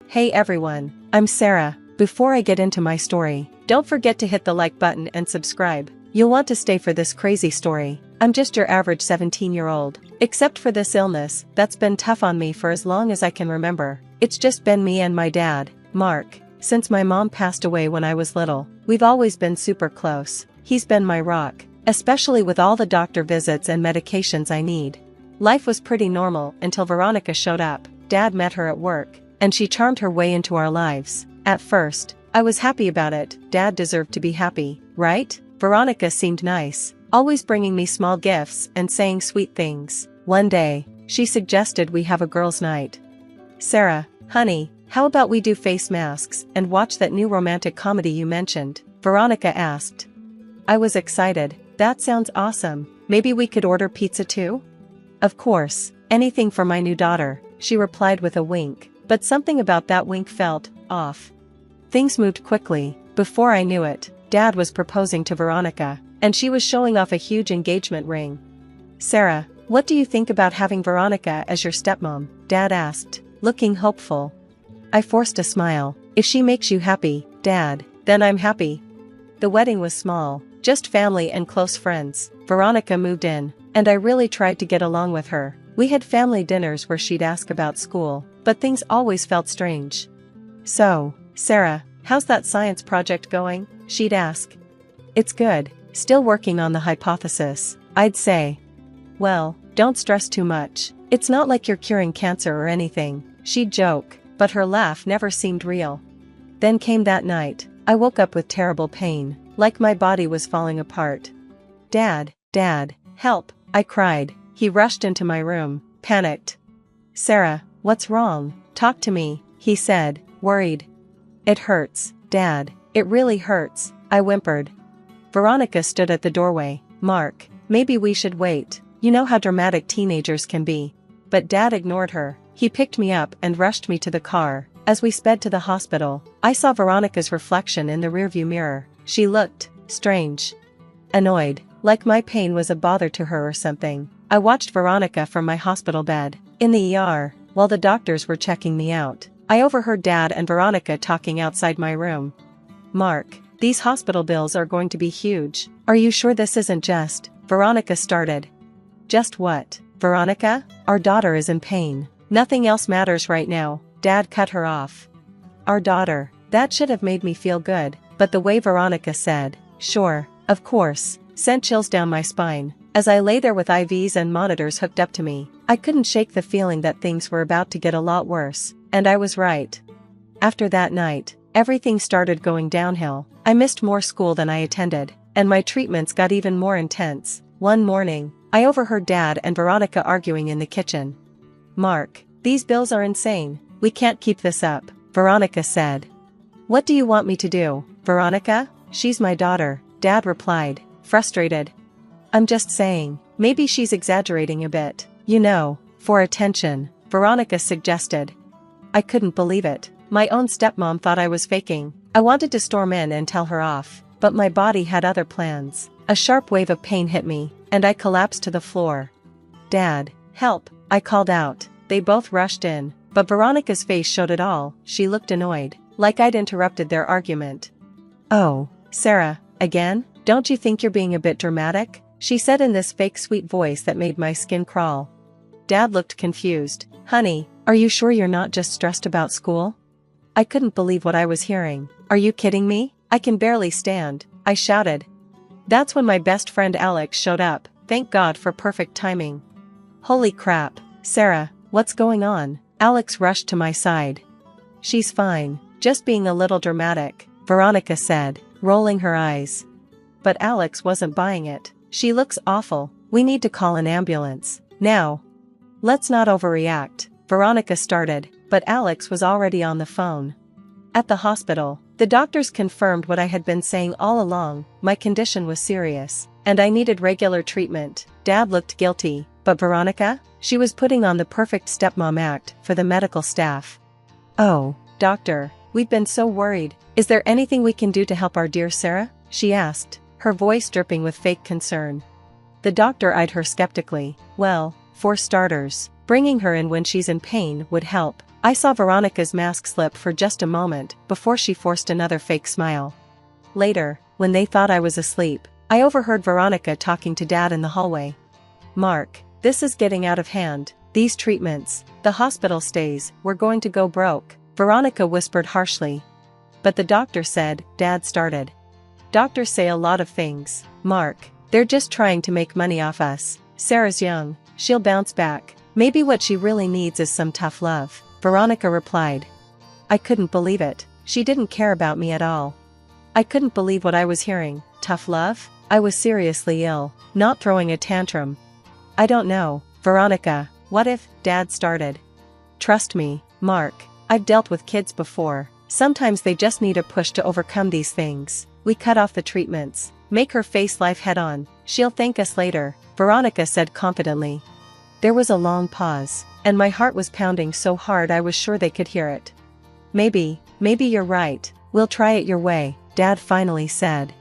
Hey everyone, I'm Sarah. Before I get into my story, don't forget to hit the like button and subscribe. You'll want to stay for this crazy story. I'm just your average 17-year-old. Except for this illness, that's been tough on me for as long as I can remember. It's just been me and my dad, Mark. Since my mom passed away when I was little, we've always been super close. He's been my rock, especially with all the doctor visits and medications I need. Life was pretty normal until Veronica showed up. Dad met her at work, and she charmed her way into our lives. At first, I was happy about it. Dad deserved to be happy, right? Veronica seemed nice, always bringing me small gifts and saying sweet things. One day, she suggested we have a girls' night. Sarah, honey, how about we do face masks and watch that new romantic comedy you mentioned? Veronica asked. I was excited. That sounds awesome. Maybe we could order pizza too? Of course, anything for my new daughter, she replied with a wink, but something about that wink felt off. Things moved quickly. Before I knew it, Dad was proposing to Veronica, and she was showing off a huge engagement ring. Sarah, what do you think about having Veronica as your stepmom? Dad asked, looking hopeful. I forced a smile. If she makes you happy, Dad, then I'm happy. The wedding was small, just family and close friends. Veronica moved in, and I really tried to get along with her. We had family dinners where she'd ask about school, but things always felt strange. So, Sarah, how's that science project going? She'd ask. It's good, still working on the hypothesis, I'd say. Well, don't stress too much. It's not like you're curing cancer or anything, she'd joke, but her laugh never seemed real. Then came that night. I woke up with terrible pain, like my body was falling apart. Dad, help, I cried. He rushed into my room, panicked. Sarah, what's wrong? Talk to me, he said, worried. It hurts, Dad, it really hurts, I whimpered. Veronica stood at the doorway. Mark, maybe we should wait. You know how dramatic teenagers can be. But Dad ignored her. He picked me up and rushed me to the car. As we sped to the hospital, I saw Veronica's reflection in the rearview mirror. She looked strange. Annoyed, like my pain was a bother to her or something. I watched Veronica from my hospital bed. In the ER, while the doctors were checking me out, I overheard Dad and Veronica talking outside my room. Mark, these hospital bills are going to be huge. Are you sure this isn't just? Veronica started. Just what? Veronica, our daughter is in pain. Nothing else matters right now. Dad cut her off. Our daughter, that should have made me feel good, but the way Veronica said, sure, of course, sent chills down my spine. As I lay there with IVs and monitors hooked up to me, I couldn't shake the feeling that things were about to get a lot worse, and I was right. After that night, everything started going downhill. I missed more school than I attended, and my treatments got even more intense. One morning, I overheard Dad and Veronica arguing in the kitchen. Mark, these bills are insane. We can't keep this up, Veronica said. What do you want me to do, Veronica? She's my daughter, Dad replied, frustrated. I'm just saying, maybe she's exaggerating a bit. You know, for attention, Veronica suggested. I couldn't believe it. My own stepmom thought I was faking. I wanted to storm in and tell her off, but my body had other plans. A sharp wave of pain hit me, and I collapsed to the floor. Dad, help, I called out. They both rushed in, but Veronica's face showed it all. She looked annoyed, like I'd interrupted their argument. Oh, Sarah, again? Don't you think you're being a bit dramatic? She said in this fake sweet voice that made my skin crawl. Dad looked confused. Honey, are you sure you're not just stressed about school? I couldn't believe what I was hearing. Are you kidding me? I can barely stand, I shouted. That's when my best friend Alex showed up. Thank God for perfect timing. Holy crap, Sarah, what's going on? Alex rushed to my side. She's fine, just being a little dramatic, Veronica said, rolling her eyes. But Alex wasn't buying it. She looks awful. We need to call an ambulance. Now. Let's not overreact, Veronica started, but Alex was already on the phone. At the hospital, the doctors confirmed what I had been saying all along. My condition was serious, and I needed regular treatment. Dad looked guilty, but Veronica? She was putting on the perfect stepmom act for the medical staff. Oh, doctor, we've been so worried. Is there anything we can do to help our dear Sarah? She asked, her voice dripping with fake concern. The doctor eyed her skeptically. Well, for starters, bringing her in when she's in pain would help. I saw Veronica's mask slip for just a moment before she forced another fake smile. Later, when they thought I was asleep, I overheard Veronica talking to Dad in the hallway. "Mark, this is getting out of hand. These treatments, the hospital stays, we're going to go broke," Veronica whispered harshly. "But the doctor said," Dad started. "Doctors say a lot of things, Mark. They're just trying to make money off us. Sarah's young, she'll bounce back. Maybe what she really needs is some tough love," Veronica replied. I couldn't believe it. She didn't care about me at all. I couldn't believe what I was hearing. Tough love? I was seriously ill, not throwing a tantrum. "I don't know, Veronica, what if," Dad started. "Trust me, Mark, I've dealt with kids before. Sometimes they just need a push to overcome these things. We cut off the treatments, make her face life head-on. She'll thank us later," Veronica said confidently. There was a long pause, and my heart was pounding so hard I was sure they could hear it. Maybe you're right. We'll try it your way," Dad finally said.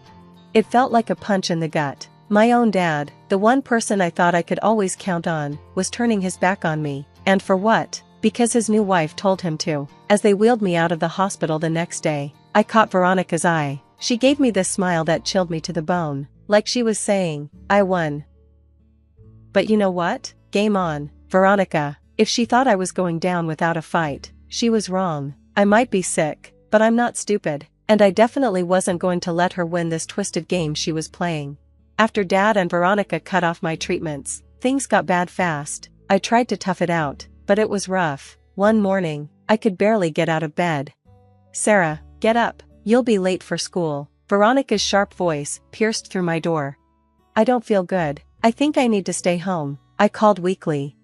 It felt like a punch in the gut. My own dad, the one person I thought I could always count on, was turning his back on me. And for what? Because his new wife told him to. As they wheeled me out of the hospital the next day, I caught Veronica's eye. She gave me this smile that chilled me to the bone, like she was saying, "I won." But you know what? Game on, Veronica. If she thought I was going down without a fight, she was wrong. I might be sick, but I'm not stupid, and I definitely wasn't going to let her win this twisted game she was playing. After Dad and Veronica cut off my treatments, things got bad fast. I tried to tough it out, but it was rough. One morning, I could barely get out of bed. "Sarah, get up, you'll be late for school." Veronica's sharp voice pierced through my door. "I don't feel good. I think I need to stay home," I called weakly.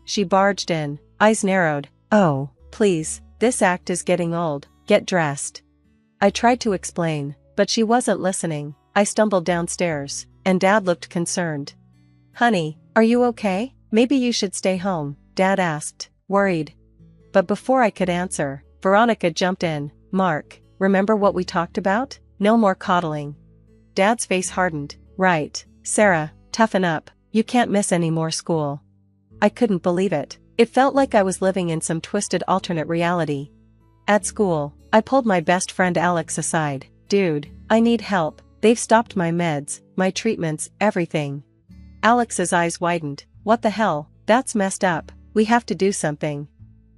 She barged in, eyes narrowed. "Oh, please, this act is getting old. Get dressed." I tried to explain, but she wasn't listening. I stumbled downstairs, and Dad looked concerned. "Honey, are you okay? Maybe you should stay home," Dad asked, worried. But before I could answer, Veronica jumped in. "Mark, remember what we talked about? No more coddling." Dad's face hardened. "Right, Sarah, toughen up. You can't miss any more school." I couldn't believe it. It felt like I was living in some twisted alternate reality. At school, I pulled my best friend Alex aside. "Dude, I need help. They've stopped my meds, my treatments, everything." Alex's eyes widened. "What the hell? That's messed up. We have to do something."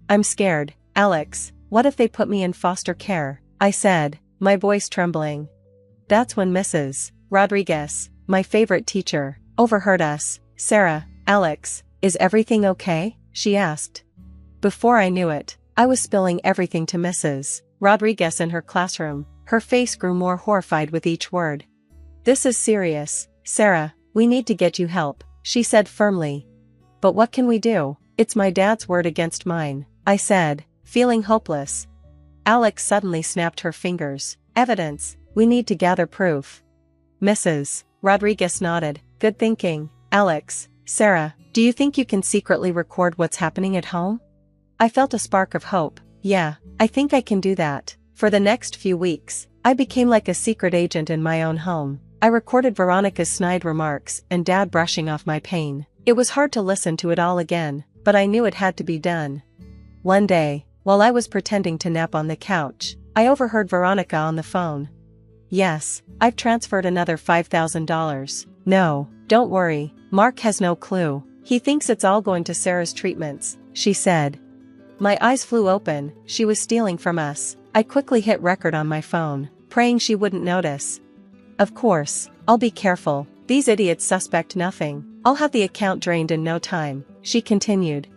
"I'm scared, Alex. What if they put me in foster care?" I said, my voice trembling. That's when Mrs. Rodriguez, my favorite teacher, overheard us. "Sarah, Alex, is everything okay?" she asked. Before I knew it, I was spilling everything to Mrs. Rodriguez in her classroom. Her face grew more horrified with each word. "This is serious, Sarah, we need to get you help," she said firmly. "But what can we do? It's my dad's word against mine," I said, feeling hopeless. Alex suddenly snapped her fingers. "Evidence, we need to gather proof." Mrs. Rodriguez nodded. "Good thinking, Alex. Sarah, do you think you can secretly record what's happening at home?" I felt a spark of hope. "Yeah, I think I can do that." For the next few weeks, I became like a secret agent in my own home. I recorded Veronica's snide remarks and Dad brushing off my pain. It was hard to listen to it all again, but I knew it had to be done. One day, while I was pretending to nap on the couch, I overheard Veronica on the phone. "Yes, I've transferred another $5,000. No, don't worry, Mark has no clue. He thinks it's all going to Sarah's treatments," she said. My eyes flew open. She was stealing from us. I quickly hit record on my phone, praying she wouldn't notice. "Of course, I'll be careful. These idiots suspect nothing. I'll have the account drained in no time," she continued.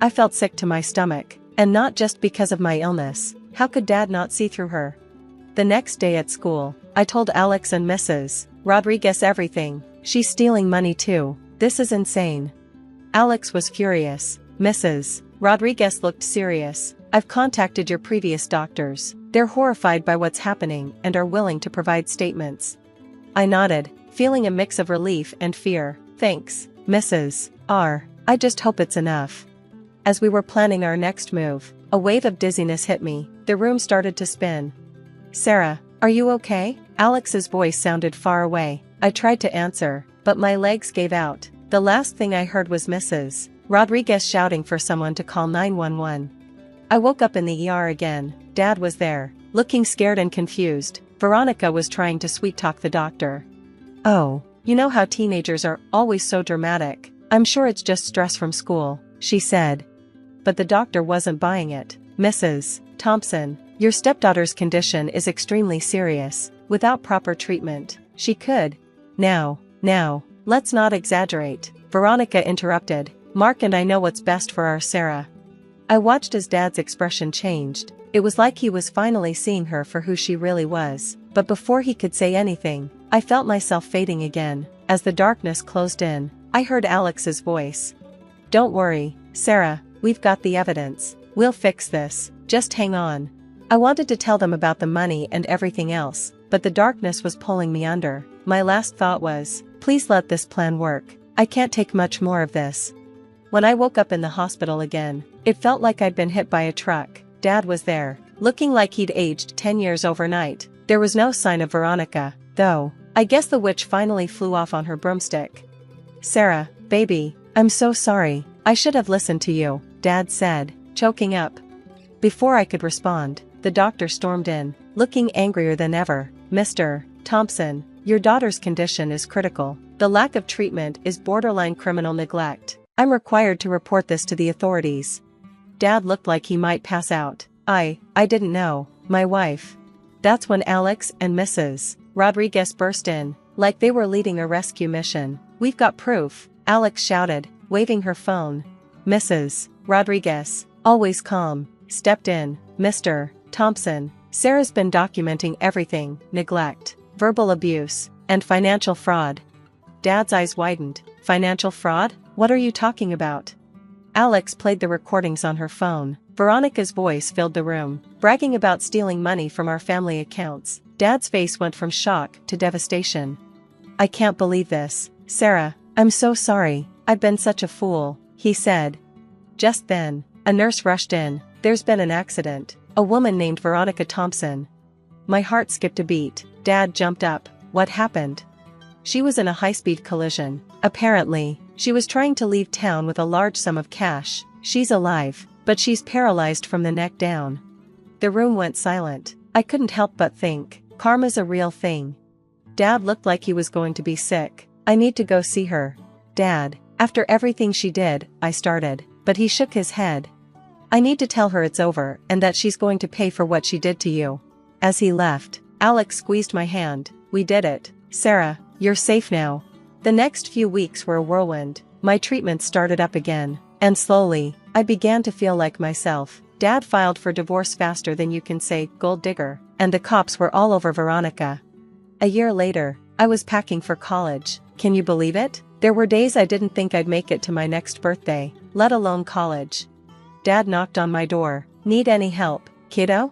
I felt sick to my stomach, and not just because of my illness. How could Dad not see through her? The next day at school, I told Alex and Mrs. Rodriguez everything. "She's stealing money too. This is insane." Alex was furious. Mrs. Rodriguez looked serious. "I've contacted your previous doctors. They're horrified by what's happening and are willing to provide statements." I nodded, feeling a mix of relief and fear. "Thanks, Mrs. R. I just hope it's enough." As we were planning our next move, a wave of dizziness hit me. The room started to spin. "Sarah, are you okay?" Alex's voice sounded far away. I tried to answer, but my legs gave out. The last thing I heard was Mrs. Rodriguez shouting for someone to call 911. I woke up in the ER again. Dad was there, looking scared and confused. Veronica was trying to sweet-talk the doctor. "Oh, you know how teenagers are always so dramatic. I'm sure it's just stress from school," she said. But the doctor wasn't buying it. "Mrs. Thompson, your stepdaughter's condition is extremely serious. Without proper treatment, she could..." Now, let's not exaggerate," Veronica interrupted. "Mark and I know what's best for our Sarah." I watched as Dad's expression changed. It was like he was finally seeing her for who she really was. But before he could say anything, I felt myself fading again. As the darkness closed in, I heard Alex's voice. "Don't worry, Sarah, we've got the evidence. We'll fix this. Just hang on." I wanted to tell them about the money and everything else, but the darkness was pulling me under. My last thought was, please let this plan work. I can't take much more of this. When I woke up in the hospital again, it felt like I'd been hit by a truck. Dad was there, looking like he'd aged 10 years overnight. There was no sign of Veronica, though. I guess the witch finally flew off on her broomstick. "Sarah, baby, I'm so sorry. I should have listened to you," Dad said, choking up. Before I could respond, the doctor stormed in, looking angrier than ever. "Mr. Thompson, your daughter's condition is critical. The lack of treatment is borderline criminal neglect. I'm required to report this to the authorities." Dad looked like he might pass out. I didn't know. My wife." That's when Alex and Mrs. Rodriguez burst in, like they were leading a rescue mission. "We've got proof," Alex shouted, waving her phone. Mrs. Rodriguez, always calm, stepped in. "Mr. Thompson, Sarah's been documenting everything: neglect, verbal abuse, and financial fraud." Dad's eyes widened. "Financial fraud? What are you talking about?" Alex played the recordings on her phone. Veronica's voice filled the room, bragging about stealing money from our family accounts. Dad's face went from shock to devastation. "I can't believe this. Sarah, I'm so sorry. I've been such a fool," he said. Just then, a nurse rushed in. "There's been an accident. A woman named Veronica Thompson." My heart skipped a beat. Dad jumped up. "What happened?" "She was in a high-speed collision. Apparently, she was trying to leave town with a large sum of cash. She's alive, but she's paralyzed from the neck down." The room went silent. I couldn't help but think, karma's a real thing. Dad looked like he was going to be sick. "I need to go see her." "Dad, after everything she did," I started, but he shook his head. "I need to tell her it's over and that she's going to pay for what she did to you." As he left, Alex squeezed my hand. "We did it. Sarah, you're safe now." The next few weeks were a whirlwind. My treatment started up again, and slowly, I began to feel like myself. Dad filed for divorce faster than you can say gold digger, and the cops were all over Veronica. A year later, I was packing for college. Can you believe it? There were days I didn't think I'd make it to my next birthday, let alone college. Dad knocked on my door. "Need any help, kiddo?"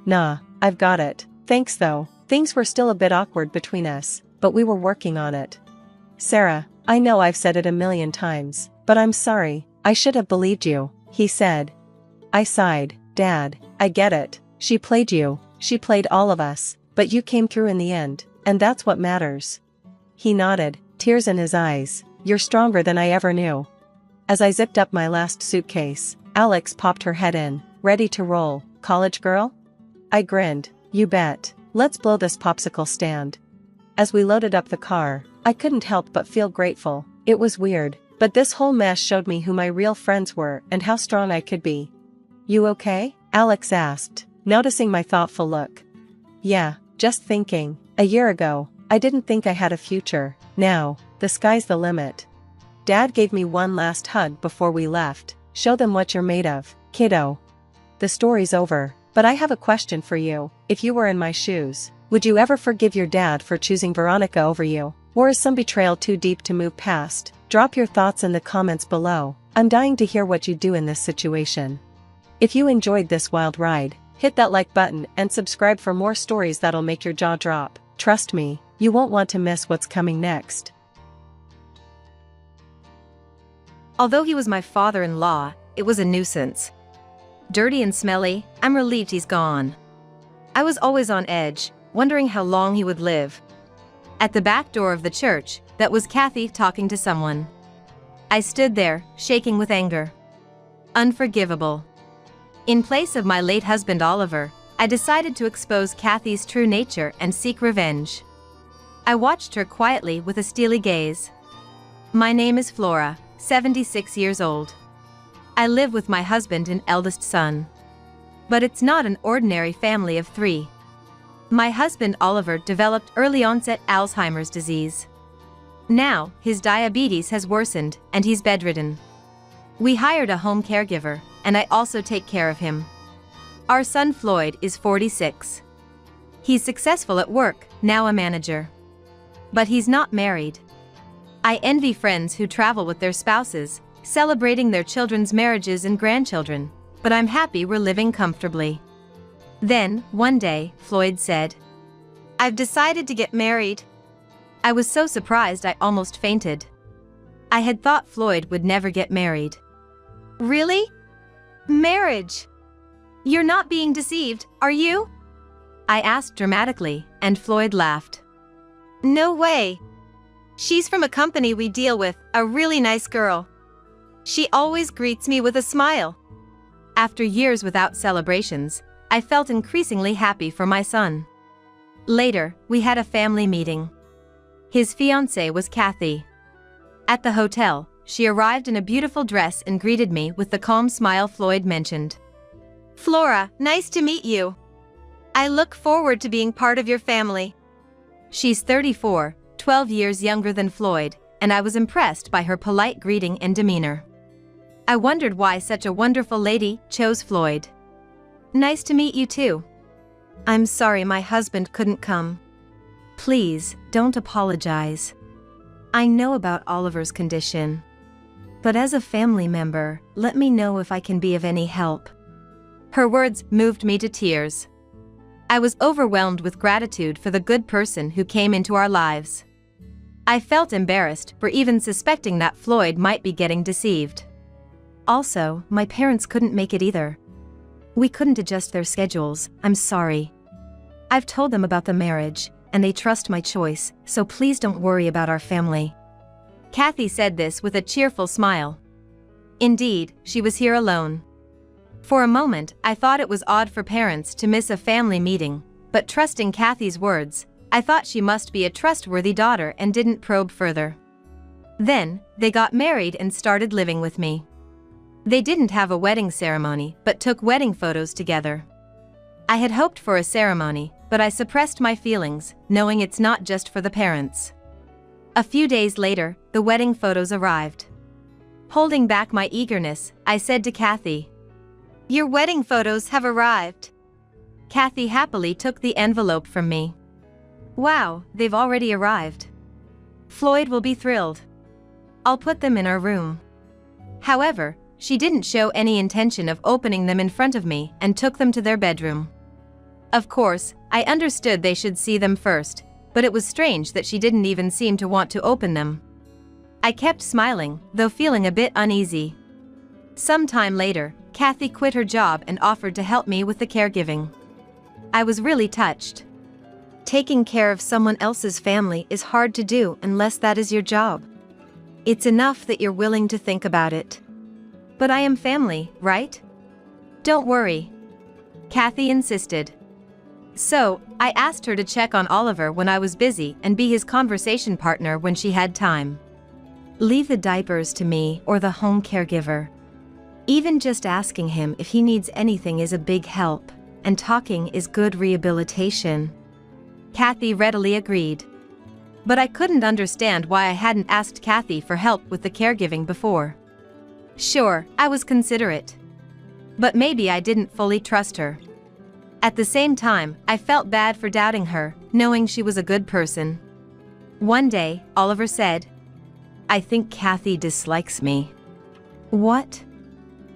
"Nah, I've got it. Thanks though." Things were still a bit awkward between us, but we were working on it. "Sarah, I know I've said it a million times, but I'm sorry. I should have believed you," he said. I sighed. "Dad, I get it. She played you. She played all of us, but you came through in the end, and that's what matters." He nodded, tears in his eyes. "You're stronger than I ever knew." As I zipped up my last suitcase, Alex popped her head in, ready to roll. "College girl?" I grinned. "You bet. Let's blow this popsicle stand." As we loaded up the car, I couldn't help but feel grateful. It was weird, but this whole mess showed me who my real friends were and how strong I could be. "You okay?" Alex asked, noticing my thoughtful look. "Yeah, just thinking. A year ago, I didn't think I had a future. Now, the sky's the limit." Dad gave me one last hug before we left. "Show them what you're made of, kiddo." The story's over, but I have a question for you. If you were in my shoes, would you ever forgive your dad for choosing Veronica over you? Or is some betrayal too deep to move past? Drop your thoughts in the comments below. I'm dying to hear what you do in this situation. If you enjoyed this wild ride, hit that like button and subscribe for more stories that'll make your jaw drop. Trust me, you won't want to miss what's coming next. Although he was my father-in-law, it was a nuisance. Dirty and smelly, I'm relieved he's gone. I was always on edge, wondering how long he would live. At the back door of the church, that was Kathy talking to someone. I stood there, shaking with anger. Unforgivable. In place of my late husband Oliver, I decided to expose Kathy's true nature and seek revenge. I watched her quietly with a steely gaze. My name is Flora, 76 years old. I live with my husband and eldest son. But it's not an ordinary family of 3. My husband Oliver developed early-onset Alzheimer's disease. Now, his diabetes has worsened and he's bedridden. We hired a home caregiver, and I also take care of him. Our son Floyd is 46. He's successful at work, now a manager. But he's not married. I envy friends who travel with their spouses, celebrating their children's marriages and grandchildren, but I'm happy we're living comfortably. Then, one day, Floyd said, "I've decided to get married." I was so surprised I almost fainted. I had thought Floyd would never get married. "Really? Marriage? You're not being deceived, are you?" I asked dramatically, and Floyd laughed. "No way. She's from a company we deal with, a really nice girl. She always greets me with a smile." After years without celebrations, I felt increasingly happy for my son. Later, we had a family meeting. His fiancée was Kathy. At the hotel, she arrived in a beautiful dress and greeted me with the calm smile Floyd mentioned. "Flora, nice to meet you. I look forward to being part of your family." She's 34, 12 years younger than Floyd, and I was impressed by her polite greeting and demeanor. I wondered why such a wonderful lady chose Floyd. "Nice to meet you too. I'm sorry my husband couldn't come." "Please, don't apologize. I know about Oliver's condition. But as a family member, let me know if I can be of any help." Her words moved me to tears. I was overwhelmed with gratitude for the good person who came into our lives. I felt embarrassed for even suspecting that Floyd might be getting deceived. Also, my parents couldn't make it either. We couldn't adjust their schedules, I'm sorry. I've told them about the marriage, and they trust my choice, so please don't worry about our family. Kathy said this with a cheerful smile. Indeed, she was here alone. For a moment, I thought it was odd for parents to miss a family meeting, but trusting Kathy's words, I thought she must be a trustworthy daughter and didn't probe further. Then, they got married and started living with me. They didn't have a wedding ceremony but took wedding photos together. I had hoped for a ceremony, but I suppressed my feelings, knowing it's not just for the parents. A few days later, the wedding photos arrived. Holding back my eagerness, I said to Kathy, "Your wedding photos have arrived." Kathy happily took the envelope from me. "Wow, they've already arrived. Floyd will be thrilled. I'll put them in our room." However, she didn't show any intention of opening them in front of me and took them to their bedroom. Of course, I understood they should see them first, but it was strange that she didn't even seem to want to open them. I kept smiling, though feeling a bit uneasy. Some time later, Kathy quit her job and offered to help me with the caregiving. I was really touched. Taking care of someone else's family is hard to do unless that is your job. It's enough that you're willing to think about it. "But I am family, right? Don't worry," Kathy insisted. So, I asked her to check on Oliver when I was busy and be his conversation partner when she had time. Leave the diapers to me or the home caregiver. Even just asking him if he needs anything is a big help, and talking is good rehabilitation. Kathy readily agreed. But I couldn't understand why I hadn't asked Kathy for help with the caregiving before. Sure, I was considerate. But maybe I didn't fully trust her. At the same time, I felt bad for doubting her, knowing she was a good person. One day, Oliver said, "I think Kathy dislikes me." What?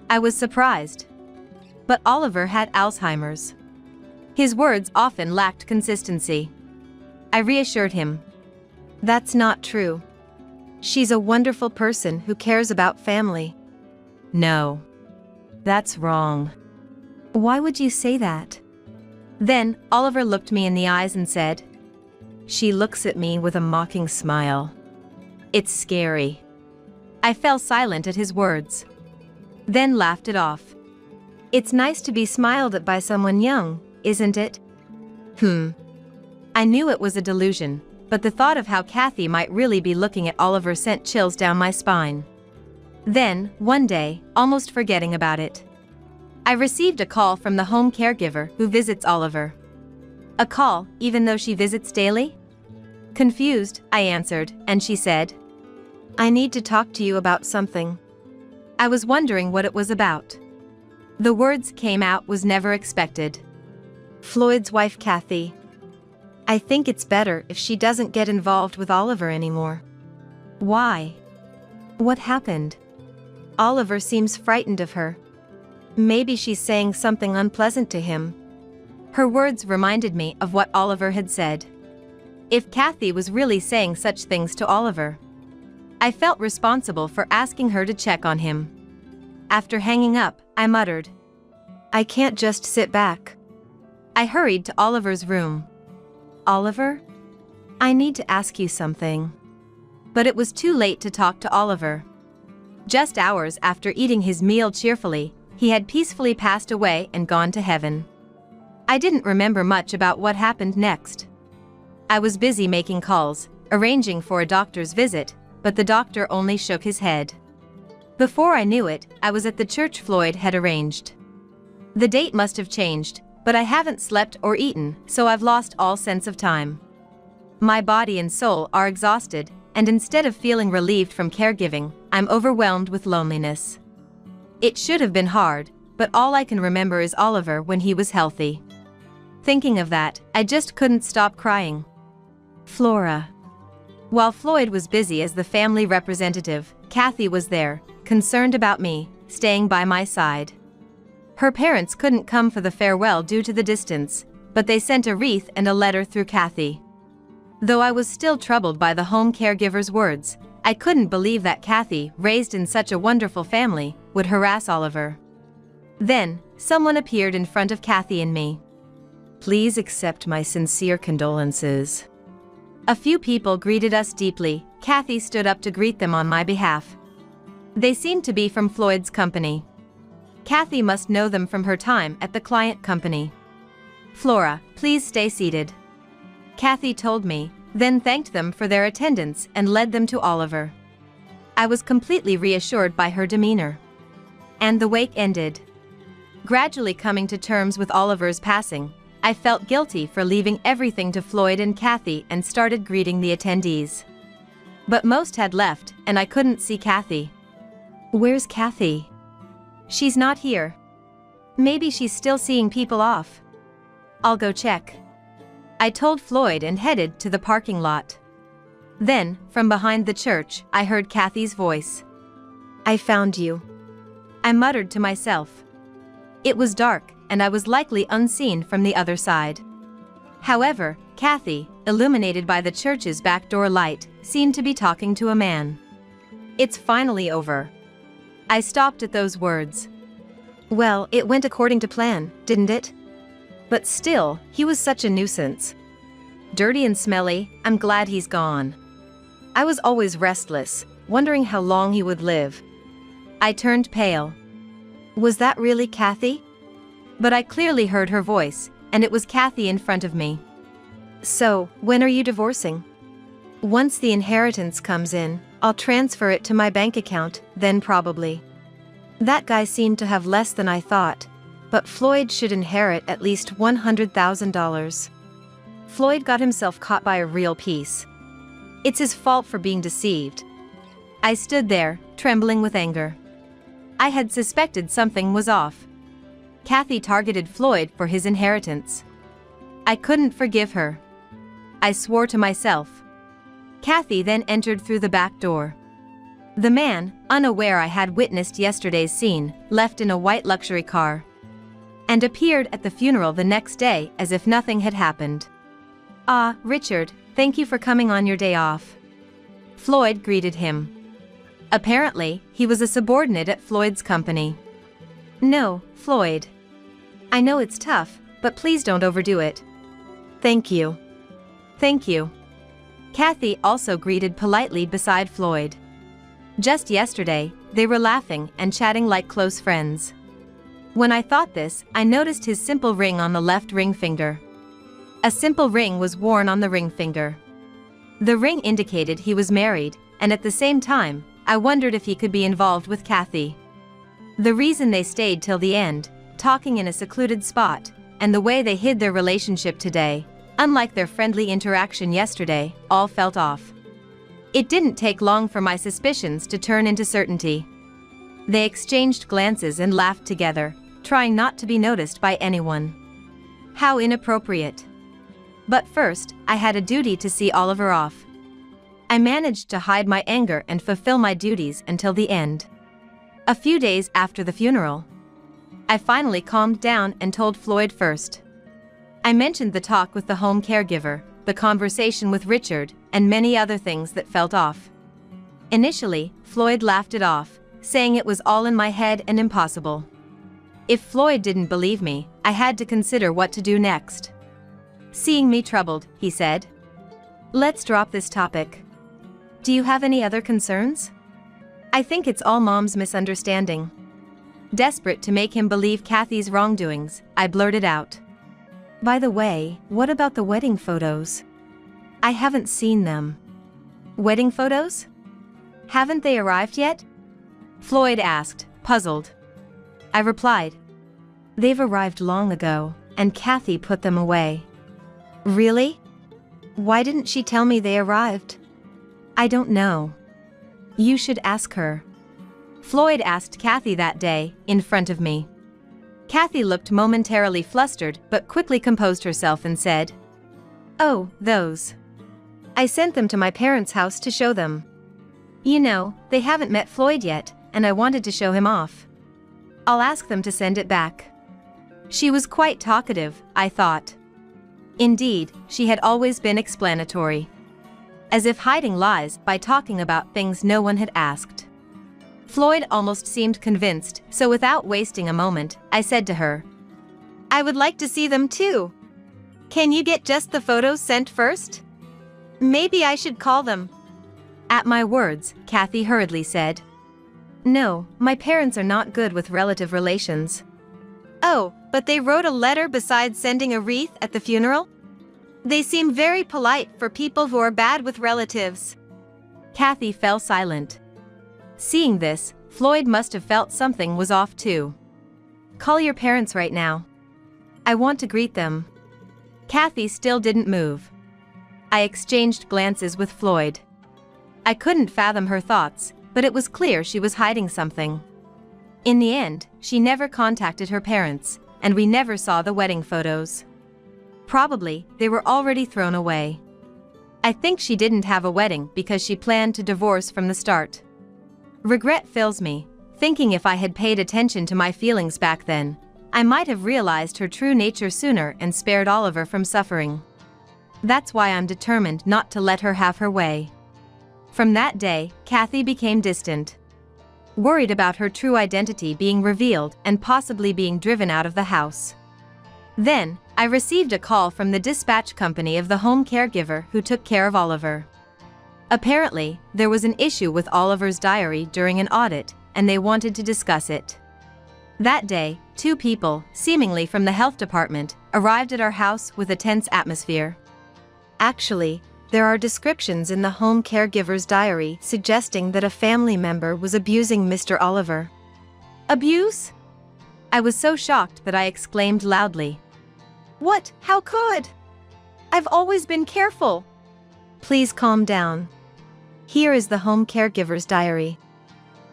I was surprised. But Oliver had Alzheimer's. His words often lacked consistency. I reassured him. "That's not true. She's a wonderful person who cares about family." "No. That's wrong." "Why would you say that?" Then, Oliver looked me in the eyes and said, "She looks at me with a mocking smile. It's scary." I fell silent at his words. Then laughed it off. It's nice to be smiled at by someone young, isn't it? I knew it was a delusion, but the thought of how Kathy might really be looking at Oliver sent chills down my spine. Then, one day, almost forgetting about it, I received a call from the home caregiver who visits Oliver. A call, even though she visits daily? Confused, I answered, and she said, "I need to talk to you about something." I was wondering what it was about. The words came out was never expected. "Floyd's wife Kathy. I think it's better if she doesn't get involved with Oliver anymore." Why? What happened? Oliver seems frightened of her. Maybe she's saying something unpleasant to him. Her words reminded me of what Oliver had said. If Kathy was really saying such things to Oliver, I felt responsible for asking her to check on him. After hanging up, I muttered, "I can't just sit back." I hurried to Oliver's room. "Oliver? I need to ask you something." But it was too late to talk to Oliver. Just hours after eating his meal cheerfully, he had peacefully passed away and gone to heaven. I didn't remember much about what happened next. I was busy making calls, arranging for a doctor's visit, but the doctor only shook his head. Before I knew it, I was at the church Floyd had arranged. The date must have changed, but I haven't slept or eaten, so I've lost all sense of time. My body and soul are exhausted, and instead of feeling relieved from caregiving, I'm overwhelmed with loneliness. It should have been hard, but all I can remember is Oliver when he was healthy. Thinking of that, I just couldn't stop crying. Flora. While Floyd was busy as the family representative, Kathy was there, concerned about me, staying by my side. Her parents couldn't come for the farewell due to the distance, but they sent a wreath and a letter through Kathy. Though I was still troubled by the home caregiver's words, I couldn't believe that Kathy, raised in such a wonderful family, would harass Oliver. Then, someone appeared in front of Kathy and me. "Please accept my sincere condolences." A few people greeted us deeply. Kathy stood up to greet them on my behalf. They seemed to be from Floyd's company. Kathy must know them from her time at the client company. "Flora, please stay seated," Kathy told me, then thanked them for their attendance and led them to Oliver. I was completely reassured by her demeanor. And the wake ended. Gradually coming to terms with Oliver's passing, I felt guilty for leaving everything to Floyd and Kathy and started greeting the attendees. But most had left, and I couldn't see Kathy. Where's Kathy? She's not here. Maybe she's still seeing people off. I'll go check. I told Floyd and headed to the parking lot. Then, from behind the church, I heard Kathy's voice. "I found you," I muttered to myself. It was dark, and I was likely unseen from the other side. However, Kathy, illuminated by the church's back door light, seemed to be talking to a man. "It's finally over." I stopped at those words. Well, it went according to plan, didn't it? But still, he was such a nuisance. Dirty and smelly, I'm glad he's gone. I was always restless, wondering how long he would live. I turned pale. Was that really Kathy? But I clearly heard her voice, and it was Kathy in front of me. "So, when are you divorcing?" "Once the inheritance comes in, I'll transfer it to my bank account, then probably." That guy seemed to have less than I thought, but Floyd should inherit at least $100,000. Floyd got himself caught by a real piece. It's his fault for being deceived. I stood there, trembling with anger. I had suspected something was off. Kathy targeted Floyd for his inheritance. I couldn't forgive her. I swore to myself. Kathy then entered through the back door. The man, unaware I had witnessed yesterday's scene, left in a white luxury car and appeared at the funeral the next day as if nothing had happened. "Ah, Richard, thank you for coming on your day off," Floyd greeted him. Apparently, he was a subordinate at Floyd's company. "No, Floyd. I know it's tough, but please don't overdo it." "Thank you." "Thank you." Kathy also greeted politely beside Floyd. Just yesterday, they were laughing and chatting like close friends. When I thought this, I noticed his simple ring on the left ring finger. A simple ring was worn on the ring finger. The ring indicated he was married, and at the same time, I wondered if he could be involved with Kathy. The reason they stayed till the end, talking in a secluded spot, and the way they hid their relationship today, unlike their friendly interaction yesterday, all felt off. It didn't take long for my suspicions to turn into certainty. They exchanged glances and laughed together, trying not to be noticed by anyone. How inappropriate. But first, I had a duty to see Oliver off. I managed to hide my anger and fulfill my duties until the end. A few days after the funeral, I finally calmed down and told Floyd first. I mentioned the talk with the home caregiver, the conversation with Richard, and many other things that felt off. Initially, Floyd laughed it off, saying it was all in my head and impossible. If Floyd didn't believe me, I had to consider what to do next. Seeing me troubled, he said, "Let's drop this topic. Do you have any other concerns?" "I think it's all Mom's misunderstanding." Desperate to make him believe Kathy's wrongdoings, I blurted out, "By the way, what about the wedding photos? I haven't seen them." "Wedding photos? Haven't they arrived yet?" Floyd asked, puzzled. I replied, "They've arrived long ago, and Kathy put them away." "Really? Why didn't she tell me they arrived?" "I don't know. You should ask her." Floyd asked Kathy that day, in front of me. Kathy looked momentarily flustered but quickly composed herself and said, "Oh, those. I sent them to my parents' house to show them. You know, they haven't met Floyd yet, and I wanted to show him off. I'll ask them to send it back." She was quite talkative, I thought. Indeed, she had always been explanatory. As if hiding lies by talking about things no one had asked. Floyd almost seemed convinced, so without wasting a moment, I said to her, "I would like to see them too. Can you get just the photos sent first? Maybe I should call them." At my words, Kathy hurriedly said, "No, my parents are not good with relative relations." "Oh, but they wrote a letter besides sending a wreath at the funeral? They seem very polite for people who are bad with relatives." Kathy fell silent. Seeing this, Floyd must have felt something was off too. "Call your parents right now. I want to greet them." Kathy still didn't move. I exchanged glances with Floyd. I couldn't fathom her thoughts, but it was clear she was hiding something. In the end, she never contacted her parents, and we never saw the wedding photos. Probably, they were already thrown away. I think she didn't have a wedding because she planned to divorce from the start. Regret fills me, thinking if I had paid attention to my feelings back then, I might have realized her true nature sooner and spared Oliver from suffering. That's why I'm determined not to let her have her way. From that day, Kathy became distant. Worried about her true identity being revealed and possibly being driven out of the house. Then, I received a call from the dispatch company of the home caregiver who took care of Oliver. Apparently, there was an issue with Oliver's diary during an audit, and they wanted to discuss it. That day, 2 people, seemingly from the health department, arrived at our house with a tense atmosphere. Actually, there are descriptions in the home caregiver's diary suggesting that a family member was abusing Mr. Oliver. Abuse? I was so shocked that I exclaimed loudly. "What? How could? I've always been careful." "Please calm down. Here is the home caregiver's diary."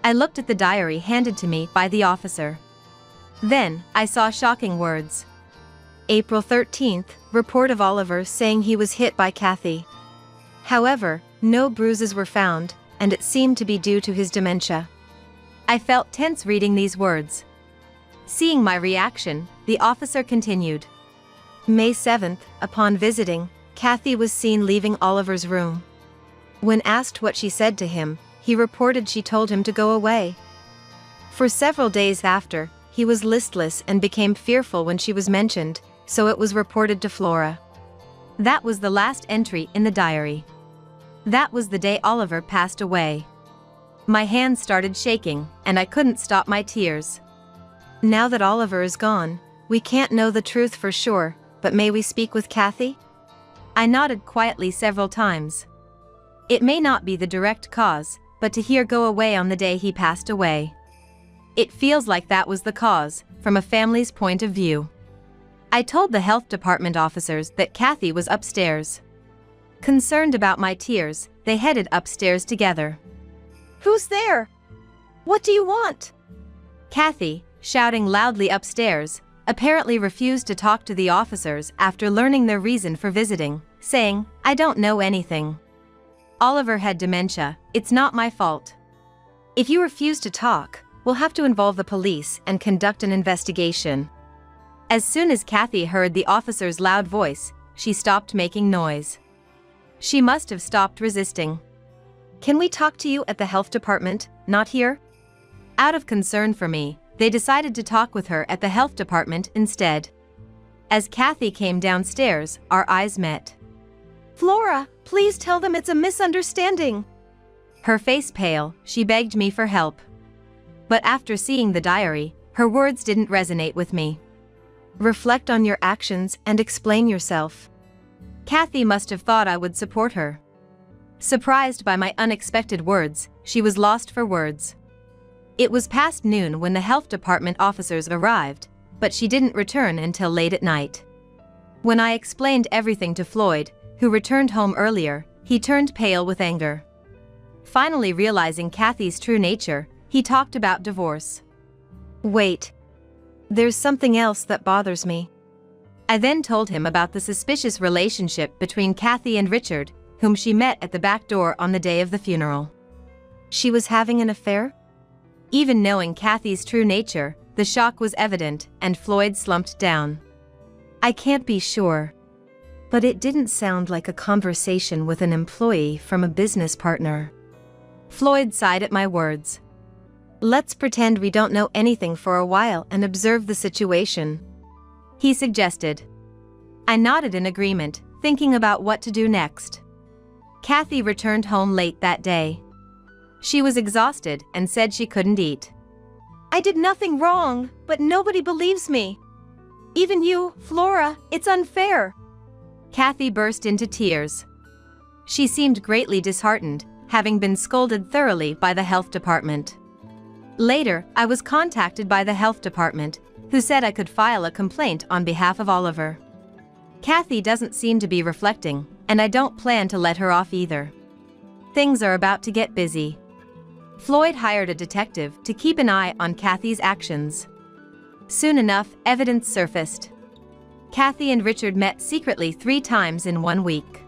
I looked at the diary handed to me by the officer. Then, I saw shocking words. April 13th, report of Oliver saying he was hit by Kathy. However, no bruises were found, and it seemed to be due to his dementia. I felt tense reading these words. Seeing my reaction, the officer continued. May 7th, upon visiting, Kathy was seen leaving Oliver's room. When asked what she said to him, he reported she told him to go away. For several days after, he was listless and became fearful when she was mentioned, so it was reported to Flora. That was the last entry in the diary. That was the day Oliver passed away. My hands started shaking, and I couldn't stop my tears. Now that Oliver is gone, we can't know the truth for sure, but may we speak with Kathy? I nodded quietly several times. It may not be the direct cause, but to hear go away on the day he passed away. It feels like that was the cause, from a family's point of view. I told the health department officers that Kathy was upstairs. Concerned about my tears, they headed upstairs together. Who's there? What do you want? Kathy, shouting loudly upstairs, apparently refused to talk to the officers after learning their reason for visiting, saying, "I don't know anything. Oliver had dementia, it's not my fault. If you refuse to talk, we'll have to involve the police and conduct an investigation." As soon as Kathy heard the officer's loud voice, she stopped making noise. She must have stopped resisting. "Can we talk to you at the health department, not here?" Out of concern for me, they decided to talk with her at the health department instead. As Kathy came downstairs, our eyes met. "Flora, please tell them it's a misunderstanding." Her face pale, she begged me for help. But after seeing the diary, her words didn't resonate with me. "Reflect on your actions and explain yourself." Kathy must have thought I would support her. Surprised by my unexpected words, she was lost for words. It was past noon when the health department officers arrived, but she didn't return until late at night. When I explained everything to Floyd, who returned home earlier, he turned pale with anger. Finally realizing Kathy's true nature, he talked about divorce. "Wait. There's something else that bothers me." I then told him about the suspicious relationship between Kathy and Richard, whom she met at the back door on the day of the funeral. She was having an affair? Even knowing Kathy's true nature, the shock was evident, and Floyd slumped down. "I can't be sure. But it didn't sound like a conversation with an employee from a business partner." Floyd sighed at my words. "Let's pretend we don't know anything for a while and observe the situation," he suggested. I nodded in agreement, thinking about what to do next. Kathy returned home late that day. She was exhausted and said she couldn't eat. "I did nothing wrong, but nobody believes me. Even you, Flora, it's unfair." Kathy burst into tears. She seemed greatly disheartened, having been scolded thoroughly by the health department. Later, I was contacted by the health department, who said I could file a complaint on behalf of Oliver. Kathy doesn't seem to be reflecting, and I don't plan to let her off either. Things are about to get busy. Floyd hired a detective to keep an eye on Kathy's actions. Soon enough, evidence surfaced. Kathy and Richard met secretly 3 times in 1 week.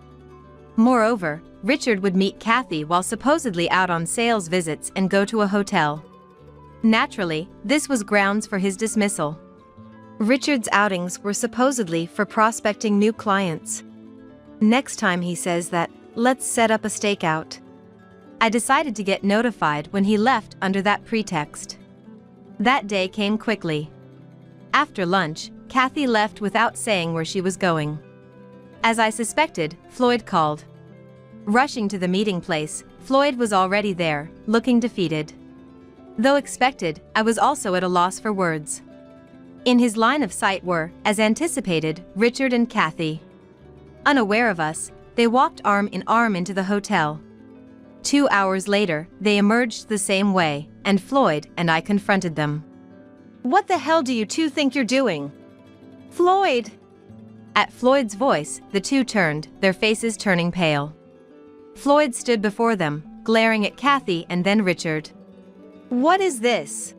Moreover, Richard would meet Kathy while supposedly out on sales visits and go to a hotel. Naturally, this was grounds for his dismissal. Richard's outings were supposedly for prospecting new clients. Next time he says that, "Let's set up a stakeout." I decided to get notified when he left under that pretext. That day came quickly. After lunch, Kathy left without saying where she was going. As I suspected, Floyd called. Rushing to the meeting place, Floyd was already there, looking defeated. Though expected, I was also at a loss for words. In his line of sight were, as anticipated, Richard and Kathy. Unaware of us, they walked arm in arm into the hotel. 2 hours later, they emerged the same way, and Floyd and I confronted them. "What the hell do you two think you're doing?" "Floyd!" At Floyd's voice, the two turned, their faces turning pale. Floyd stood before them, glaring at Kathy and then Richard. "What is this?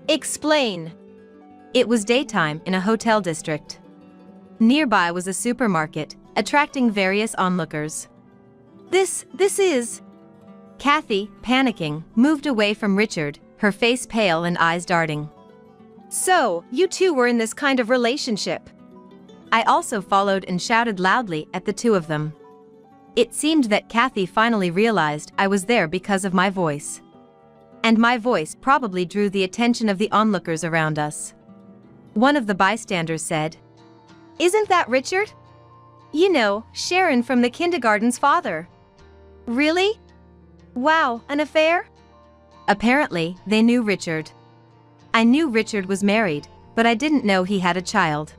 Explain." It was daytime in a hotel district. Nearby was a supermarket, attracting various onlookers. This is... Kathy, panicking, moved away from Richard, her face pale and eyes darting. "So, you two were in this kind of relationship?" I also followed and shouted loudly at the two of them. It seemed that Kathy finally realized I was there because of my voice. And my voice probably drew the attention of the onlookers around us. One of the bystanders said, "Isn't that Richard? You know, Sharon from the kindergarten's father." "Really? Wow, an affair?" Apparently, they knew Richard. I knew Richard was married, but I didn't know he had a child.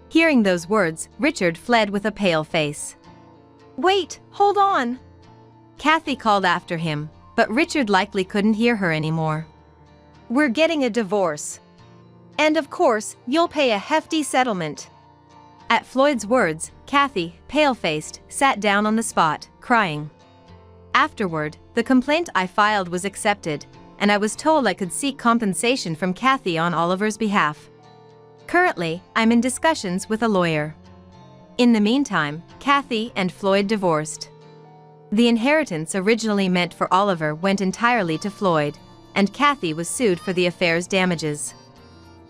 Hearing those words, Richard fled with a pale face. "Wait, hold on!" Kathy called after him, but Richard likely couldn't hear her anymore. "We're getting a divorce. And of course, you'll pay a hefty settlement." At Floyd's words, Kathy, pale-faced, sat down on the spot, crying. Afterward, the complaint I filed was accepted, and I was told I could seek compensation from Kathy on Oliver's behalf. Currently, I'm in discussions with a lawyer. In the meantime, Kathy and Floyd divorced. The inheritance originally meant for Oliver went entirely to Floyd, and Kathy was sued for the affair's damages.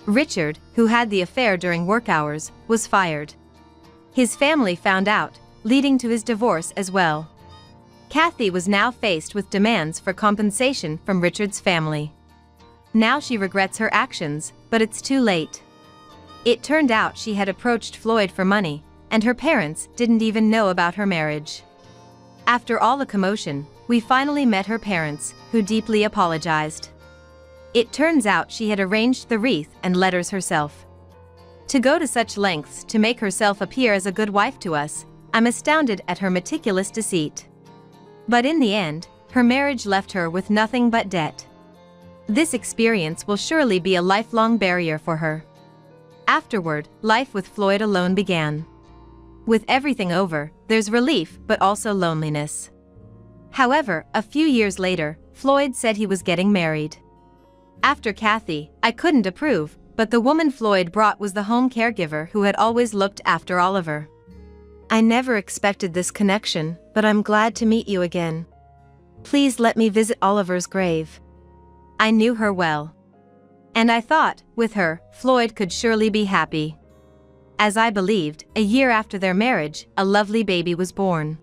Richard, who had the affair during work hours, was fired. His family found out, leading to his divorce as well. Kathy was now faced with demands for compensation from Richard's family. Now she regrets her actions, but it's too late. It turned out she had approached Floyd for money, and her parents didn't even know about her marriage. After all the commotion, we finally met her parents, who deeply apologized. It turns out she had arranged the wreath and letters herself. To go to such lengths to make herself appear as a good wife to us, I'm astounded at her meticulous deceit. But in the end, her marriage left her with nothing but debt. This experience will surely be a lifelong barrier for her. Afterward, life with Floyd alone began. With everything over, there's relief but also loneliness. However, a few years later, Floyd said he was getting married. After Kathy, I couldn't approve, but the woman Floyd brought was the home caregiver who had always looked after Oliver. "I never expected this connection, but I'm glad to meet you again. Please let me visit Oliver's grave." I knew her well. And I thought, with her, Floyd could surely be happy. As I believed, a year after their marriage, a lovely baby was born.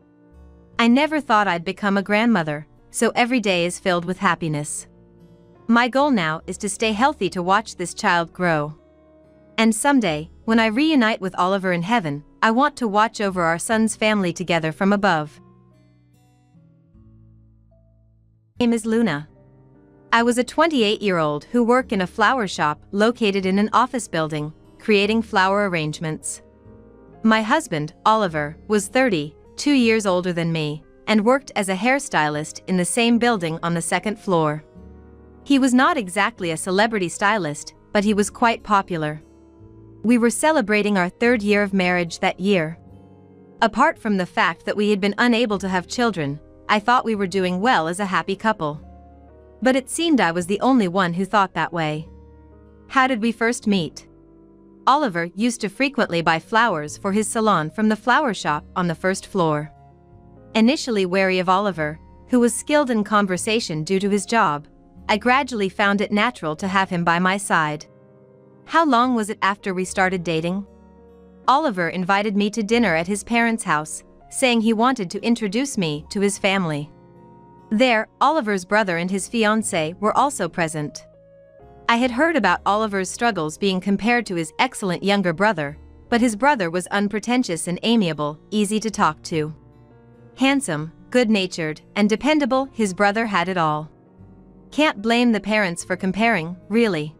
I never thought I'd become a grandmother, so every day is filled with happiness. My goal now is to stay healthy to watch this child grow. And someday, when I reunite with Oliver in heaven, I want to watch over our son's family together from above. My name is Luna. I was a 28-year-old who worked in a flower shop located in an office building, creating flower arrangements. My husband, Oliver, was 32 years older than me, and worked as a hairstylist in the same building on the second floor. He was not exactly a celebrity stylist, but he was quite popular. We were celebrating our 3rd year of marriage that year. Apart from the fact that we had been unable to have children, I thought we were doing well as a happy couple. But it seemed I was the only one who thought that way. How did we first meet? Oliver used to frequently buy flowers for his salon from the flower shop on the 1st floor. Initially wary of Oliver, who was skilled in conversation due to his job, I gradually found it natural to have him by my side. How long was it after we started dating? Oliver invited me to dinner at his parents' house, saying he wanted to introduce me to his family. There, Oliver's brother and his fiancée were also present. I had heard about Oliver's struggles being compared to his excellent younger brother, but his brother was unpretentious and amiable, easy to talk to. Handsome, good-natured, and dependable, his brother had it all. Can't blame the parents for comparing, really.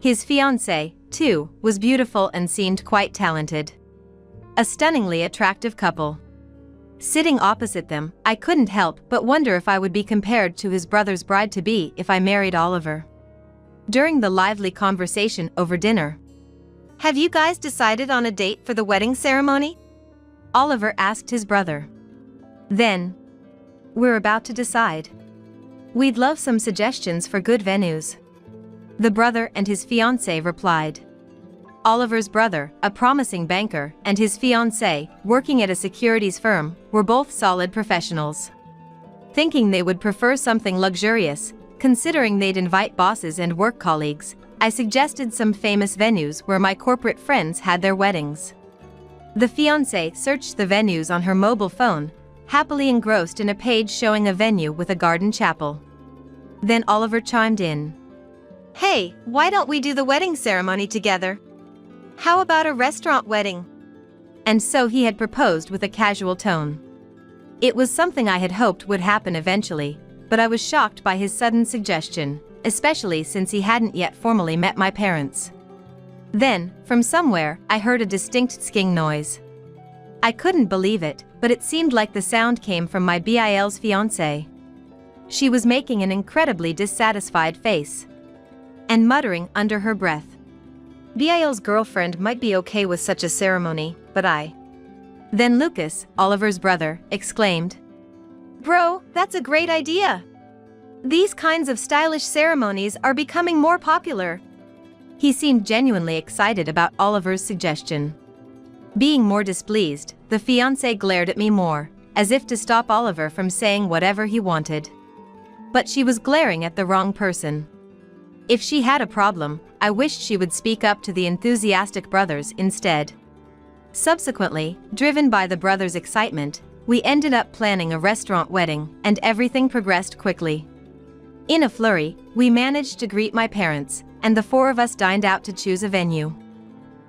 His fiancée, too, was beautiful and seemed quite talented. A stunningly attractive couple. Sitting opposite them, I couldn't help but wonder if I would be compared to his brother's bride-to-be if I married Oliver. During the lively conversation over dinner, "Have you guys decided on a date for the wedding ceremony?" Oliver asked his brother. Then, "We're about to decide. We'd love some suggestions for good venues," the brother and his fiancée replied. Oliver's brother, a promising banker, and his fiancée, working at a securities firm, were both solid professionals. Thinking they would prefer something luxurious, considering they'd invite bosses and work colleagues, I suggested some famous venues where my corporate friends had their weddings. The fiancée searched the venues on her mobile phone, happily engrossed in a page showing a venue with a garden chapel. Then Oliver chimed in. "Hey, why don't we do the wedding ceremony together? How about a restaurant wedding?" And so he had proposed with a casual tone. It was something I had hoped would happen eventually, but I was shocked by his sudden suggestion. especially since he hadn't yet formally met my parents. Then, from somewhere, I heard a distinct sking noise. I couldn't believe it, but it seemed like the sound came from my BIL's fiancé. She was making an incredibly dissatisfied face and muttering under her breath. BIL's girlfriend might be okay with such a ceremony, but I. Then Lucas, Oliver's brother, exclaimed, "Bro, that's a great idea! These kinds of stylish ceremonies are becoming more popular." He seemed genuinely excited about Oliver's suggestion. Being more displeased, the fiancé glared at me more, as if to stop Oliver from saying whatever he wanted. But she was glaring at the wrong person. If she had a problem, I wished she would speak up to the enthusiastic brothers instead. Subsequently, driven by the brothers' excitement, we ended up planning a restaurant wedding, and everything progressed quickly. In a flurry, we managed to greet my parents, and the four of us dined out to choose a venue.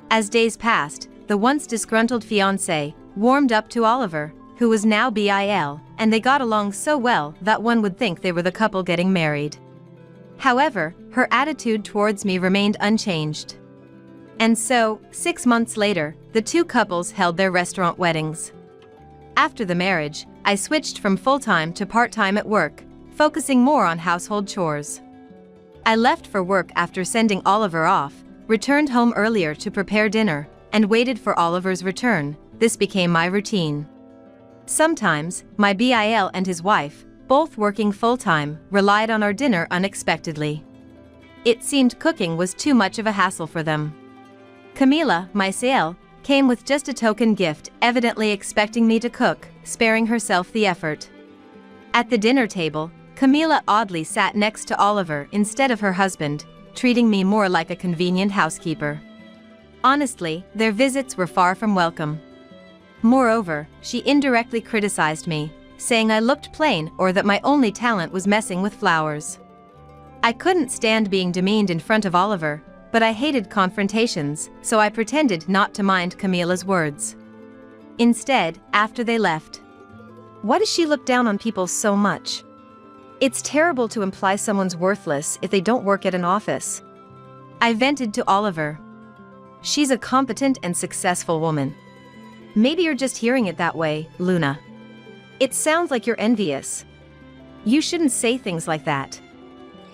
As days passed, the once disgruntled fiancé warmed up to Oliver, who was now BIL, and they got along so well that one would think they were the couple getting married. However, her attitude towards me remained unchanged. And so, 6 months later, the two couples held their restaurant weddings. After the marriage, I switched from full-time to part-time at work, focusing more on household chores. I left for work after sending Oliver off, returned home earlier to prepare dinner, and waited for Oliver's return. This became my routine. Sometimes, my BIL and his wife, both working full-time, relied on our dinner unexpectedly. It seemed cooking was too much of a hassle for them. Camila, my CL, came with just a token gift, evidently expecting me to cook, sparing herself the effort. At the dinner table, Camila oddly sat next to Oliver instead of her husband, treating me more like a convenient housekeeper. Honestly, their visits were far from welcome. Moreover, she indirectly criticized me, saying I looked plain or that my only talent was messing with flowers. I couldn't stand being demeaned in front of Oliver, but I hated confrontations, so I pretended not to mind Camila's words. Instead, after they left, "Why does she look down on people so much? It's terrible to imply someone's worthless if they don't work at an office." I vented to Oliver. "She's a competent and successful woman. Maybe you're just hearing it that way, Luna. It sounds like you're envious. You shouldn't say things like that."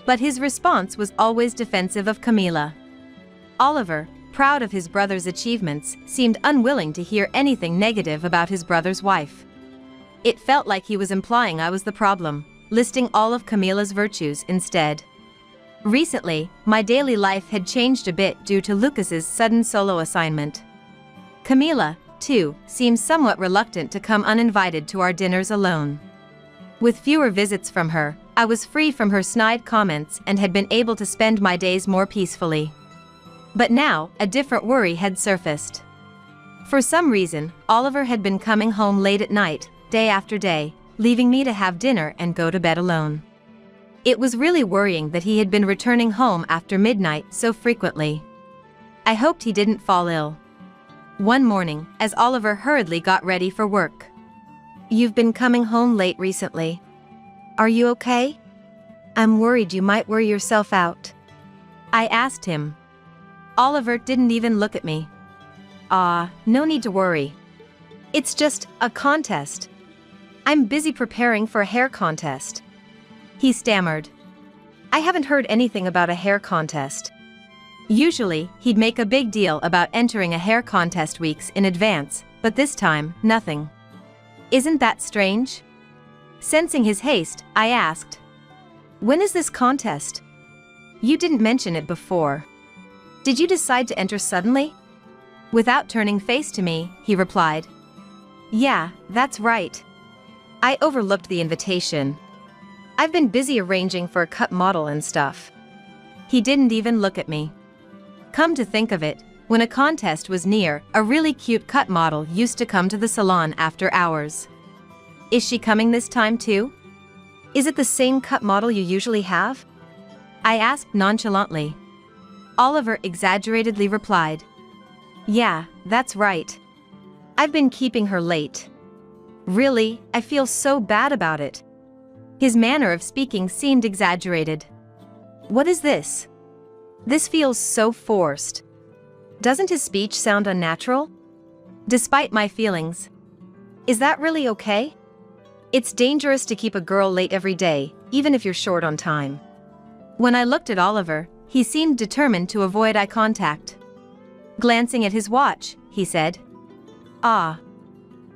But his response was always defensive of Camila. Oliver, proud of his brother's achievements, seemed unwilling to hear anything negative about his brother's wife. It felt like he was implying I was the problem, listing all of Camila's virtues instead. Recently, my daily life had changed a bit due to Lucas's sudden solo assignment. Camila, too, seems somewhat reluctant to come uninvited to our dinners alone. With fewer visits from her, I was free from her snide comments and had been able to spend my days more peacefully. But now, a different worry had surfaced. For some reason, Oliver had been coming home late at night, day after day, leaving me to have dinner and go to bed alone. It was really worrying that he had been returning home after midnight so frequently. I hoped he didn't fall ill. One morning, as Oliver hurriedly got ready for work, "You've been coming home late recently. Are you okay? I'm worried you might wear yourself out." I asked him. Oliver didn't even look at me. No need to worry. It's just a contest. I'm busy preparing for a hair contest." He stammered. I haven't heard anything about a hair contest. Usually, he'd make a big deal about entering a hair contest weeks in advance, but this time, nothing. Isn't that strange? Sensing his haste, I asked, "When is this contest? You didn't mention it before. Did you decide to enter suddenly?" Without turning face to me, he replied, "Yeah, that's right. I overlooked the invitation. I've been busy arranging for a cut model and stuff." He didn't even look at me. Come to think of it, when a contest was near, a really cute cut model used to come to the salon after hours. Is she coming this time too? Is it the same cut model you usually have? I asked nonchalantly. Oliver exaggeratedly replied, "Yeah, that's right. I've been keeping her late. Really, I feel so bad about it." His manner of speaking seemed exaggerated. What is this? This feels so forced. Doesn't his speech sound unnatural? Despite my feelings. Is that really okay? It's dangerous to keep a girl late every day, even if you're short on time. When I looked at Oliver, he seemed determined to avoid eye contact. Glancing at his watch, he said, "Ah.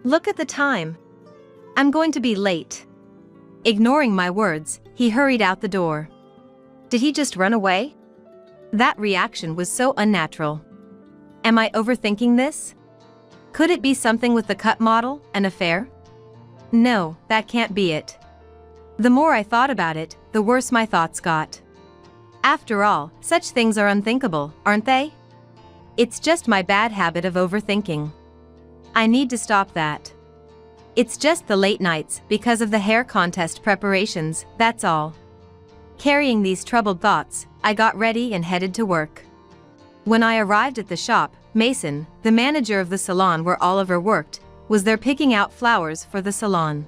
Look at the time. I'm going to be late." Ignoring my words, he hurried out the door. Did he just run away? That reaction was so unnatural. Am I overthinking this? Could it be something with the cut model, an affair? No, that can't be it. The more I thought about it, the worse my thoughts got. After all, such things are unthinkable, aren't they? It's just my bad habit of overthinking. I need to stop that. It's just the late nights because of the hair contest preparations, that's all. Carrying these troubled thoughts, I got ready and headed to work. When I arrived at the shop, Mason, the manager of the salon where Oliver worked, was there picking out flowers for the salon.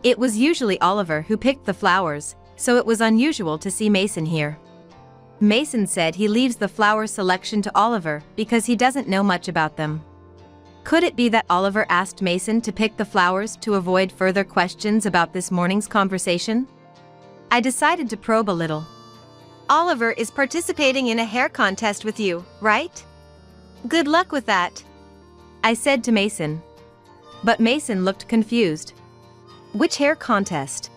It was usually Oliver who picked the flowers, so it was unusual to see Mason here. Mason said he leaves the flower selection to Oliver because he doesn't know much about them. Could it be that Oliver asked Mason to pick the flowers to avoid further questions about this morning's conversation? I decided to probe a little. Oliver is participating in a hair contest with you, right? Good luck with that, I said to Mason. But Mason looked confused. Which hair contest?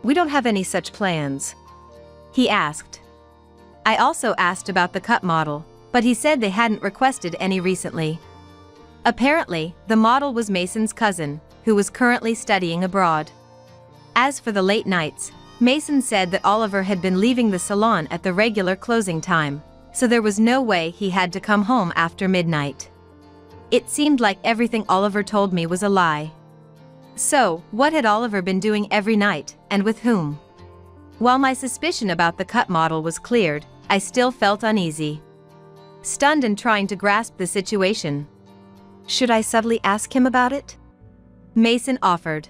We don't have any such plans, he asked. I also asked about the cut model, but he said they hadn't requested any recently. Apparently, the model was Mason's cousin, who was currently studying abroad. As for the late nights, Mason said that Oliver had been leaving the salon at the regular closing time, so there was no way he had to come home after midnight. It seemed like everything Oliver told me was a lie. So, what had Oliver been doing every night, and with whom? While my suspicion about the cut model was cleared, I still felt uneasy. Stunned and trying to grasp the situation. Should I subtly ask him about it? Mason offered.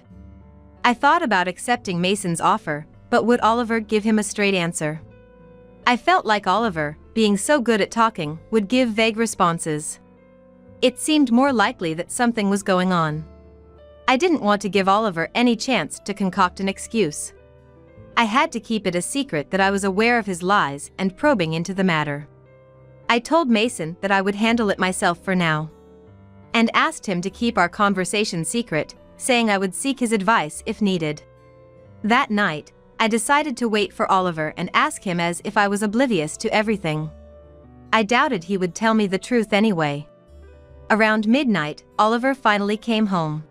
I thought about accepting Mason's offer, but would Oliver give him a straight answer? I felt like Oliver, being so good at talking, would give vague responses. It seemed more likely that something was going on. I didn't want to give Oliver any chance to concoct an excuse. I had to keep it a secret that I was aware of his lies and probing into the matter. I told Mason that I would handle it myself for now. And asked him to keep our conversation secret, saying I would seek his advice if needed. That night, I decided to wait for Oliver and ask him as if I was oblivious to everything. I doubted he would tell me the truth anyway. Around midnight, Oliver finally came home.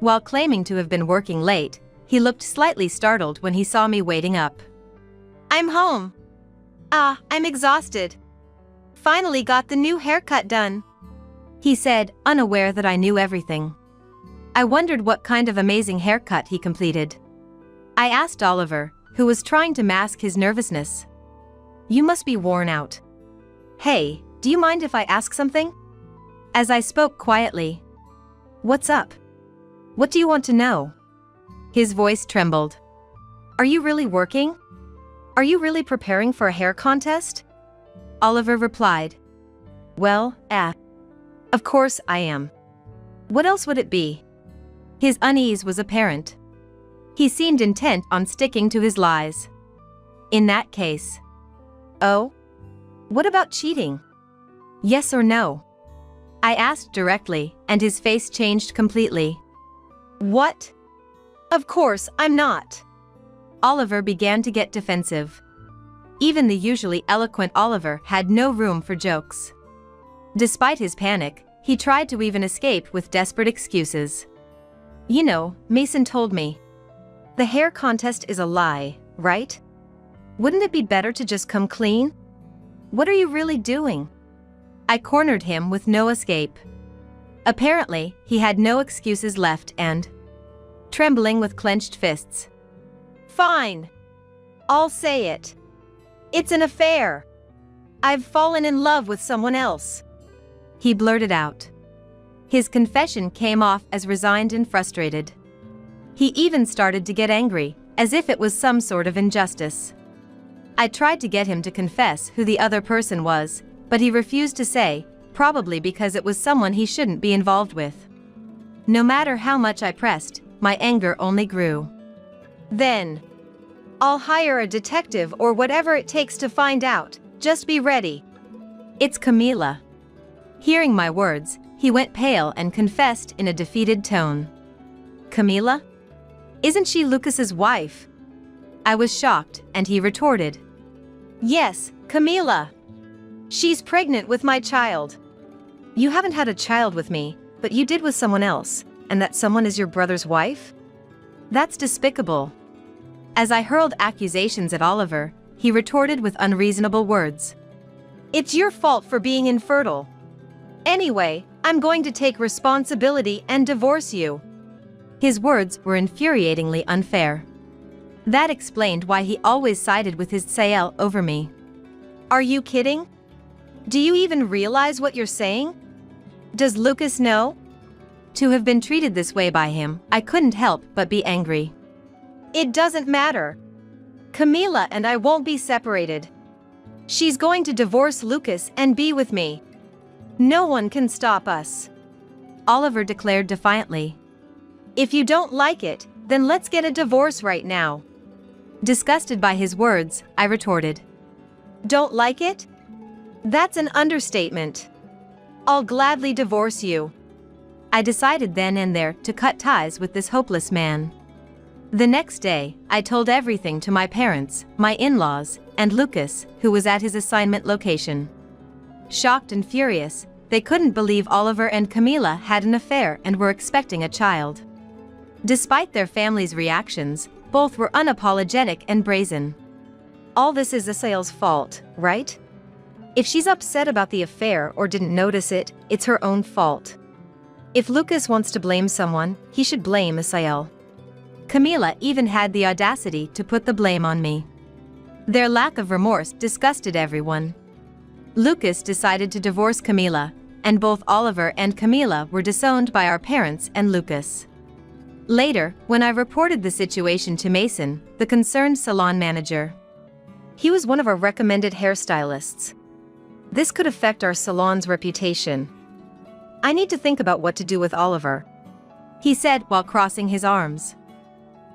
While claiming to have been working late, he looked slightly startled when he saw me waiting up. I'm home. I'm exhausted. Finally got the new haircut done, he said, unaware that I knew everything. I wondered what kind of amazing haircut he completed. I asked Oliver, who was trying to mask his nervousness. You must be worn out. Hey, do you mind if I ask something? As I spoke quietly. What's up? What do you want to know? His voice trembled. Are you really working? Are you really preparing for a hair contest? Oliver replied. Well, of course I am. What else would it be? His unease was apparent. He seemed intent on sticking to his lies. In that case. Oh? What about cheating? Yes or no? I asked directly, and his face changed completely. What? Of course I'm not. Oliver began to get defensive. Even the usually eloquent Oliver had no room for jokes. Despite his panic, he tried to weave an escape with desperate excuses. You know, Mason told me. The hair contest is a lie, right? Wouldn't it be better to just come clean? What are you really doing? I cornered him with no escape. Apparently, he had no excuses left and, trembling with clenched fists. Fine. I'll say it. It's an affair. I've fallen in love with someone else. He blurted out. His confession came off as resigned and frustrated. He even started to get angry, as if it was some sort of injustice. I tried to get him to confess who the other person was, but he refused to say, probably because it was someone he shouldn't be involved with. No matter how much I pressed, my anger only grew. Then, "I'll hire a detective or whatever it takes to find out, just be ready. It's Camila." Hearing my words, he went pale and confessed in a defeated tone. "Camila? Isn't she Lucas's wife?" I was shocked, and he retorted, "Yes, Camila. She's pregnant with my child." "You haven't had a child with me, but you did with someone else, and that someone is your brother's wife? That's despicable." As I hurled accusations at Oliver, he retorted with unreasonable words. "It's your fault for being infertile. Anyway, I'm going to take responsibility and divorce you." His words were infuriatingly unfair. That explained why he always sided with his Sael over me. "Are you kidding? Do you even realize what you're saying? Does Lucas know?" To have been treated this way by him, I couldn't help but be angry. "It doesn't matter. Camila and I won't be separated. She's going to divorce Lucas and be with me. No one can stop us," Oliver declared defiantly. "If you don't like it, then let's get a divorce right now." Disgusted by his words, I retorted, "Don't like it? That's an understatement. I'll gladly divorce you." I decided then and there to cut ties with this hopeless man. The next day, I told everything to my parents, my in-laws, and Lucas, who was at his assignment location. Shocked and furious, they couldn't believe Oliver and Camila had an affair and were expecting a child. Despite their family's reactions, both were unapologetic and brazen. "All this is Asael's fault, right? If she's upset about the affair or didn't notice it, it's her own fault. If Lucas wants to blame someone, he should blame Asael." Camila even had the audacity to put the blame on me. Their lack of remorse disgusted everyone. Lucas decided to divorce Camila, and both Oliver and Camila were disowned by our parents and Lucas. Later, when I reported the situation to Mason, the concerned salon manager, he was one of our recommended hairstylists. "This could affect our salon's reputation. I need to think about what to do with Oliver," he said while crossing his arms.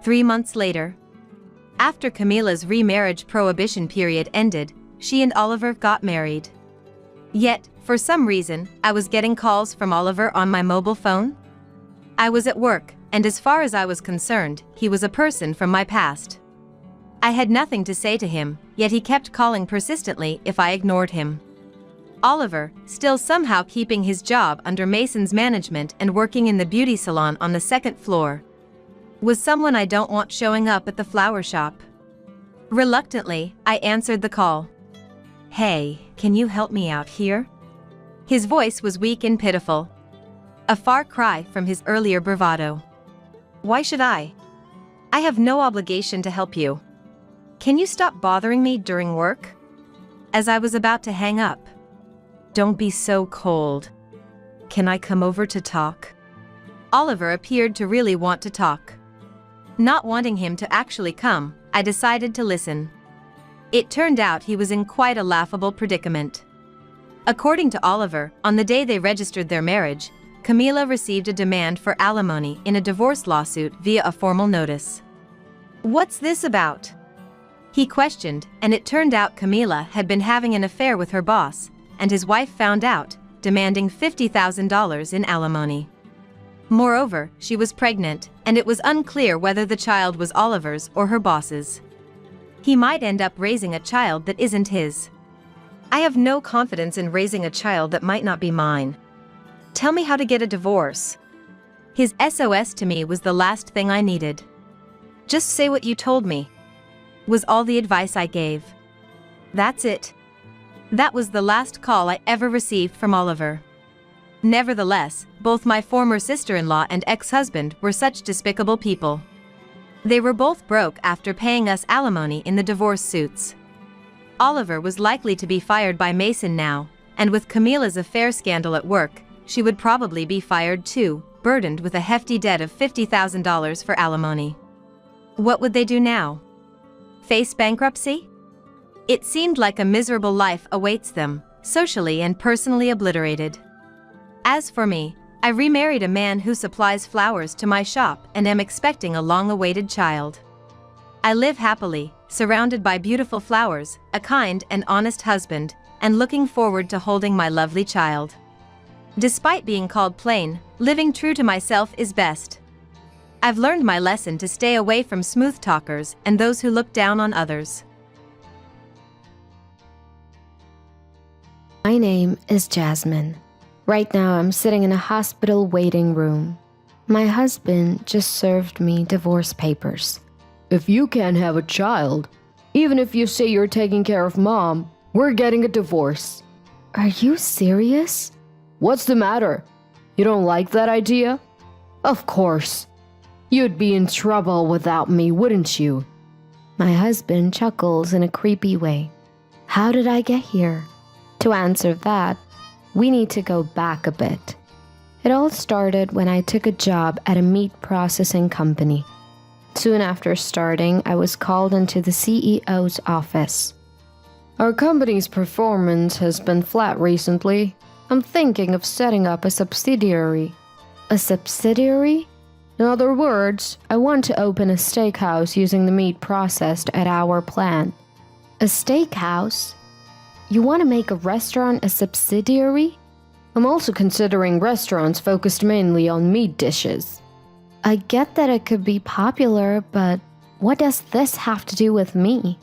3 months later, after Camila's remarriage prohibition period ended, she and Oliver got married. Yet, for some reason, I was getting calls from Oliver on my mobile phone. I was at work, and as far as I was concerned, he was a person from my past. I had nothing to say to him, yet he kept calling persistently if I ignored him. Oliver, still somehow keeping his job under Mason's management and working in the beauty salon on the 2nd floor, was someone I don't want showing up at the flower shop. Reluctantly, I answered the call. "Hey, can you help me out here?" His voice was weak and pitiful, a far cry from his earlier bravado. "Why should I? I have no obligation to help you. Can you stop bothering me during work?" As I was about to hang up, "Don't be so cold. Can I come over to talk?" Oliver appeared to really want to talk. Not wanting him to actually come, I decided to listen. It turned out he was in quite a laughable predicament. According to Oliver, on the day they registered their marriage, Camila received a demand for alimony in a divorce lawsuit via a formal notice. "What's this about?" he questioned, and it turned out Camila had been having an affair with her boss, and his wife found out, demanding $50,000 in alimony. Moreover, she was pregnant, and it was unclear whether the child was Oliver's or her boss's. He might end up raising a child that isn't his. "I have no confidence in raising a child that might not be mine. Tell me how to get a divorce." His SOS to me was the last thing I needed. "Just say what you told me," was all the advice I gave. That's it. That was the last call I ever received from Oliver. Nevertheless, both my former sister-in-law and ex-husband were such despicable people. They were both broke after paying us alimony in the divorce suits. Oliver was likely to be fired by Mason now, and with Camila's affair scandal at work, she would probably be fired too, burdened with a hefty debt of $50,000 for alimony. What would they do now? Face bankruptcy? It seemed like a miserable life awaits them, socially and personally obliterated. As for me, I remarried a man who supplies flowers to my shop and am expecting a long-awaited child. I live happily, surrounded by beautiful flowers, a kind and honest husband, and looking forward to holding my lovely child. Despite being called plain, living true to myself is best. I've learned my lesson to stay away from smooth talkers and those who look down on others. My name is Jasmine. Right now I'm sitting in a hospital waiting room. My husband just served me divorce papers. If you can't have a child, even if you say you're taking care of mom, we're getting a divorce. Are you serious? What's the matter? You don't like that idea? Of course. You'd be in trouble without me, wouldn't you? My husband chuckles in a creepy way. How did I get here? To answer that, we need to go back a bit. It all started when I took a job at a meat processing company. Soon after starting, I was called into the CEO's office. Our company's performance has been flat recently. I'm thinking of setting up a subsidiary. A subsidiary? In other words, I want to open a steakhouse using the meat processed at our plant. A steakhouse? You want to make a restaurant a subsidiary? I'm also considering restaurants focused mainly on meat dishes. I get that it could be popular, but what does this have to do with me?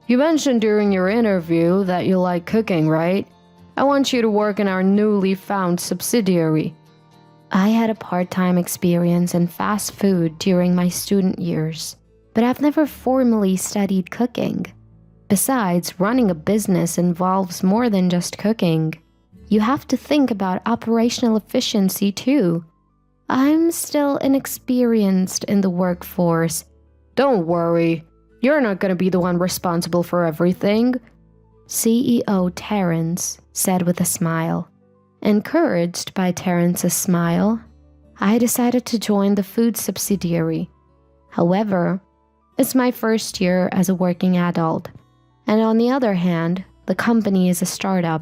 You mentioned during your interview that you like cooking, right? I want you to work in our newly found subsidiary. I had a part-time experience in fast food during my student years, but I've never formally studied cooking. Besides, running a business involves more than just cooking. You have to think about operational efficiency too. I'm still inexperienced in the workforce. Don't worry, you're not going to be the one responsible for everything, CEO Terrence said with a smile. Encouraged by Terrence's smile, I decided to join the food subsidiary. However, it's my first year as a working adult, and on the other hand, the company is a startup.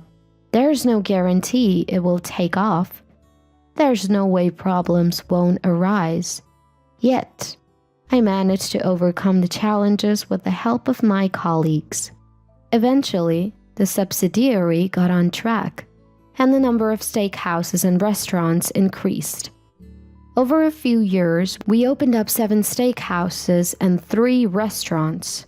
There's no guarantee it will take off. There's no way problems won't arise. Yet, I managed to overcome the challenges with the help of my colleagues. Eventually, the subsidiary got on track, and the number of steakhouses and restaurants increased. Over a few years, we opened up 7 steakhouses and 3 restaurants.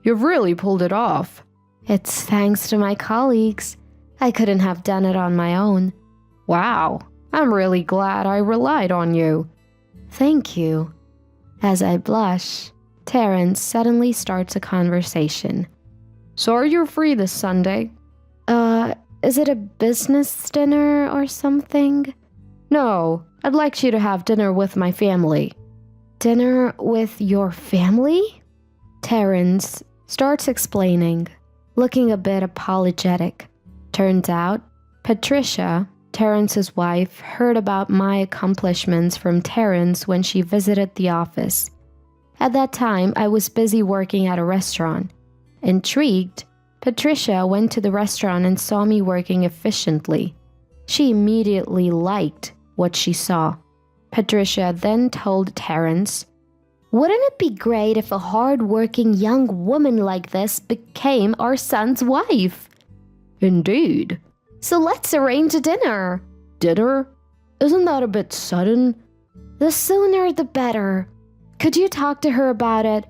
You've really pulled it off. It's thanks to my colleagues. I couldn't have done it on my own. Wow, I'm really glad I relied on you. Thank you. As I blush, Terrence suddenly starts a conversation. So are you free this Sunday? Is it a business dinner or something? No, I'd like you to have dinner with my family. Dinner with your family? Terrence starts explaining, looking a bit apologetic. Turns out, Patricia, Terrence's wife, heard about my accomplishments from Terrence when she visited the office. At that time, I was busy working at a restaurant. Intrigued, Patricia went to the restaurant and saw me working efficiently. She immediately liked what she saw. Patricia then told Terrence, "Wouldn't it be great if a hard-working young woman like this became our son's wife?" Indeed. "So let's arrange a dinner." Dinner? Isn't that a bit sudden? "The sooner the better. Could you talk to her about it?"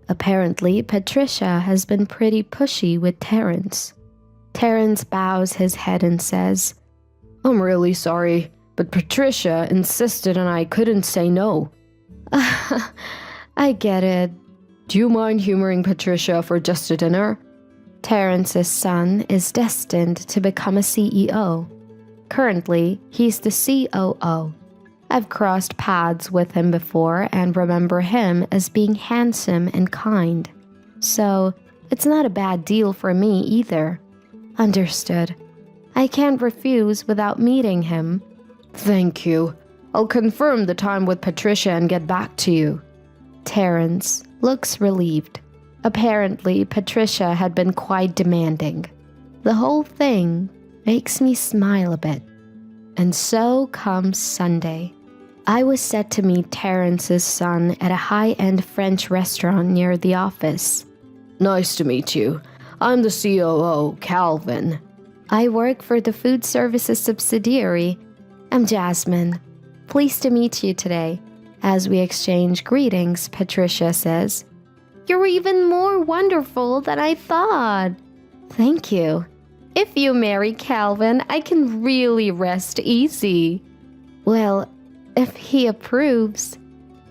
Apparently, Patricia has been pretty pushy with Terrence. Terrence bows his head and says, I'm really sorry, but Patricia insisted and I couldn't say no. I get it. Do you mind humoring Patricia for just a dinner? Terrence's son is destined to become a CEO. Currently, he's the COO. I've crossed paths with him before and remember him as being handsome and kind. So, it's not a bad deal for me either. Understood. I can't refuse without meeting him. Thank you. I'll confirm the time with Patricia and get back to you. Terrence looks relieved. Apparently, Patricia had been quite demanding. The whole thing makes me smile a bit. And so comes Sunday. I was set to meet Terrence's son at a high-end French restaurant near the office. Nice to meet you. I'm the COO, Calvin. I work for the food services subsidiary. I'm Jasmine. Pleased to meet you today. As we exchange greetings, Patricia says, "You're even more wonderful than I thought." Thank you. If you marry Calvin, I can really rest easy. Well, if he approves.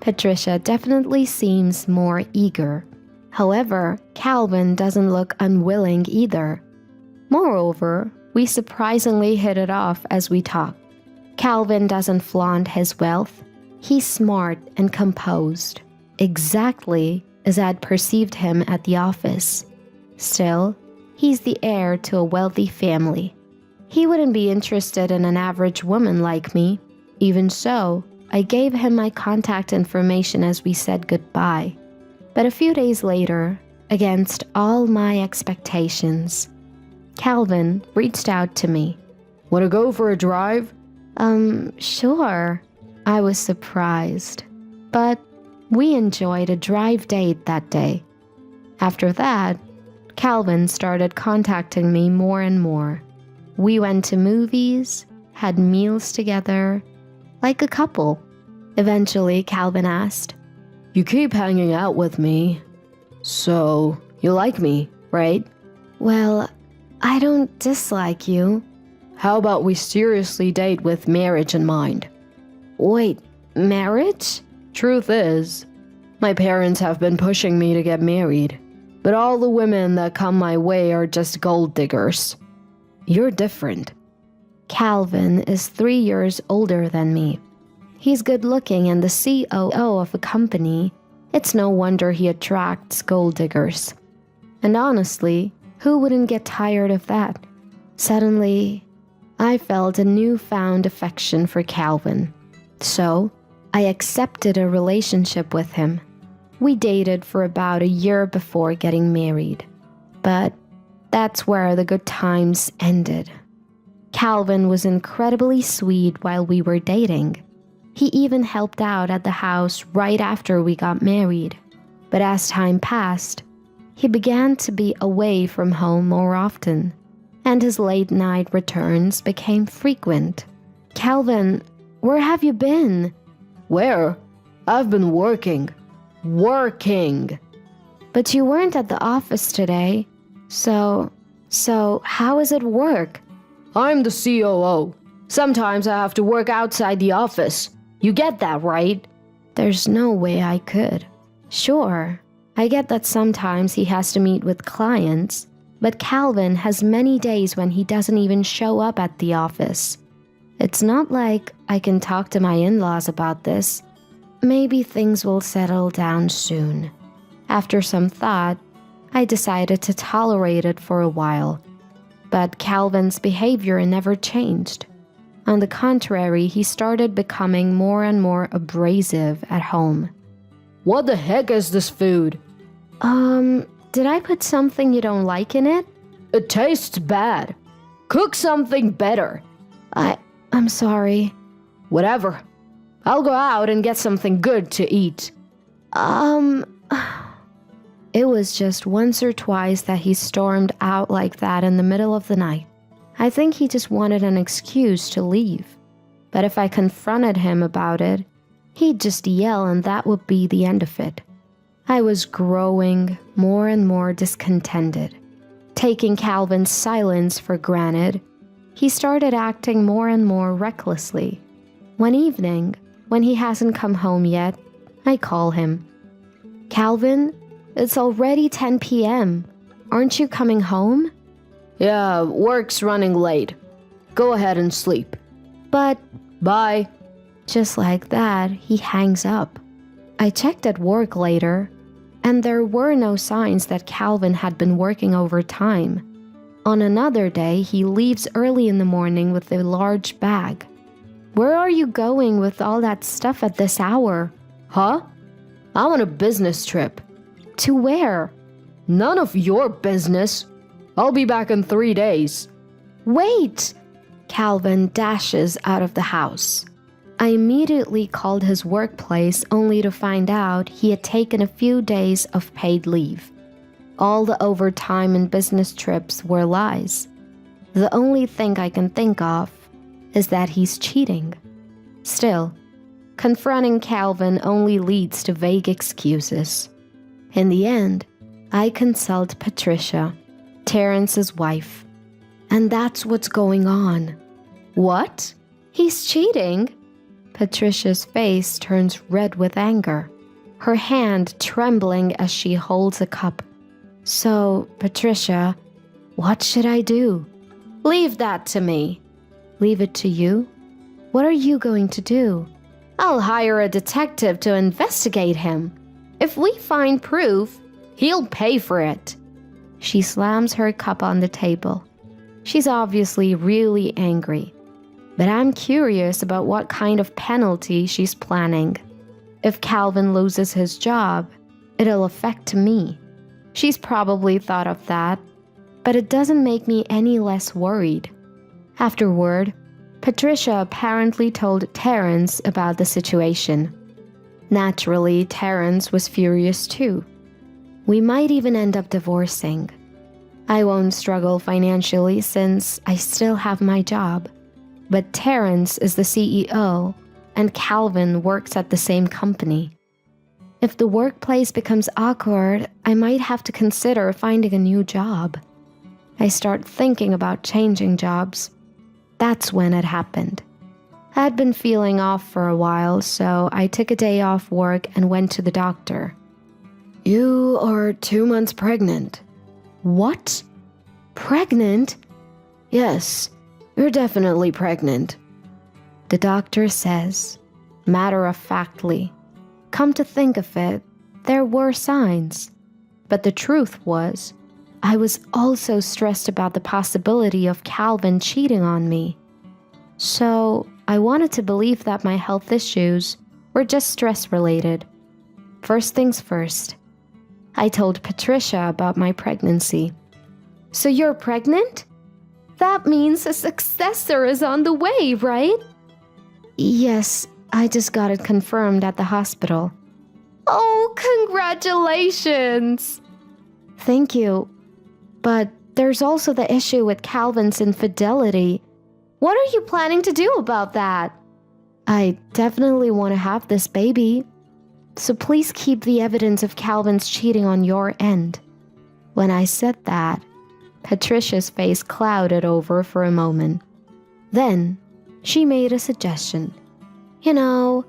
Patricia definitely seems more eager. However, Calvin doesn't look unwilling either. Moreover, we surprisingly hit it off as we talk. Calvin doesn't flaunt his wealth. He's smart and composed, exactly as I'd perceived him at the office. Still, he's the heir to a wealthy family. He wouldn't be interested in an average woman like me. Even so, I gave him my contact information as we said goodbye. But a few days later, against all my expectations, Calvin reached out to me. Want to go for a drive? Sure. I was surprised. But we enjoyed a drive date that day. After that, Calvin started contacting me more and more. We went to movies, had meals together, like a couple. Eventually, Calvin asked, You keep hanging out with me. So, you like me, right? Well, I don't dislike you. How about we seriously date with marriage in mind? Wait, marriage? Truth is, my parents have been pushing me to get married, but all the women that come my way are just gold diggers. You're different. Calvin is 3 years older than me. He's good looking and the COO of a company. It's no wonder he attracts gold diggers. And honestly, who wouldn't get tired of that? Suddenly, I felt a newfound affection for Calvin. So, I accepted a relationship with him. We dated for about a year before getting married. But that's where the good times ended. Calvin was incredibly sweet while we were dating. He even helped out at the house right after we got married. But as time passed, he began to be away from home more often, and his late-night returns became frequent. Calvin, where have you been? Where? I've been working. But you weren't at the office today. So how is it work? I'm the COO. Sometimes I have to work outside the office. You get that, right? There's no way I could. Sure, I get that sometimes he has to meet with clients, but Calvin has many days when he doesn't even show up at the office. It's not like I can talk to my in-laws about this. Maybe things will settle down soon. After some thought, I decided to tolerate it for a while. But Calvin's behavior never changed. On the contrary, he started becoming more and more abrasive at home. What the heck is this food? Did I put something you don't like in it? It tastes bad. Cook something better. I'm sorry. Whatever. I'll go out and get something good to eat. It was just once or twice that he stormed out like that in the middle of the night. I think he just wanted an excuse to leave. But if I confronted him about it, he'd just yell and that would be the end of it. I was growing more and more discontented. Taking Calvin's silence for granted, he started acting more and more recklessly. One evening, when he hasn't come home yet, I call him. Calvin, it's already 10 p.m. Aren't you coming home? Yeah, work's running late. Go ahead and sleep. But... Bye. Just like that, he hangs up. I checked at work later, and there were no signs that Calvin had been working overtime. On another day, he leaves early in the morning with a large bag. Where are you going with all that stuff at this hour? Huh? I'm on a business trip. To where? None of your business. I'll be back in 3 days. Wait! Calvin dashes out of the house. I immediately called his workplace only to find out he had taken a few days of paid leave. All the overtime and business trips were lies. The only thing I can think of is that he's cheating. Still, confronting Calvin only leads to vague excuses. In the end, I consult Patricia, Terrence's wife. And that's what's going on. What? He's cheating? Patricia's face turns red with anger, her hand trembling as she holds a cup. So, Patricia, what should I do? Leave that to me. Leave it to you? What are you going to do? I'll hire a detective to investigate him. If we find proof, he'll pay for it. She slams her cup on the table. She's obviously really angry. But I'm curious about what kind of penalty she's planning. If Calvin loses his job, it'll affect me. She's probably thought of that, but it doesn't make me any less worried. Afterward, Patricia apparently told Terrence about the situation. Naturally, Terrence was furious too. We might even end up divorcing. I won't struggle financially since I still have my job. But Terrence is the CEO, and Calvin works at the same company. If the workplace becomes awkward, I might have to consider finding a new job. I start thinking about changing jobs. That's when it happened. I had been feeling off for a while, so I took a day off work and went to the doctor. You are 2 months pregnant. What? Pregnant? Yes, you're definitely pregnant. The doctor says, matter-of-factly. Come to think of it, there were signs. But the truth was, I was also stressed about the possibility of Calvin cheating on me. So I wanted to believe that my health issues were just stress-related. First things first, I told Patricia about my pregnancy. So you're pregnant? That means a successor is on the way, right? Yes, I just got it confirmed at the hospital. Oh, congratulations! Thank you. But there's also the issue with Calvin's infidelity. What are you planning to do about that? I definitely want to have this baby. So please keep the evidence of Calvin's cheating on your end. When I said that, Patricia's face clouded over for a moment. Then, she made a suggestion. You know,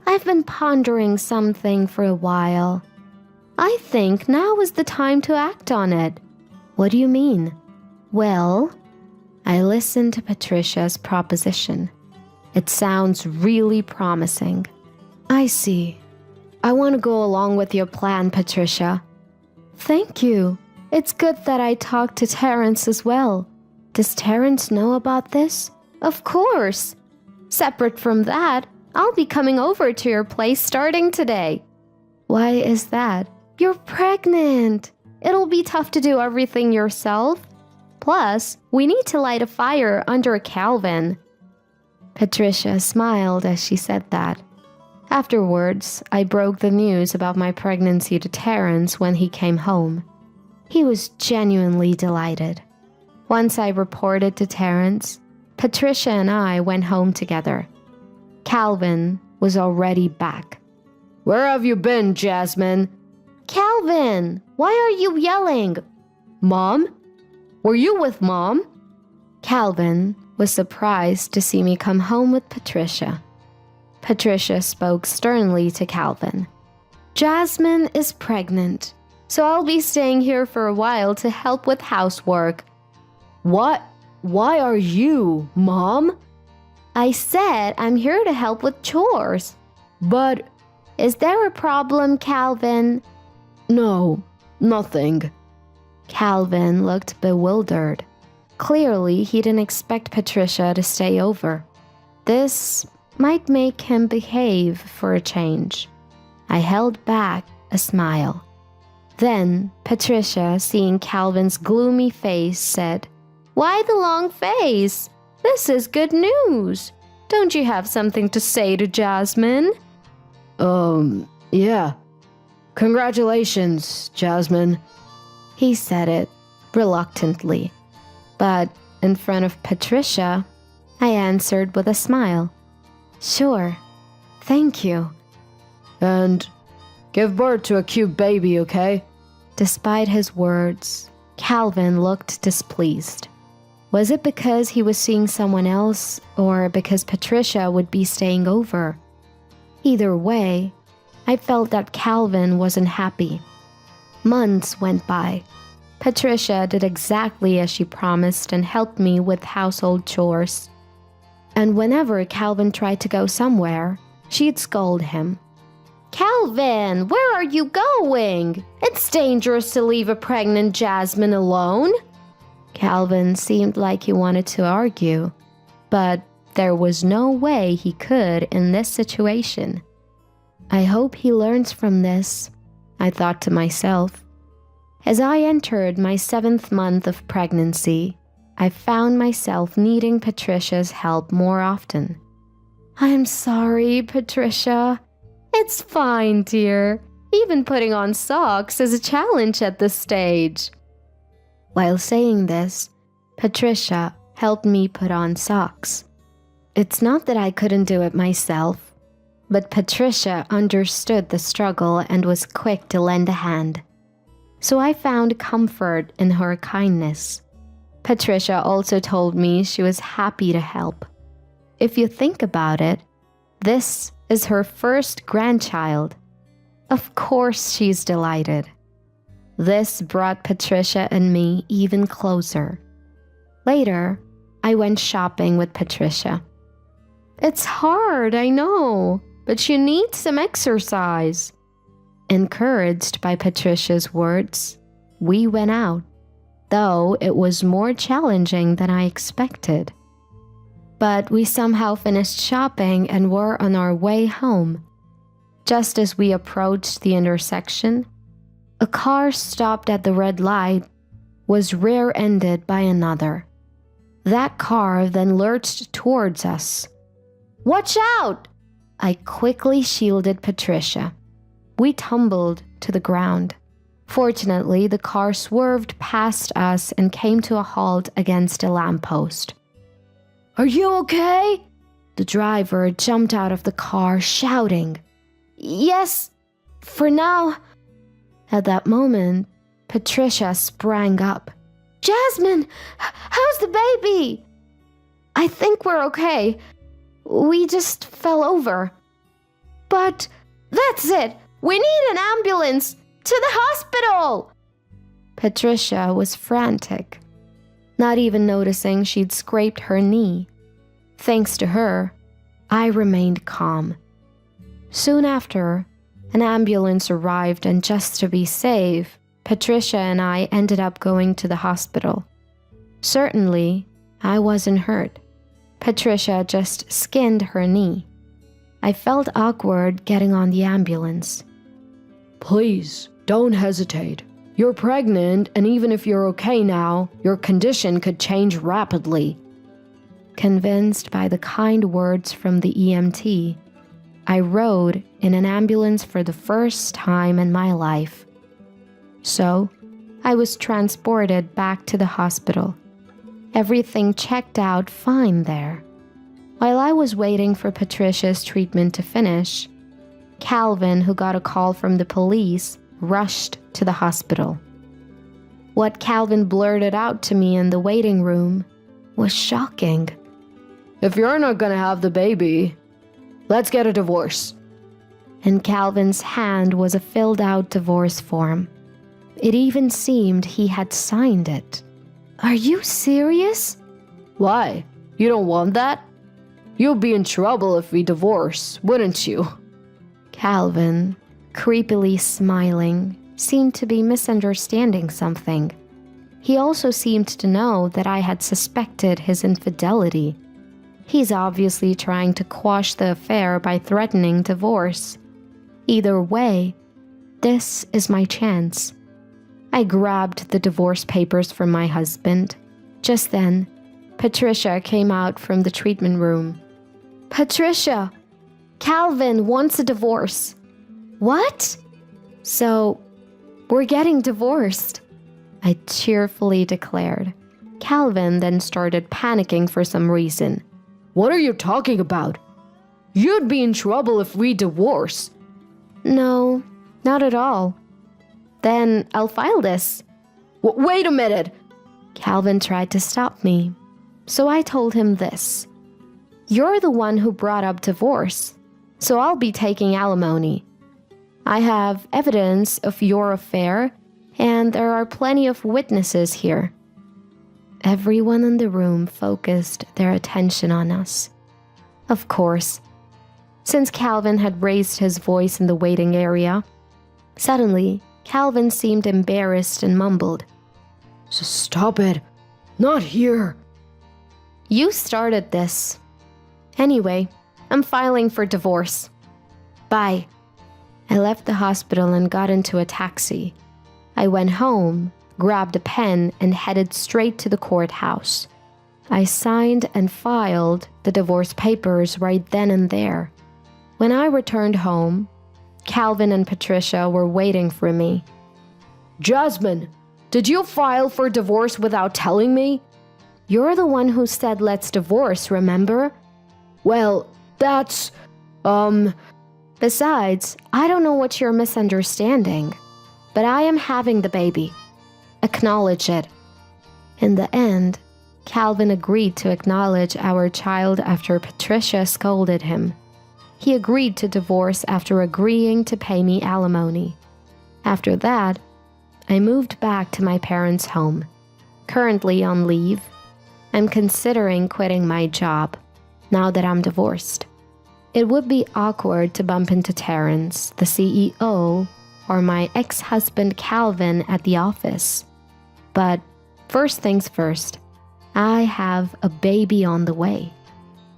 I've been pondering something for a while. I think now is the time to act on it. What do you mean? Well, I listened to Patricia's proposition. It sounds really promising. I see. I want to go along with your plan, Patricia. Thank you. It's good that I talked to Terrence as well. Does Terrence know about this? Of course. Separate from that, I'll be coming over to your place starting today. Why is that? You're pregnant. It'll be tough to do everything yourself. Plus, we need to light a fire under Calvin. Patricia smiled as she said that. Afterwards, I broke the news about my pregnancy to Terrence when he came home. He was genuinely delighted. Once I reported to Terrence, Patricia and I went home together. Calvin was already back. Where have you been, Jasmine? Calvin, why are you yelling? Mom? Were you with Mom? Calvin was surprised to see me come home with Patricia. Patricia spoke sternly to Calvin. Jasmine is pregnant, so I'll be staying here for a while to help with housework. What? Why are you, Mom? I said I'm here to help with chores. But... Is there a problem, Calvin? No, nothing. Calvin looked bewildered. Clearly, he didn't expect Patricia to stay over. This might make him behave for a change. I held back a smile. Then Patricia, seeing Calvin's gloomy face, said, "Why the long face? This is good news. Don't you have something to say to Jasmine?" Yeah. Congratulations, Jasmine. He said it reluctantly, but in front of Patricia, I answered with a smile. "Sure, thank you." And give birth to a cute baby, okay? Despite his words, Calvin looked displeased. Was it because he was seeing someone else, or because Patricia would be staying over? Either way, I felt that Calvin wasn't happy. Months went by. Patricia did exactly as she promised and helped me with household chores. And whenever Calvin tried to go somewhere, she'd scold him. "Calvin, where are you going? It's dangerous to leave a pregnant Jasmine alone." Calvin seemed like he wanted to argue, but there was no way he could in this situation. I hope he learns from this, I thought to myself. As I entered my 7th month of pregnancy, I found myself needing Patricia's help more often. "I'm sorry, Patricia. It's fine, dear. Even putting on socks is a challenge at this stage." While saying this, Patricia helped me put on socks. It's not that I couldn't do it myself, but Patricia understood the struggle and was quick to lend a hand. So I found comfort in her kindness. Patricia also told me she was happy to help. If you think about it, this is her first grandchild. Of course she's delighted. This brought Patricia and me even closer. Later, I went shopping with Patricia. "It's hard, I know, but you need some exercise." Encouraged by Patricia's words, we went out, though it was more challenging than I expected. But we somehow finished shopping and were on our way home. Just as we approached the intersection, a car stopped at the red light, was rear-ended by another. That car then lurched towards us. "Watch out!" I quickly shielded Patricia. We tumbled to the ground. Fortunately, the car swerved past us and came to a halt against a lamppost. "Are you okay?" The driver jumped out of the car, shouting. "Yes, for now." At that moment, Patricia sprang up. "Jasmine, how's the baby?" "I think we're okay. We just fell over." "But that's it. We need an ambulance. To the hospital!" Patricia was frantic, not even noticing she'd scraped her knee. Thanks to her, I remained calm. Soon after, an ambulance arrived, and just to be safe, Patricia and I ended up going to the hospital. Certainly, I wasn't hurt. Patricia just skinned her knee. I felt awkward getting on the ambulance. Please, don't hesitate. You're pregnant, and even if you're okay now, your condition could change rapidly. Convinced by the kind words from the EMT, I rode in an ambulance for the first time in my life. So, I was transported back to the hospital. Everything checked out fine there. While I was waiting for Patricia's treatment to finish, Calvin, who got a call from the police, rushed to the hospital. What Calvin blurted out to me in the waiting room was shocking. If you're not gonna have the baby, let's get a divorce. In Calvin's hand was a filled-out divorce form. It even seemed he had signed it. Are you serious? Why? You don't want that? You'll be in trouble if we divorce, wouldn't you? Calvin, creepily smiling, seemed to be misunderstanding something. He also seemed to know that I had suspected his infidelity. He's obviously trying to quash the affair by threatening divorce. Either way, this is my chance. I grabbed the divorce papers from my husband. Just then, Patricia came out from the treatment room. "Patricia, Calvin wants a divorce." "What?" "So, we're getting divorced," I cheerfully declared. Calvin then started panicking for some reason. "What are you talking about? You'd be in trouble if we divorce." "No, not at all." "Then I'll file this." Wait a minute." Calvin tried to stop me, so I told him this. "You're the one who brought up divorce, so I'll be taking alimony. I have evidence of your affair, and there are plenty of witnesses here." Everyone in the room focused their attention on us. Of course, since Calvin had raised his voice in the waiting area. Suddenly, Calvin seemed embarrassed and mumbled, "Stop it. Not here." "You started this. Anyway, I'm filing for divorce. Bye." I left the hospital and got into a taxi. I went home, grabbed a pen, and headed straight to the courthouse. I signed and filed the divorce papers right then and there. When I returned home, Calvin and Patricia were waiting for me. "Jasmine, did you file for divorce without telling me?" "You're the one who said let's divorce, remember?" "Well, that's, Besides, I don't know what you're misunderstanding, but I am having the baby. Acknowledge it." In the end, Calvin agreed to acknowledge our child after Patricia scolded him. He agreed to divorce after agreeing to pay me alimony. After that, I moved back to my parents' home. Currently on leave, I'm considering quitting my job now that I'm divorced. It would be awkward to bump into Terrence, the CEO, or my ex-husband Calvin at the office. But first things first, I have a baby on the way.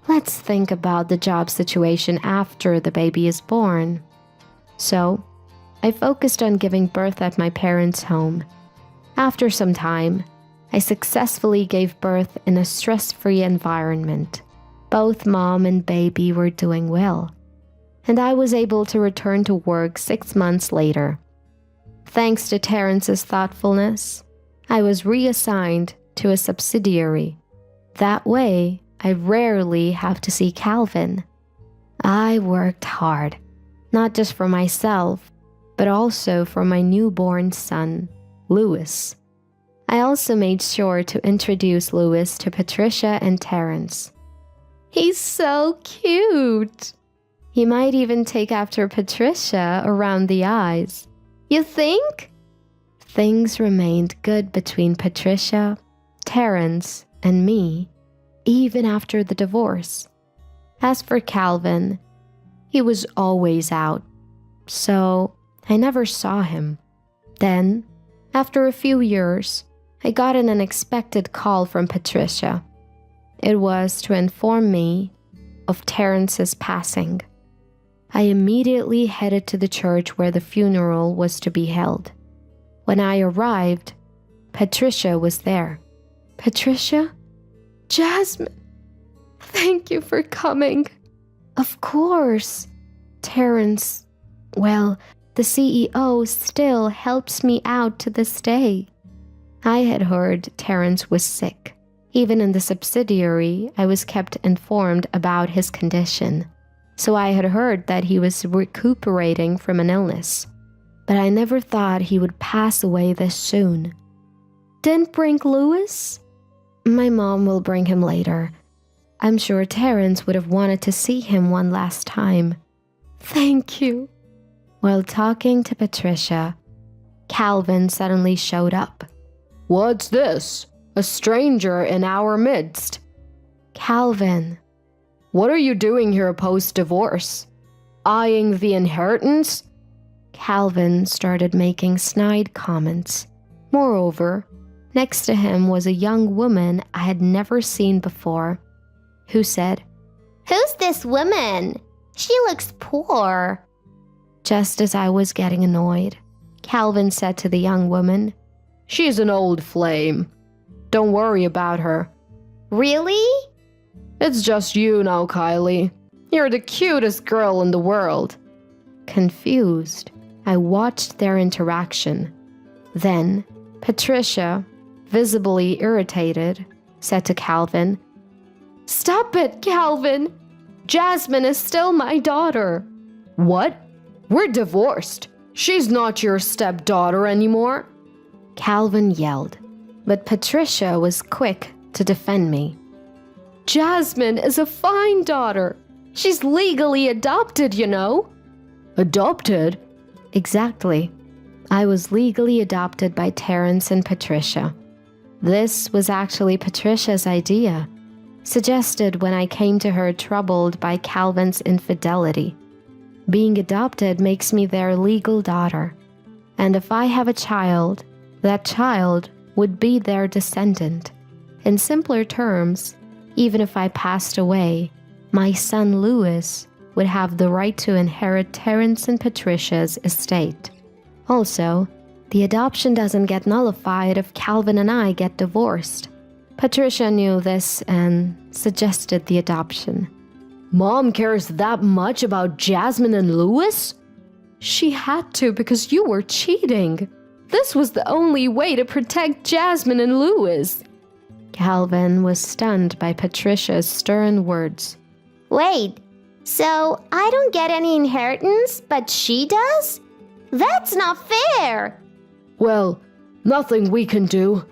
Let's think about the job situation after the baby is born. So, I focused on giving birth at my parents' home. After some time, I successfully gave birth in a stress-free environment. Both mom and baby were doing well, and I was able to return to work 6 months later. Thanks to Terrence's thoughtfulness, I was reassigned to a subsidiary. That way, I rarely have to see Calvin. I worked hard, not just for myself, but also for my newborn son, Louis. I also made sure to introduce Louis to Patricia and Terrence. He's so cute. He might even take after Patricia around the eyes. You think? Things remained good between Patricia, Terrence, and me, even after the divorce. As for Calvin, he was always out, so I never saw him. Then, after a few years, I got an unexpected call from Patricia. It was to inform me of Terrence's passing. I immediately headed to the church where the funeral was to be held. When I arrived, Patricia was there. "Patricia? Jasmine, thank you for coming." "Of course. Terrence, well, the CEO still helps me out to this day." I had heard Terrence was sick. Even in the subsidiary, I was kept informed about his condition, so I had heard that he was recuperating from an illness. But I never thought he would pass away this soon. "Didn't bring Louis?" "My mom will bring him later. I'm sure Terrence would have wanted to see him one last time." "Thank you." While talking to Patricia, Calvin suddenly showed up. "What's this? A stranger in our midst." "Calvin." "What are you doing here post-divorce? Eyeing the inheritance?" Calvin started making snide comments. Moreover, next to him was a young woman I had never seen before, who said, "Who's this woman? She looks poor." Just as I was getting annoyed, Calvin said to the young woman, She's an old flame. Don't worry about her. Really? It's just you now, Kylie. You're the cutest girl in the world. Confused, I watched their interaction. Then, Patricia, visibly irritated, said to Calvin, "Stop it, Calvin! Jasmine is still my daughter." What? We're divorced. She's not your stepdaughter anymore. Calvin yelled, but Patricia was quick to defend me. "Jasmine is a fine daughter. She's legally adopted, you know." Adopted? Exactly. I was legally adopted by Terrence and Patricia. This was actually Patricia's idea, suggested when I came to her troubled by Calvin's infidelity. Being adopted makes me their legal daughter, and if I have a child, that child would be their descendant. In simpler terms, even if I passed away, my son Louis would have the right to inherit Terrence and Patricia's estate. Also, the adoption doesn't get nullified if Calvin and I get divorced. Patricia knew this and suggested the adoption. Mom cares that much about Jasmine and Louis? She had to because you were cheating. This was the only way to protect Jasmine and Louis. Calvin was stunned by Patricia's stern words. Wait, so I don't get any inheritance, but she does? That's not fair. Well, nothing we can do.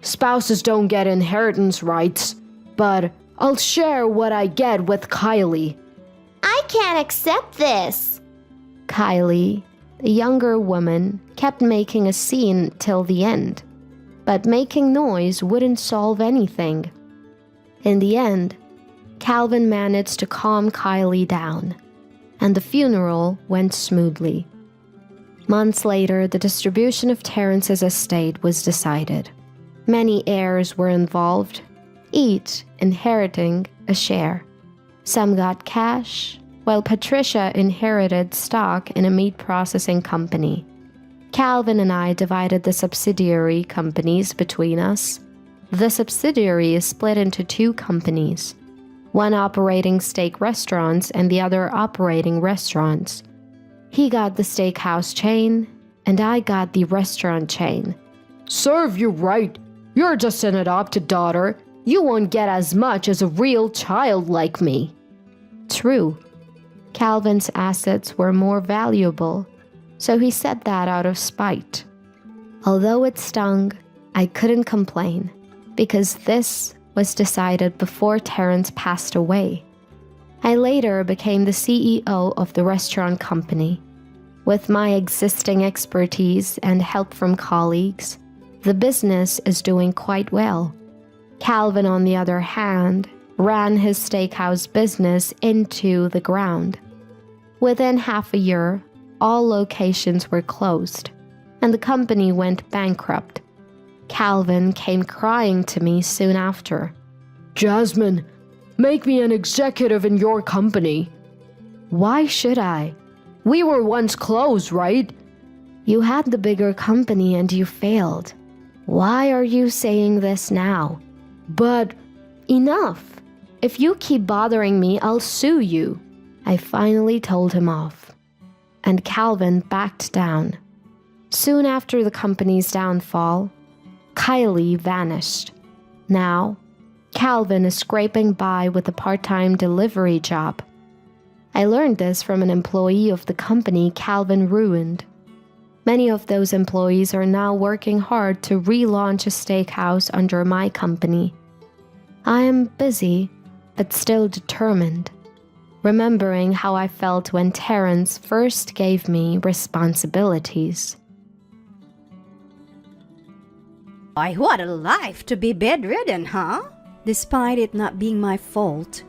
Spouses don't get inheritance rights, but I'll share what I get with Kylie. I can't accept this. Kylie, the younger woman, kept making a scene till the end, but making noise wouldn't solve anything. In the end, Calvin managed to calm Kylie down, and the funeral went smoothly. Months later, the distribution of Terrence's estate was decided. Many heirs were involved, each inheriting a share. Some got cash, while Patricia inherited stock in a meat processing company. Calvin and I divided the subsidiary companies between us. The subsidiary is split into two companies, one operating steak restaurants and the other operating restaurants. He got the steakhouse chain, and I got the restaurant chain. Serve you right. You're just an adopted daughter. You won't get as much as a real child like me. True. Calvin's assets were more valuable, so he said that out of spite. Although it stung, I couldn't complain, because this was decided before Terrence passed away. I later became the CEO of the restaurant company. With my existing expertise and help from colleagues, the business is doing quite well. Calvin, on the other hand, ran his steakhouse business into the ground. Within half a year, all locations were closed, and the company went bankrupt. Calvin came crying to me soon after. Jasmine, make me an executive in your company. Why should I? We were once close, right? You had the bigger company and you failed. Why are you saying this now? But enough. If you keep bothering me, I'll sue you. I finally told him off. And Calvin backed down. Soon after the company's downfall, Kylie vanished. Now, Calvin is scraping by with a part-time delivery job. I learned this from an employee of the company Calvin ruined. Many of those employees are now working hard to relaunch a steakhouse under my company. I am busy, but still determined, remembering how I felt when Terrence first gave me responsibilities. Why, what a life to be bedridden, huh? Despite it not being my fault,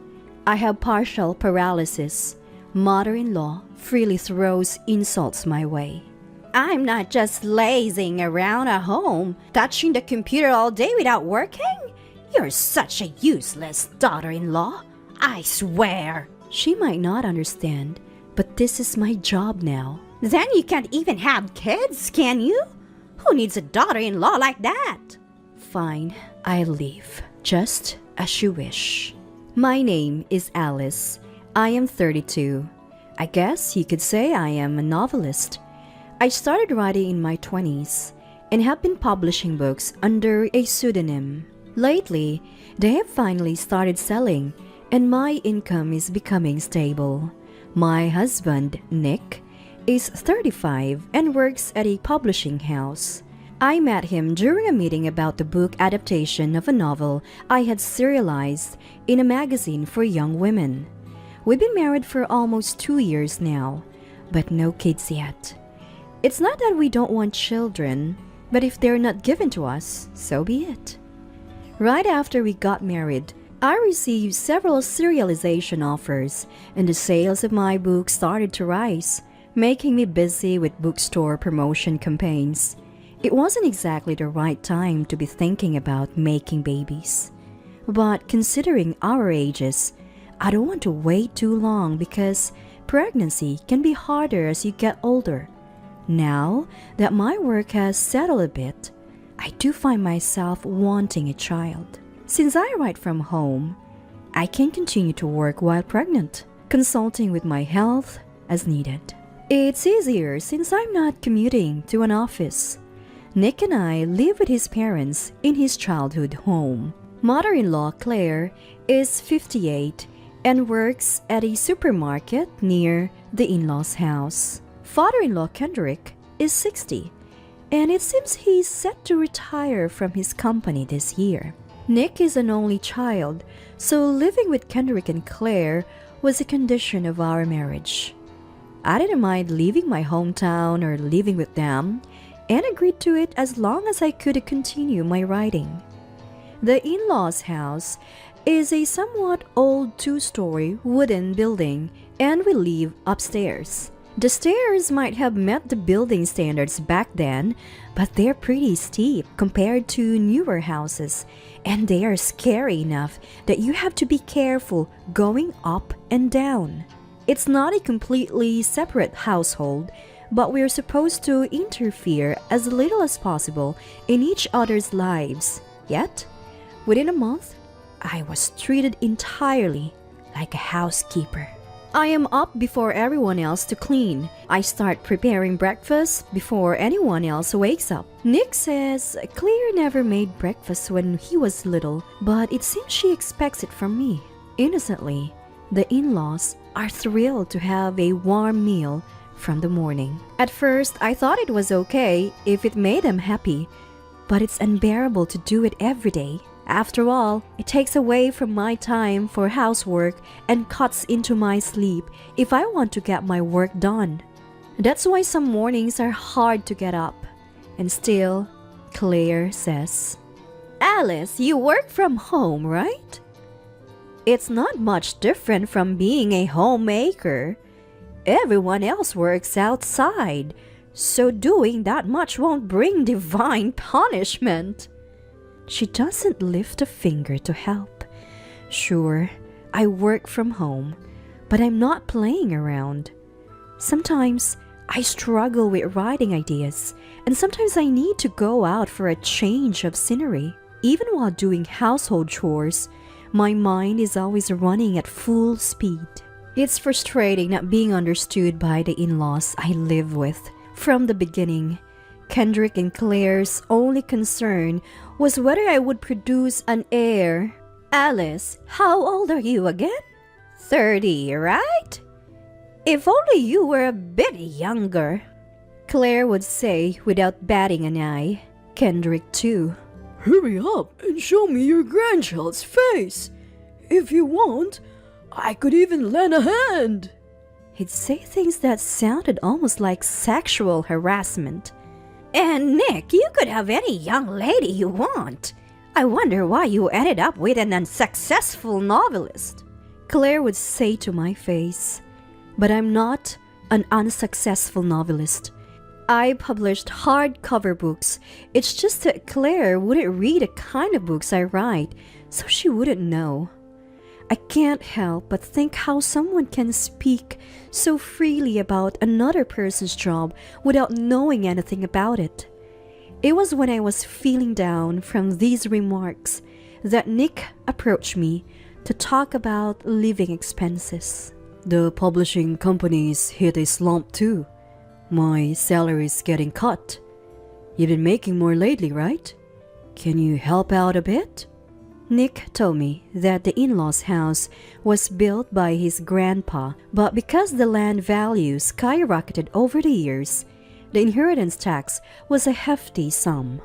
I have partial paralysis. Mother-in-law freely throws insults my way. I'm not just lazing around at home, touching the computer all day without working. You're such a useless daughter-in-law, I swear. She might not understand, but this is my job now. Then you can't even have kids, can you? Who needs a daughter-in-law like that? Fine, I'll leave, just as you wish. My name is Alice. I am 32. I guess you could say I am a novelist. I started writing in my 20s and have been publishing books under a pseudonym. Lately, they have finally started selling, and my income is becoming stable. My husband, Nick, is 35 and works at a publishing house. I met him during a meeting about the book adaptation of a novel I had serialized in a magazine for young women. We've been married for almost 2 years now, but no kids yet. It's not that we don't want children, but if they're not given to us, so be it. Right after we got married, I received several serialization offers, and the sales of my book started to rise, making me busy with bookstore promotion campaigns. It wasn't exactly the right time to be thinking about making babies. But considering our ages, I don't want to wait too long because pregnancy can be harder as you get older. Now that my work has settled a bit, I do find myself wanting a child. Since I write from home, I can continue to work while pregnant, consulting with my health as needed. It's easier since I'm not commuting to an office. Nick and I live with his parents in his childhood home. Mother-in-law Claire is 58 and works at a supermarket near the in-laws' house. Father-in-law Kendrick is 60, and it seems he's set to retire from his company this year. Nick is an only child, so living with Kendrick and Claire was a condition of our marriage. I didn't mind leaving my hometown or living with them, and agreed to it as long as I could continue my writing. The in-laws' house is a somewhat old 2-story wooden building, and we live upstairs. The stairs might have met the building standards back then, but they're pretty steep compared to newer houses, and they are scary enough that you have to be careful going up and down. It's not a completely separate household, but we're supposed to interfere as little as possible in each other's lives. Yet, within a month, I was treated entirely like a housekeeper. I am up before everyone else to clean. I start preparing breakfast before anyone else wakes up. Nick says Claire never made breakfast when he was little, but it seems she expects it from me. Innocently, the in-laws are thrilled to have a warm meal from the morning. At first, I thought it was okay if it made them happy, but it's unbearable to do it every day. After all, it takes away from my time for housework and cuts into my sleep if I want to get my work done. That's why some mornings are hard to get up. And still, Claire says, "Alice, you work from home, right?" It's not much different from being a homemaker. Everyone else works outside, so doing that much won't bring divine punishment. She doesn't lift a finger to help. Sure, I work from home, but I'm not playing around. Sometimes I struggle with writing ideas, and sometimes I need to go out for a change of scenery. Even while doing household chores, my mind is always running at full speed. It's frustrating not being understood by the in-laws I live with. From the beginning, Kendrick and Claire's only concern was whether I would produce an heir. "Alice, how old are you again?" 30, right? If only you were a bit younger," Claire would say without batting an eye. Kendrick too. "Hurry up and show me your grandchild's face. If you want, I could even lend a hand." He'd say things that sounded almost like sexual harassment. "And Nick, you could have any young lady you want. I wonder why you ended up with an unsuccessful novelist," Claire would say to my face. But I'm not an unsuccessful novelist. I published hardcover books. It's just that Claire wouldn't read the kind of books I write, so she wouldn't know. I can't help but think how someone can speak so freely about another person's job without knowing anything about it. It was when I was feeling down from these remarks that Nick approached me to talk about living expenses. The publishing companies hit a slump too. My salary's getting cut. You've been making more lately, right? Can you help out a bit? Nick told me that the in-laws' house was built by his grandpa, but because the land value skyrocketed over the years, the inheritance tax was a hefty sum.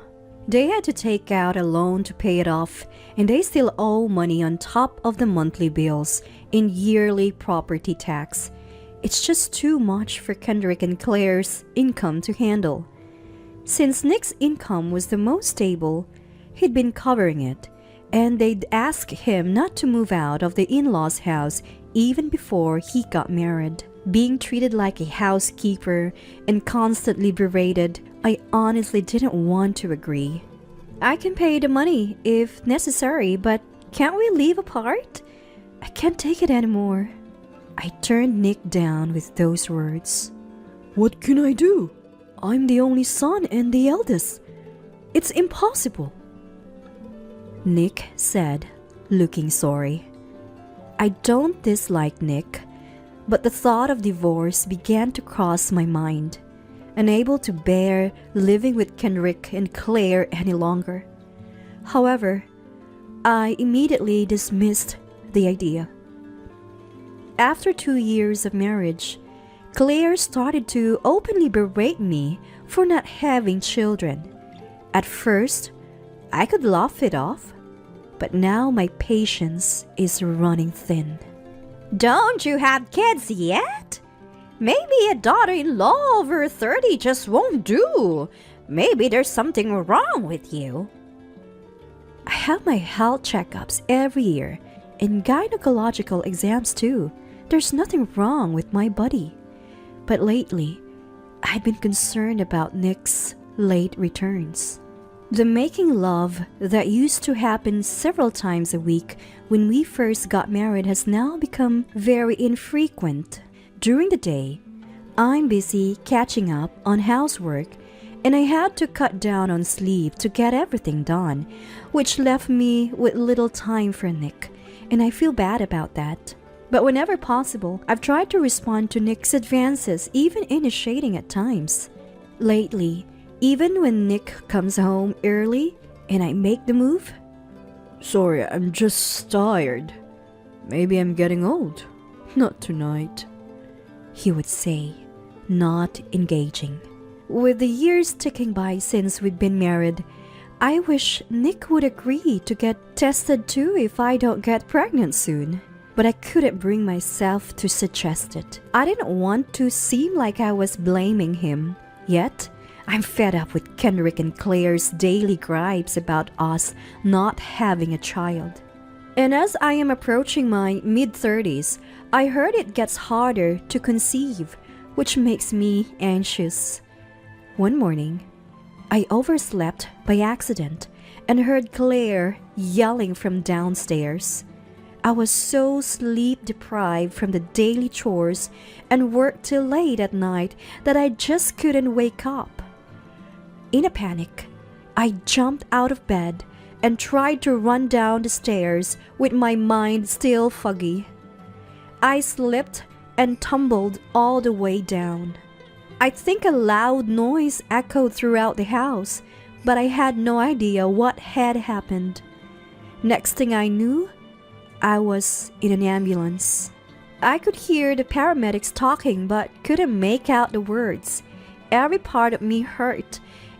They had to take out a loan to pay it off, and they still owe money on top of the monthly bills in yearly property tax. It's just too much for Kendrick and Claire's income to handle. Since Nick's income was the most stable, he'd been covering it, and they'd ask him not to move out of the in-laws' house even before he got married. Being treated like a housekeeper and constantly berated, I honestly didn't want to agree. I can pay the money if necessary, but can't we live apart? I can't take it anymore. I turned Nick down with those words. What can I do? I'm the only son and the eldest. It's impossible. Nick said, looking sorry. I don't dislike Nick, but the thought of divorce began to cross my mind, unable to bear living with Kendrick and Claire any longer. However, I immediately dismissed the idea. After 2 years of marriage, Claire started to openly berate me for not having children. At first, I could laugh it off, but now my patience is running thin. Don't you have kids yet? Maybe a daughter-in-law over 30 just won't do. Maybe there's something wrong with you. I have my health checkups every year and gynecological exams too. There's nothing wrong with my body. But lately, I've been concerned about Nick's late returns. The making love that used to happen several times a week when we first got married has now become very infrequent. During the day, I'm busy catching up on housework, and I had to cut down on sleep to get everything done, which left me with little time for Nick, and I feel bad about that. But whenever possible, I've tried to respond to Nick's advances, even initiating at times. Lately, even when Nick comes home early and I make the move, sorry, I'm just tired. Maybe I'm getting old. Not tonight, he would say, not engaging. With the years ticking by since we've been married, I wish Nick would agree to get tested too if I don't get pregnant soon. But I couldn't bring myself to suggest it. I didn't want to seem like I was blaming him. Yet, I'm fed up with Kendrick and Claire's daily gripes about us not having a child. And as I am approaching my mid-30s, I heard it gets harder to conceive, which makes me anxious. One morning, I overslept by accident and heard Claire yelling from downstairs. I was so sleep-deprived from the daily chores and work till late at night that I just couldn't wake up. In a panic, I jumped out of bed and tried to run down the stairs with my mind still foggy. I slipped and tumbled all the way down. I think a loud noise echoed throughout the house, but I had no idea what had happened. Next thing I knew, I was in an ambulance. I could hear the paramedics talking but couldn't make out the words. Every part of me hurt,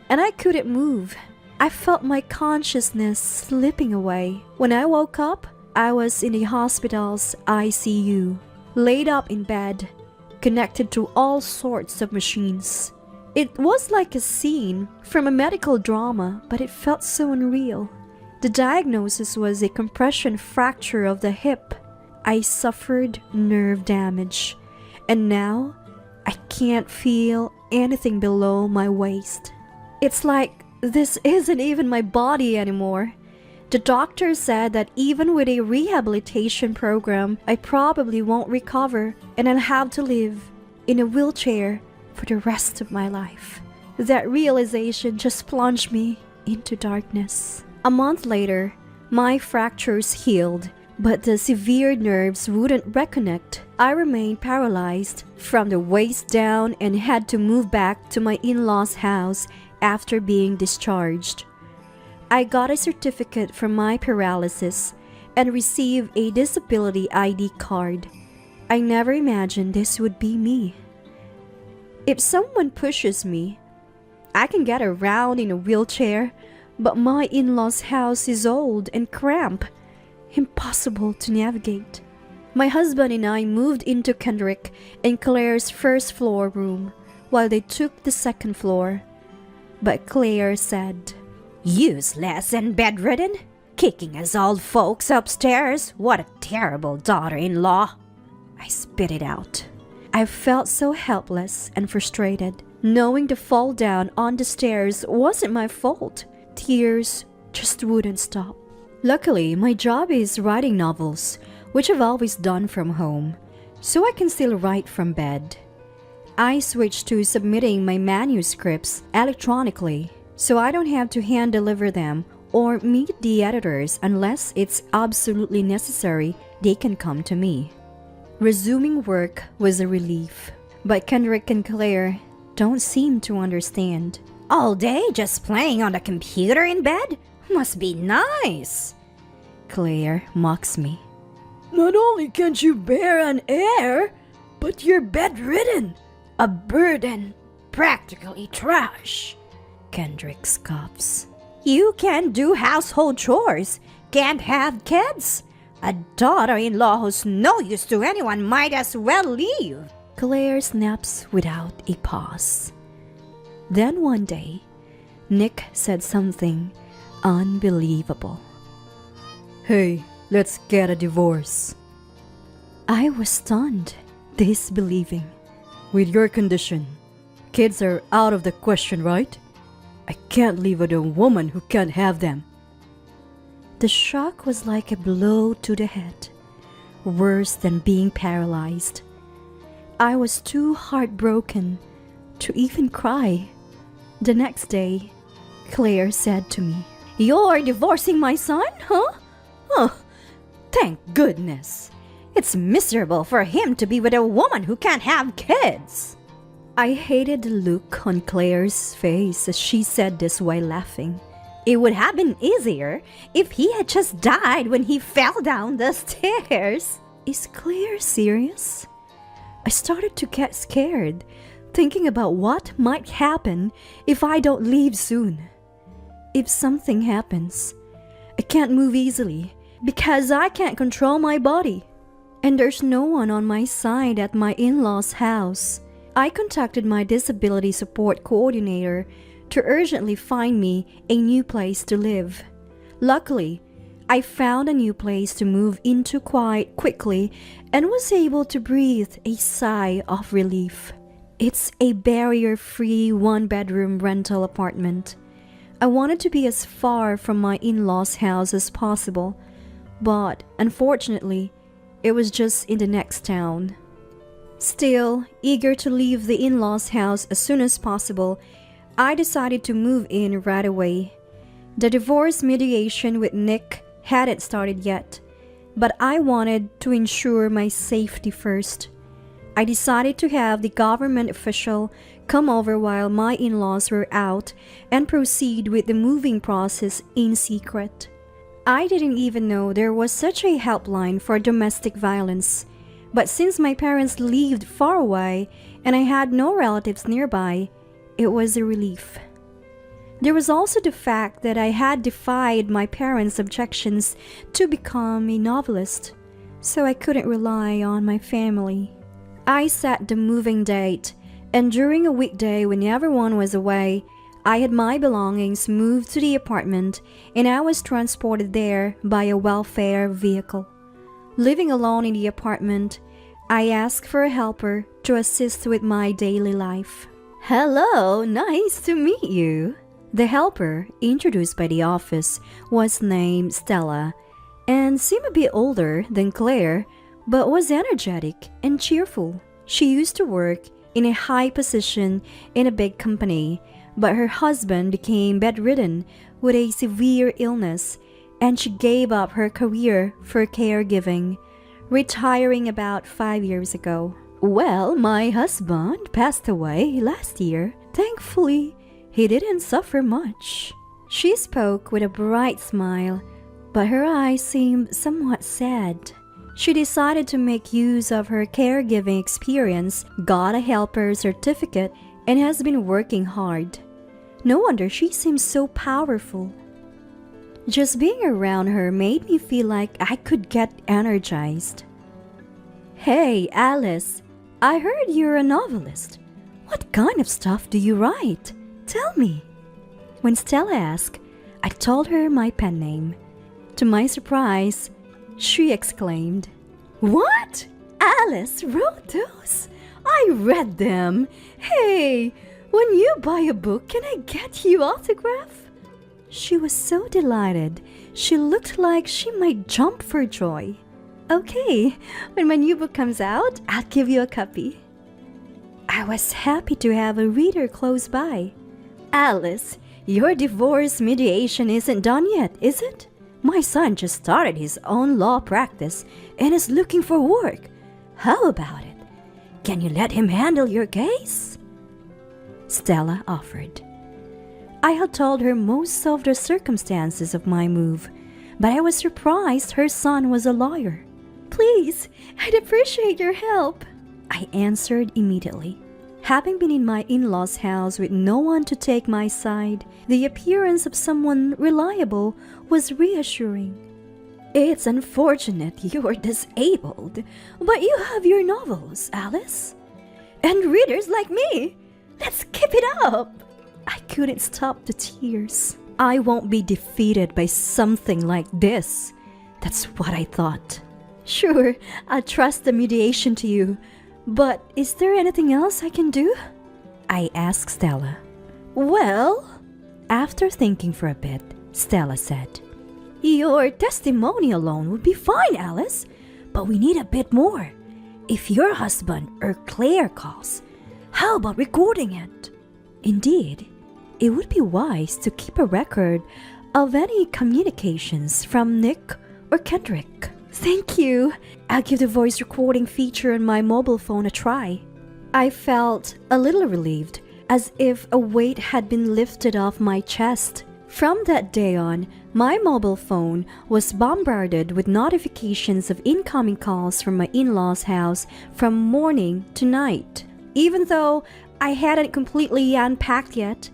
and I couldn't move. I felt my consciousness slipping away. When I woke up, I was in the hospital's ICU, laid up in bed, connected to all sorts of machines. It was like a scene from a medical drama, but it felt so unreal. The diagnosis was a compression fracture of the hip. I suffered nerve damage, and now I can't feel anything below my waist. It's like this isn't even my body anymore. The doctor said that even with a rehabilitation program, I probably won't recover and I'll have to live in a wheelchair for the rest of my life. That realization just plunged me into darkness. A month later, my fractures healed, but the severe nerves wouldn't reconnect. I remained paralyzed from the waist down and had to move back to my in-laws' house after being discharged. I got a certificate from my paralysis and received a disability ID card. I never imagined this would be me. If someone pushes me, I can get around in a wheelchair, but my in-laws' house is old and cramped, impossible to navigate. My husband and I moved into Kendrick and Claire's first floor room while they took the second floor. But Claire said, "Useless and bedridden? Kicking us old folks upstairs? What a terrible daughter-in-law." I spit it out. I felt so helpless and frustrated, knowing the fall down on the stairs wasn't my fault. Tears just wouldn't stop. Luckily, my job is writing novels, which I've always done from home, so I can still write from bed. I switched to submitting my manuscripts electronically, so I don't have to hand deliver them or meet the editors unless it's absolutely necessary. They can come to me. Resuming work was a relief, but Kendrick and Claire don't seem to understand. "All day just playing on the computer in bed? Must be nice." Claire mocks me. "Not only can't you bear an air, but you're bedridden. A burden. Practically trash." Kendrick scoffs. "You can't do household chores. Can't have kids. A daughter-in-law who's no use to anyone might as well leave." Claire snaps without a pause. Then one day, Nick said something unbelievable. "Hey, let's get a divorce." I was stunned, disbelieving. "With your condition, kids are out of the question, right? I can't live with a woman who can't have them." The shock was like a blow to the head, worse than being paralyzed. I was too heartbroken to even cry. The next day, Claire said to me, "You're divorcing my son, huh? Oh, thank goodness. It's miserable for him to be with a woman who can't have kids." I hated the look on Claire's face as she said this while laughing. "It would have been easier if he had just died when he fell down the stairs." Is Claire serious? I started to get scared, thinking about what might happen if I don't leave soon. If something happens, I can't move easily because I can't control my body. And there's no one on my side at my in-laws' house. I contacted my disability support coordinator to urgently find me a new place to live. Luckily, I found a new place to move into quite quickly and was able to breathe a sigh of relief. It's a barrier-free one-bedroom rental apartment. I wanted to be as far from my in-laws' house as possible, but unfortunately, it was just in the next town. Still, eager to leave the in-laws' house as soon as possible, I decided to move in right away. The divorce mediation with Nick hadn't started yet, but I wanted to ensure my safety first. I decided to have the government official come over while my in-laws were out and proceed with the moving process in secret. I didn't even know there was such a helpline for domestic violence, but since my parents lived far away and I had no relatives nearby, it was a relief. There was also the fact that I had defied my parents' objections to become a novelist, so I couldn't rely on my family. I set the moving date, and during a weekday when everyone was away, I had my belongings moved to the apartment and I was transported there by a welfare vehicle. Living alone in the apartment, I asked for a helper to assist with my daily life. "Hello, nice to meet you." The helper, introduced by the office, was named Stella and seemed a bit older than Claire, but was energetic and cheerful. She used to work in a high position in a big company, but her husband became bedridden with a severe illness, and she gave up her career for caregiving, retiring about 5 years ago. Well, my husband passed away last year. Thankfully, he didn't suffer much. She spoke with a bright smile, but her eyes seemed somewhat sad. She decided to make use of her caregiving experience, got a helper certificate, and has been working hard. No wonder she seems so powerful. Just being around her made me feel like I could get energized. Hey, Alice, I heard you're a novelist. What kind of stuff do you write? Tell me. When Stella asked, I told her my pen name. To my surprise, she exclaimed, "What? Alice wrote those? I read them. Hey, when you buy a book, can I get you autograph?" She was so delighted. She looked like she might jump for joy. Okay, when my new book comes out, I'll give you a copy. I was happy to have a reader close by. Alice, your divorce mediation isn't done yet, is it? My son just started his own law practice and is looking for work. How about it? Can you let him handle your case? Stella offered. I had told her most of the circumstances of my move, but I was surprised her son was a lawyer. Please, I'd appreciate your help, I answered immediately. Having been in my in-laws' house with no one to take my side, the appearance of someone reliable was reassuring. It's unfortunate you're disabled, but you have your novels, Alice. And readers like me. Let's keep it up. I couldn't stop the tears. I won't be defeated by something like this. That's what I thought. Sure, I'll trust the mediation to you. But is there anything else I can do? I asked Stella. Well, after thinking for a bit, Stella said, your testimony alone would be fine, Alice, but we need a bit more. If your husband or Claire calls, how about recording it? Indeed, it would be wise to keep a record of any communications from Nick or Kendrick. Thank you. I'll give the voice recording feature on my mobile phone a try. I felt a little relieved, as if a weight had been lifted off my chest. From that day on, my mobile phone was bombarded with notifications of incoming calls from my in-laws' house from morning to night. Even though I hadn't completely unpacked yet,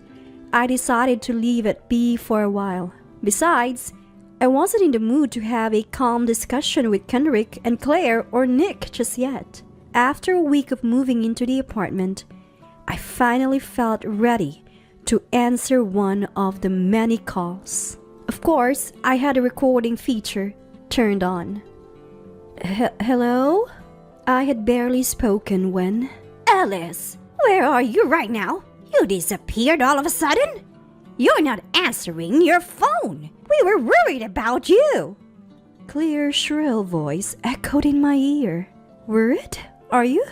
I decided to leave it be for a while. Besides, I wasn't in the mood to have a calm discussion with Kendrick and Claire or Nick just yet. After a week of moving into the apartment, I finally felt ready to answer one of the many calls. Of course, I had a recording feature turned on. Hello? I had barely spoken when... Alice, where are you right now? You disappeared all of a sudden? You're not answering your phone. We were worried about you. Clear, shrill voice echoed in my ear. Worried? Are you?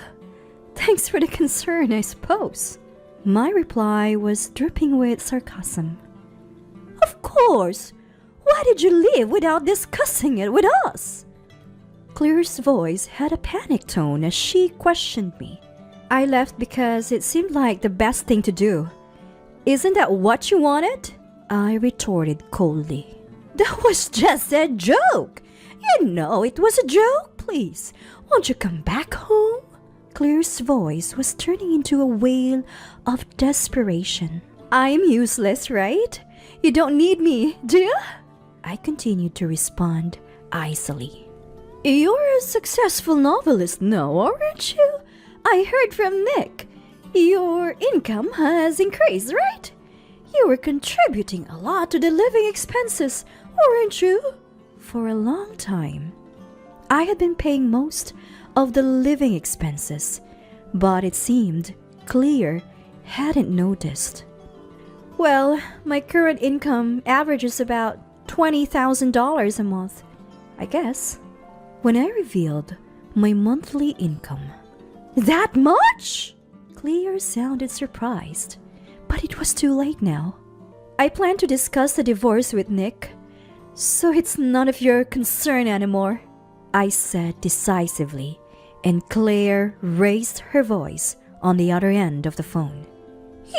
Thanks for the concern, I suppose. My reply was dripping with sarcasm. Of course. Why did you leave without discussing it with us? Claire's voice had a panic tone as she questioned me. I left because it seemed like the best thing to do. Isn't that what you wanted? I retorted coldly. That was just a joke. You know it was a joke. Please, won't you come back home? Claire's voice was turning into a wail of desperation. I'm useless, right? You don't need me, do you? I continued to respond icily. You're a successful novelist now, aren't you? I heard from Nick. Your income has increased, right? You were contributing a lot to the living expenses, weren't you? For a long time, I had been paying most of the living expenses, but it seemed Claire hadn't noticed. Well, my current income averages about $20,000 a month, I guess. When I revealed my monthly income. That much? Claire sounded surprised, But it was too late now. I plan to discuss the divorce with Nick, so it's none of your concern anymore, I said decisively, and Claire raised her voice on the other end of the phone.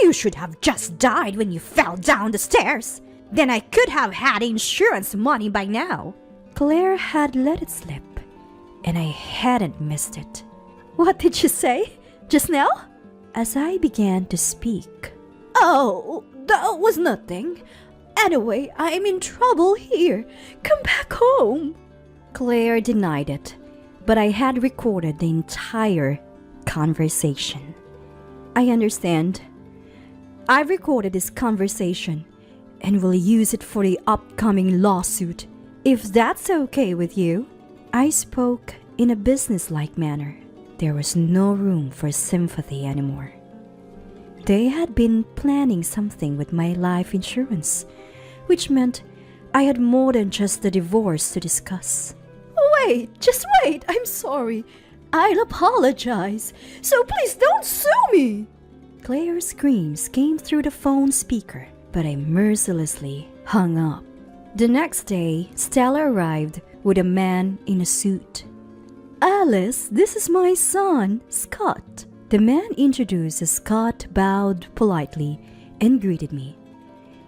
You should have just died when you fell down the stairs. Then I could have had insurance money by now. Claire had let it slip, and I hadn't missed it. What did you say just now? As I began to speak. Oh, that was nothing. Anyway, I'm in trouble here. Come back home. Claire denied it, but I had recorded the entire conversation. I understand. I've recorded this conversation and will use it for the upcoming lawsuit, if that's okay with you. I spoke in a businesslike manner. There was no room for sympathy anymore. They had been planning something with my life insurance, which meant I had more than just the divorce to discuss. Just wait, I'm sorry. I'll apologize, so please don't sue me. Claire's screams came through the phone speaker, but I mercilessly hung up. The next day, Stella arrived with a man in a suit. Alice, this is my son, Scott. The man introduced as Scott bowed politely and greeted me.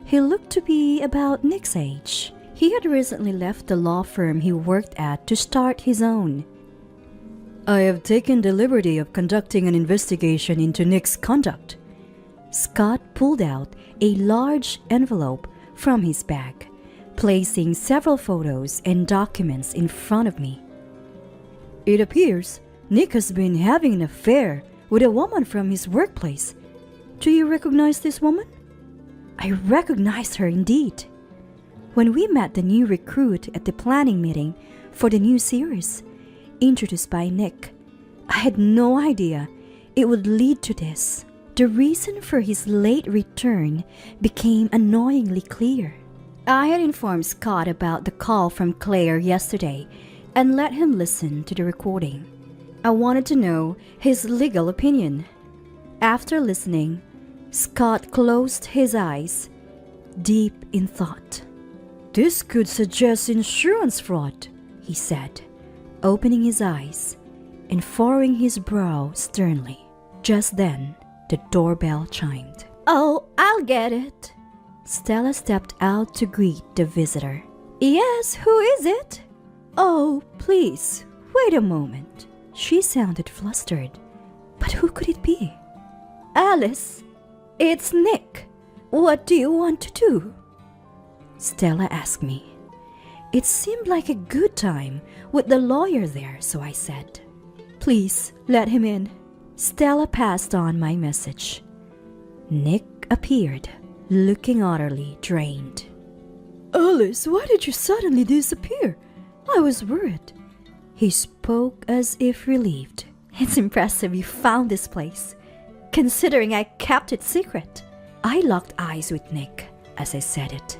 He looked to be about Nick's age. He had recently left the law firm he worked at to start his own. I have taken the liberty of conducting an investigation into Nick's conduct. Scott pulled out a large envelope from his bag, placing several photos and documents in front of me. It appears Nick has been having an affair with a woman from his workplace. Do you recognize this woman? I recognized her indeed. When we met the new recruit at the planning meeting for the new series, introduced by Nick, I had no idea it would lead to this. The reason for his late return became annoyingly clear. I had informed Scott about the call from Claire yesterday and let him listen to the recording. I wanted to know his legal opinion. After listening, Scott closed his eyes, deep in thought. This could suggest insurance fraud, he said, opening his eyes and furrowing his brow sternly. Just then, the doorbell chimed. Oh, I'll get it. Stella stepped out to greet the visitor. Yes, who is it? Oh, please, wait a moment. She sounded flustered. But who could it be? Alice, it's Nick. What do you want to do? Stella asked me. It seemed like a good time with the lawyer there, so I said, Please, let him in. Stella passed on my message. Nick appeared, looking utterly drained. Alice, why did you suddenly disappear? I was worried. He spoke as if relieved. It's impressive you found this place, considering I kept it secret. I locked eyes with Nick as I said it.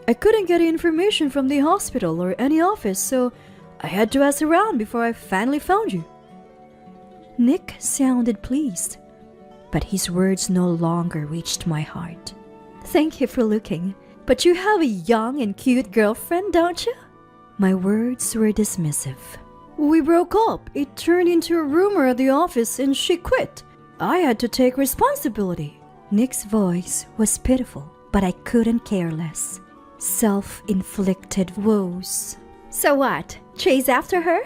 I couldn't get information from the hospital or any office, so I had to ask around before I finally found you. Nick sounded pleased, but his words no longer reached my heart. Thank you for looking, but you have a young and cute girlfriend, don't you? My words were dismissive. We broke up. It turned into a rumor at the office and she quit. I had to take responsibility. Nick's voice was pitiful, but I couldn't care less. Self-inflicted woes. So what? Chase after her?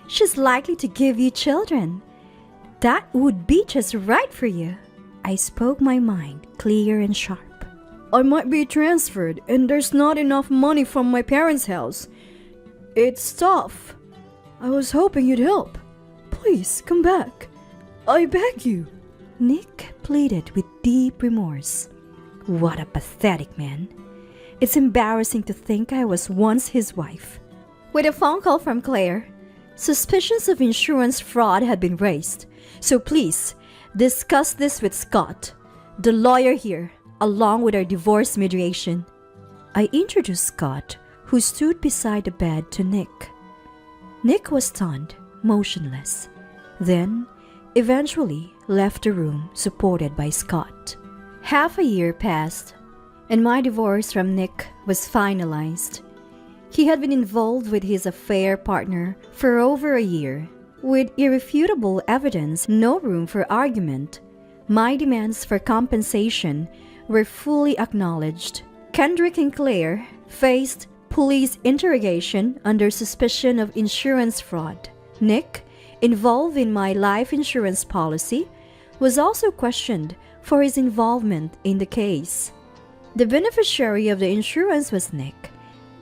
She's likely to give you children. That would be just right for you. I spoke my mind, clear and sharp. I might be transferred and there's not enough money from my parents' house. It's tough. I was hoping you'd help. Please, come back. I beg you. Nick pleaded with deep remorse. What a pathetic man. It's embarrassing to think I was once his wife. With a phone call from Claire, suspicions of insurance fraud had been raised. So please, discuss this with Scott, the lawyer here, along with our divorce mediation. I introduced Scott, who stood beside the bed, to Nick. Nick was stunned, motionless, then eventually left the room supported by Scott. Half a year passed, and my divorce from Nick was finalized. He had been involved with his affair partner for over a year. With irrefutable evidence, no room for argument, my demands for compensation were fully acknowledged. Kendrick and Claire faced police interrogation under suspicion of insurance fraud. Nick, involved in my life insurance policy, was also questioned for his involvement in the case. The beneficiary of the insurance was Nick,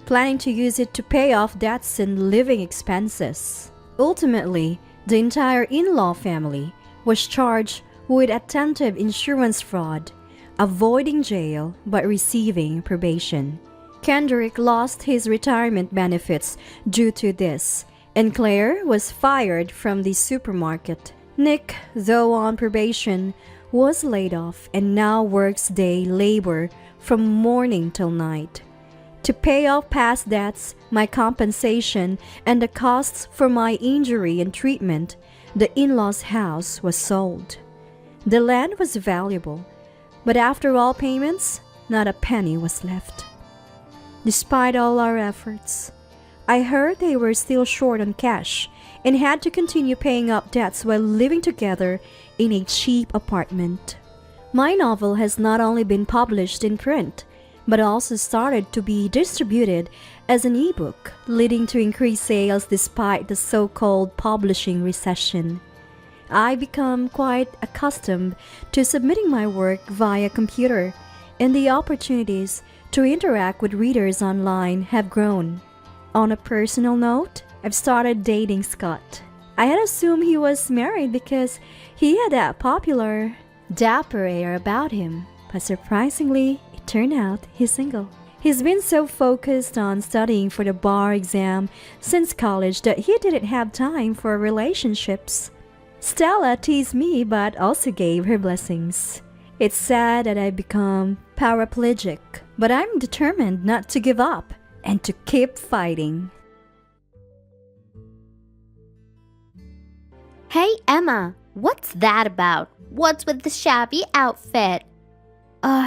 planning to use it to pay off debts and living expenses. Ultimately, the entire in-law family was charged with attempted insurance fraud, avoiding jail but receiving probation. Kendrick lost his retirement benefits due to this, and Claire was fired from the supermarket. Nick, though on probation, was laid off and now works day labor from morning till night. To pay off past debts, my compensation, and the costs for my injury and treatment, the in-laws' house was sold. The land was valuable, but after all payments, not a penny was left. Despite all our efforts, I heard they were still short on cash and had to continue paying up debts while living together in a cheap apartment. My novel has not only been published in print, but also started to be distributed as an ebook, leading to increased sales despite the so-called publishing recession. I become quite accustomed to submitting my work via computer, and the opportunities to interact with readers online have grown. On a personal note, I've started dating Scott. I had assumed he was married because he had that popular, dapper air about him, but surprisingly, turned out he's single. He's been so focused on studying for the bar exam since college that he didn't have time for relationships. Stella teased me but also gave her blessings. It's sad that I've become paraplegic, but I'm determined not to give up and to keep fighting. Hey, Emma, what's that about? What's with the shabby outfit?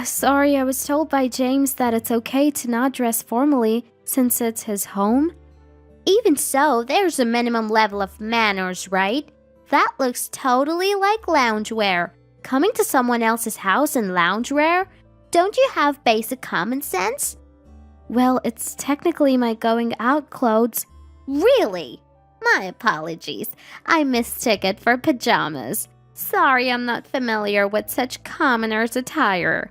Sorry, I was told by James that it's okay to not dress formally since it's his home. Even so, there's a minimum level of manners, right? That looks totally like loungewear. Coming to someone else's house in loungewear? Don't you have basic common sense? Well, it's technically my going out clothes. Really? My apologies. I mistook it for pajamas. Sorry, I'm not familiar with such commoners' attire.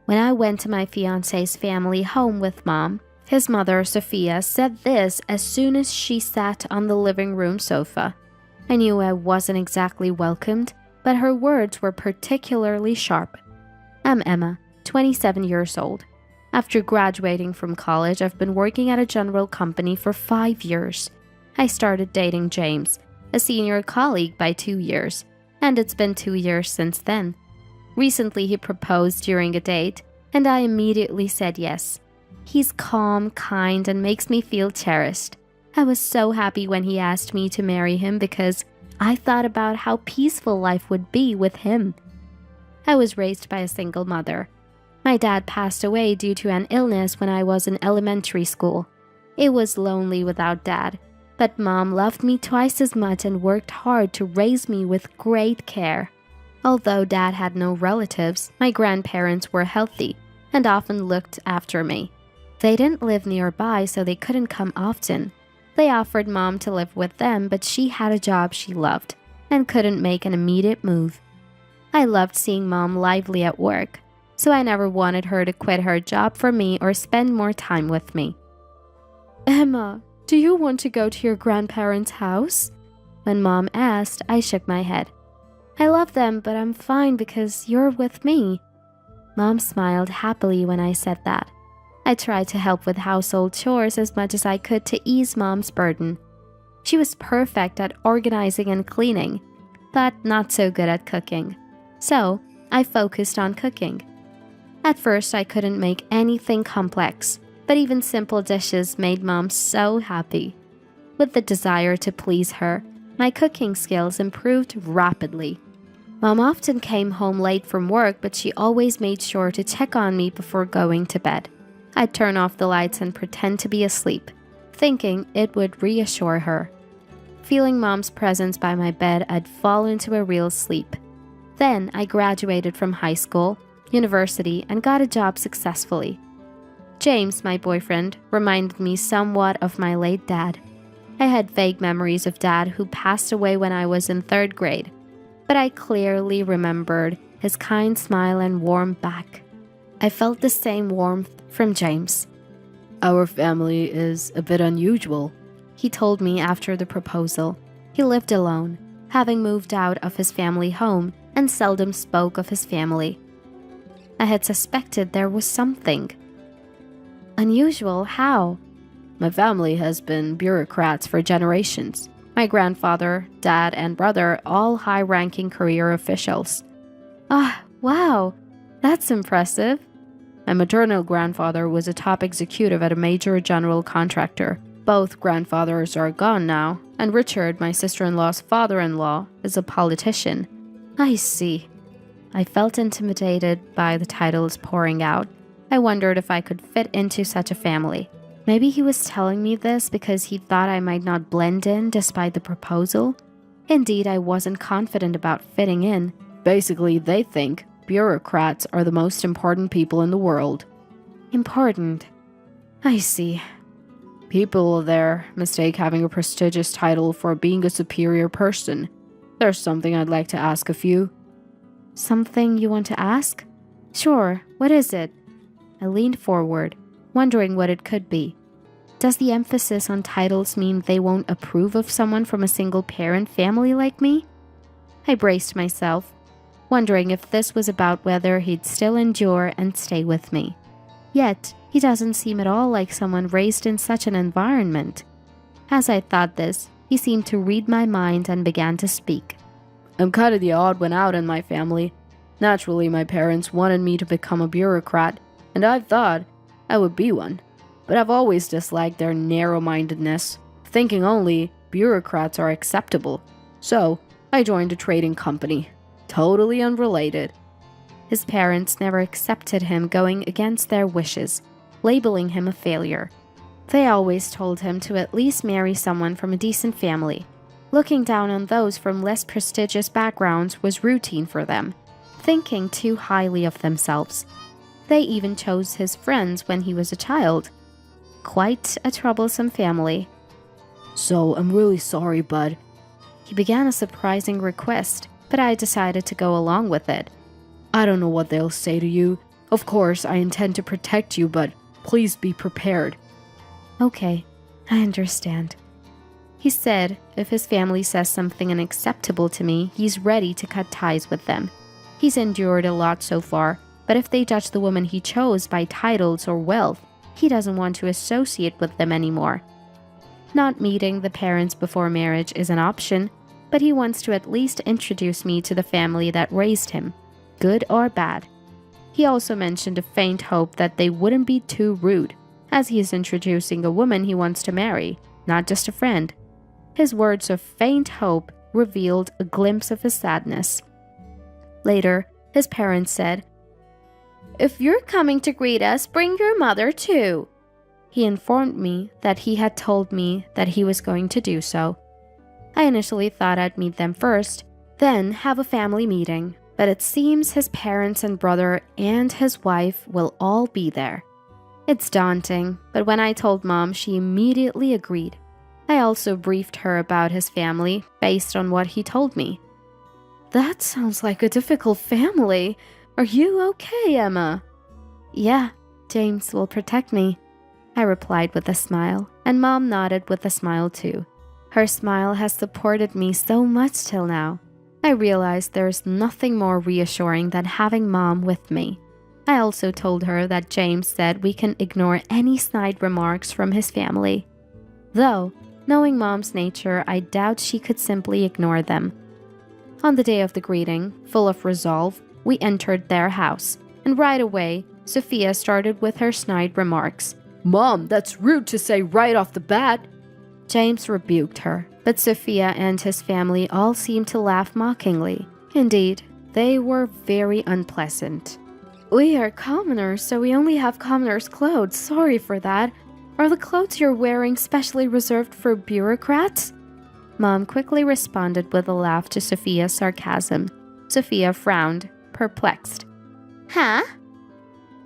When I went to my fiancé's family home with Mom, his mother, Sophia, said this as soon as she sat on the living room sofa. I knew I wasn't exactly welcomed, but her words were particularly sharp. I'm Emma, 27 years old. After graduating from college, I've been working at a general company for 5 years. I started dating James, a senior colleague, by 2 years. And it's been 2 years since then. Recently, he proposed during a date, and I immediately said yes. He's calm, kind, and makes me feel cherished. I was so happy when he asked me to marry him because I thought about how peaceful life would be with him. I was raised by a single mother. My dad passed away due to an illness when I was in elementary school. It was lonely without Dad. But Mom loved me twice as much and worked hard to raise me with great care. Although Dad had no relatives, my grandparents were healthy and often looked after me. They didn't live nearby, so they couldn't come often. They offered Mom to live with them, but she had a job she loved and couldn't make an immediate move. I loved seeing Mom lively at work, so I never wanted her to quit her job for me or spend more time with me. Emma, do you want to go to your grandparents' house? When Mom asked, I shook my head. I love them, but I'm fine because you're with me. Mom smiled happily when I said that. I tried to help with household chores as much as I could to ease Mom's burden. She was perfect at organizing and cleaning, but not so good at cooking. So, I focused on cooking. At first, I couldn't make anything complex, but even simple dishes made Mom so happy. With the desire to please her, my cooking skills improved rapidly. Mom often came home late from work, but she always made sure to check on me before going to bed. I'd turn off the lights and pretend to be asleep, thinking it would reassure her. Feeling Mom's presence by my bed, I'd fall into a real sleep. Then I graduated from high school, university, and got a job successfully. James, my boyfriend, reminded me somewhat of my late dad. I had vague memories of Dad who passed away when I was in 3rd grade, but I clearly remembered his kind smile and warm back. I felt the same warmth from James. Our family is a bit unusual, He told me after the proposal. He lived alone, having moved out of his family home and seldom spoke of his family. I had suspected there was something. Unusual how? My family has been bureaucrats for generations. My grandfather, dad, and brother, all high-ranking career officials. Ah, wow, that's impressive. My maternal grandfather was a top executive at a major general contractor. Both grandfathers are gone now, and Richard, my sister-in-law's father-in-law, is a politician. I see. I felt intimidated by the titles pouring out. I wondered if I could fit into such a family. Maybe he was telling me this because he thought I might not blend in despite the proposal. Indeed, I wasn't confident about fitting in. Basically, they think bureaucrats are the most important people in the world. Important. I see. People there mistake having a prestigious title for being a superior person. There's something I'd like to ask of you. Something you want to ask? Sure, what is it? I leaned forward, wondering what it could be. Does the emphasis on titles mean they won't approve of someone from a single-parent family like me? I braced myself, wondering if this was about whether he'd still endure and stay with me. Yet, he doesn't seem at all like someone raised in such an environment. As I thought this, he seemed to read my mind and began to speak. I'm kind of the odd one out in my family. Naturally, my parents wanted me to become a bureaucrat, and I thought I would be one. But I've always disliked their narrow-mindedness, thinking only bureaucrats are acceptable. So, I joined a trading company. Totally unrelated. His parents never accepted him going against their wishes, labeling him a failure. They always told him to at least marry someone from a decent family. Looking down on those from less prestigious backgrounds was routine for them, thinking too highly of themselves. They even chose his friends when he was a child. Quite a troublesome family. So, I'm really sorry, bud. He began a surprising request, but I decided to go along with it. I don't know what they'll say to you. Of course, I intend to protect you, but please be prepared. Okay, I understand. He said if his family says something unacceptable to me, he's ready to cut ties with them. He's endured a lot so far, but if they judge the woman he chose by titles or wealth, he doesn't want to associate with them anymore. Not meeting the parents before marriage is an option, but he wants to at least introduce me to the family that raised him, good or bad. He also mentioned a faint hope that they wouldn't be too rude, as he is introducing a woman he wants to marry, not just a friend. His words of faint hope revealed a glimpse of his sadness. Later, his parents said, "If you're coming to greet us, bring your mother too." He informed me that he had told me that he was going to do so. I initially thought I'd meet them first, then have a family meeting, but it seems his parents and brother and his wife will all be there. It's daunting, but when I told Mom, she immediately agreed. I also briefed her about his family based on what he told me. "That sounds like a difficult family. Are you okay, Emma?" "Yeah, James will protect me," I replied with a smile, and Mom nodded with a smile too. Her smile has supported me so much till now. I realized there's nothing more reassuring than having Mom with me. I also told her that James said we can ignore any snide remarks from his family. Though, knowing Mom's nature, I doubt she could simply ignore them. On the day of the greeting, full of resolve, we entered their house, and right away, Sophia started with her snide remarks. "Mom, that's rude to say right off the bat." James rebuked her, but Sophia and his family all seemed to laugh mockingly. Indeed, They were very unpleasant. "We are commoners, so we only have commoners' clothes. Sorry for that. Are the clothes you're wearing specially reserved for bureaucrats?" Mom quickly responded with a laugh to Sophia's sarcasm. Sophia frowned, perplexed. Huh?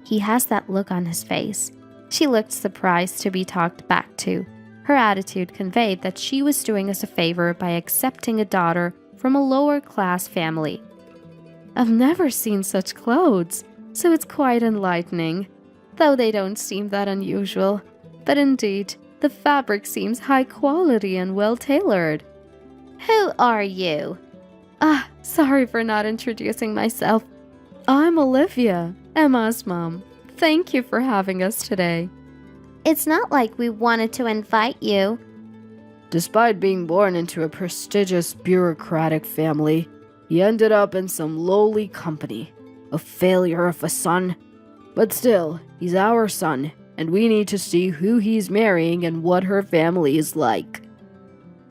He has that look on his face. She looked surprised to be talked back to. Her attitude conveyed that she was doing us a favor by accepting a daughter from a lower-class family. "I've never seen such clothes, so it's quite enlightening, though they don't seem that unusual. But indeed, the fabric seems high quality and well-tailored." Who are you? Sorry for not introducing myself. I'm Olivia, Emma's mom. Thank you for having us today. It's not like we wanted to invite you. Despite being born into a prestigious bureaucratic family, he ended up in some lowly company. A failure of a son. But still, he's our son, and we need to see who he's marrying and what her family is like.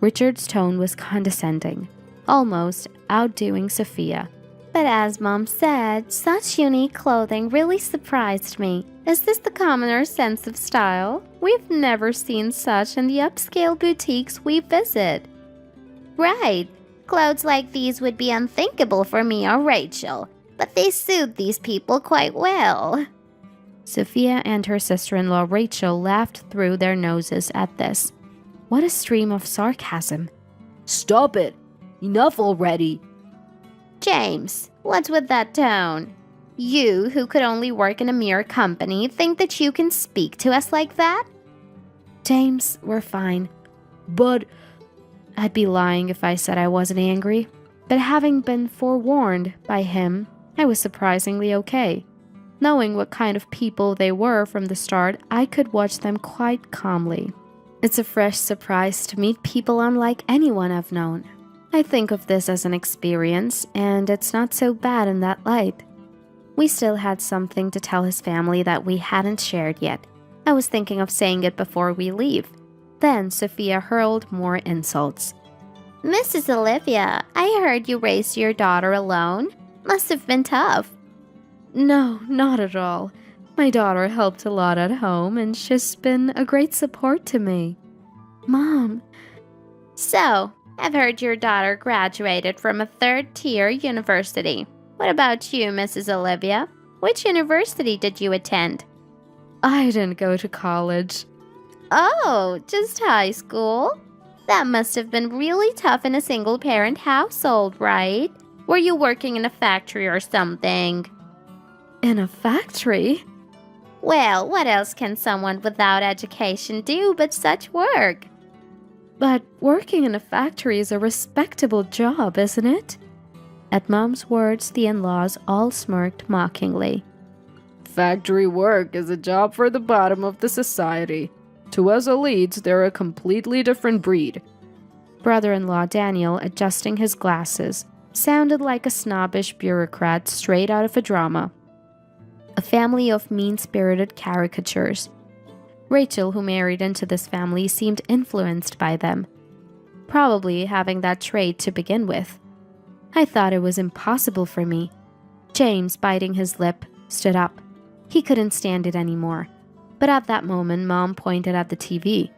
Richard's tone was condescending, almost outdoing Sophia. But as Mom said, such unique clothing really surprised me. Is this the commoner's sense of style? We've never seen such in the upscale boutiques we visit. Right. Clothes like these would be unthinkable for me or Rachel, but they suit these people quite well. Sophia and her sister-in-law Rachel laughed through their noses at this. What a stream of sarcasm. Stop it! Enough already! James, what's with that tone? You, who could only work in a mere company, think that you can speak to us like that? James, we're fine. But I'd be lying if I said I wasn't angry. But having been forewarned by him, I was surprisingly okay. Knowing what kind of people they were from the start, I could watch them quite calmly. It's a fresh surprise to meet people unlike anyone I've known. I think of this as an experience, and it's not so bad in that light. We still had something to tell his family that we hadn't shared yet. I was thinking of saying it before we leave. Then Sophia hurled more insults. Mrs. Olivia, I heard you raised your daughter alone. Must have been tough. No, not at all. My daughter helped a lot at home, and she's been a great support to me. Mom. So, I've heard your daughter graduated from a third-tier university. What about you, Mrs. Olivia? Which university did you attend? I didn't go to college. Oh, just high school? That must have been really tough in a single-parent household, right? Were you working in a factory or something? In a factory? Well, what else can someone without education do but such work? But working in a factory is a respectable job, isn't it? At Mom's words, the in-laws all smirked mockingly. Factory work is a job for the bottom of the society. To us elites, they're a completely different breed. Brother-in-law Daniel, adjusting his glasses, sounded like a snobbish bureaucrat straight out of a drama. A family of mean-spirited caricatures. Rachel, who married into this family, seemed influenced by them, probably having that trait to begin with. I thought it was impossible for me. James, biting his lip, stood up. He couldn't stand it anymore. But at that moment, Mom pointed at the TV.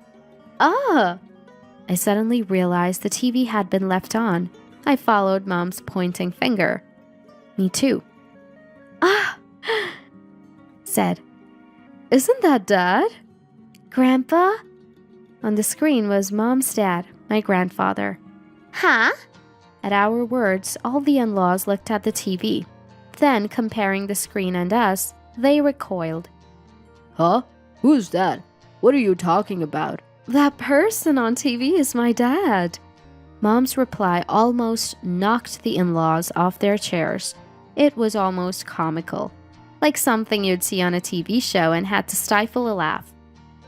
Ah! I suddenly realized the TV had been left on. I followed Mom's pointing finger. Me too. Ah! Said, "Isn't that Dad?" Grandpa? On the screen was Mom's dad, my grandfather. Huh? At our words, all the in-laws looked at the TV. Then, comparing the screen and us, they recoiled. Huh? Who's that? What are you talking about? That person on TV is my dad. Mom's reply almost knocked the in-laws off their chairs. It was almost comical, like something you'd see on a TV show and had to stifle a laugh.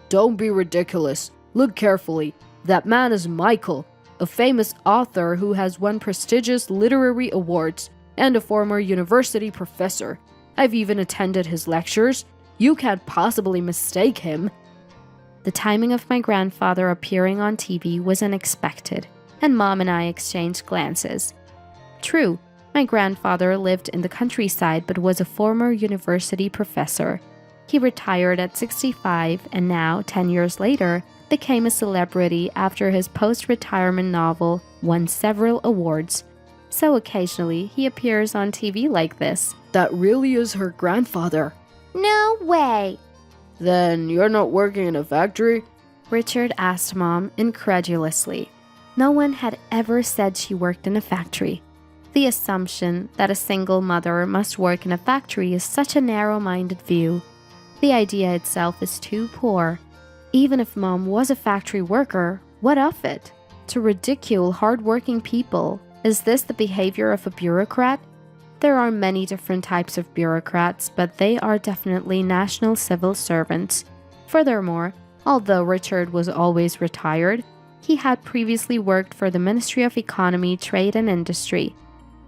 Don't be ridiculous. Look carefully. That man is Michael, a famous author who has won prestigious literary awards and a former university professor. I've even attended his lectures. You can't possibly mistake him. The timing of my grandfather appearing on TV was unexpected, and Mom and I exchanged glances. True, My grandfather lived in the countryside but was a former university professor. He retired at 65 and now, 10 years later, became a celebrity after his post-retirement novel won several awards. So occasionally, he appears on TV like this. That really is her grandfather. No way. Then you're not working in a factory? Richard asked Mom incredulously. No one had ever said she worked in a factory. The assumption that a single mother must work in a factory is such a narrow-minded view. The idea itself is too poor. Even if Mom was a factory worker, what of it? To ridicule hard-working people, is this the behavior of a bureaucrat? There are many different types of bureaucrats, but they are definitely national civil servants. Furthermore, although Richard was always retired, he had previously worked for the Ministry of Economy, Trade and Industry.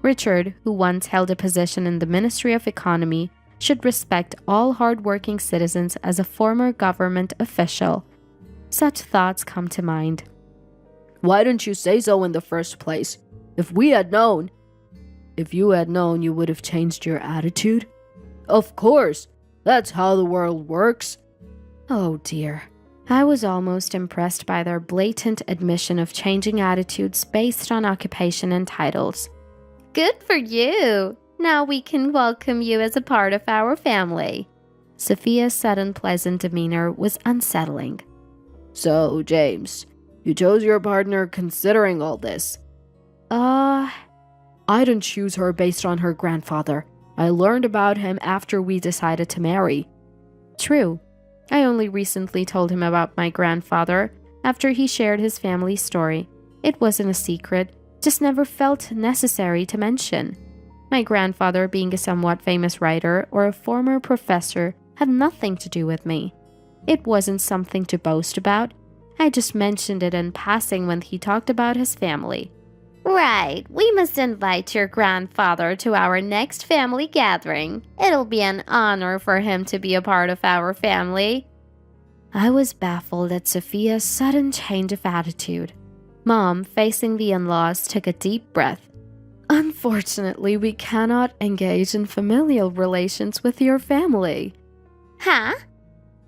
Richard, who once held a position in the Ministry of Economy, should respect all hard-working citizens as a former government official. Such thoughts come to mind. Why didn't you say so in the first place? If you had known, you would have changed your attitude? Of course, that's how the world works. Oh dear. I was almost impressed by their blatant admission of changing attitudes based on occupation and titles. Good for you. Now we can welcome you as a part of our family. Sophia's sudden pleasant demeanor was unsettling. So, James, you chose your partner considering all this? I didn't choose her based on her grandfather. I learned about him after we decided to marry. True. I only recently told him about my grandfather after he shared his family story. It wasn't a secret, just never felt necessary to mention. My grandfather being a somewhat famous writer or a former professor had nothing to do with me. It wasn't something to boast about. I just mentioned it in passing when he talked about his family. Right, we must invite your grandfather to our next family gathering. It'll be an honor for him to be a part of our family. I was baffled at Sophia's sudden change of attitude. Mom, facing the in-laws, took a deep breath. Unfortunately, we cannot engage in familial relations with your family. Huh?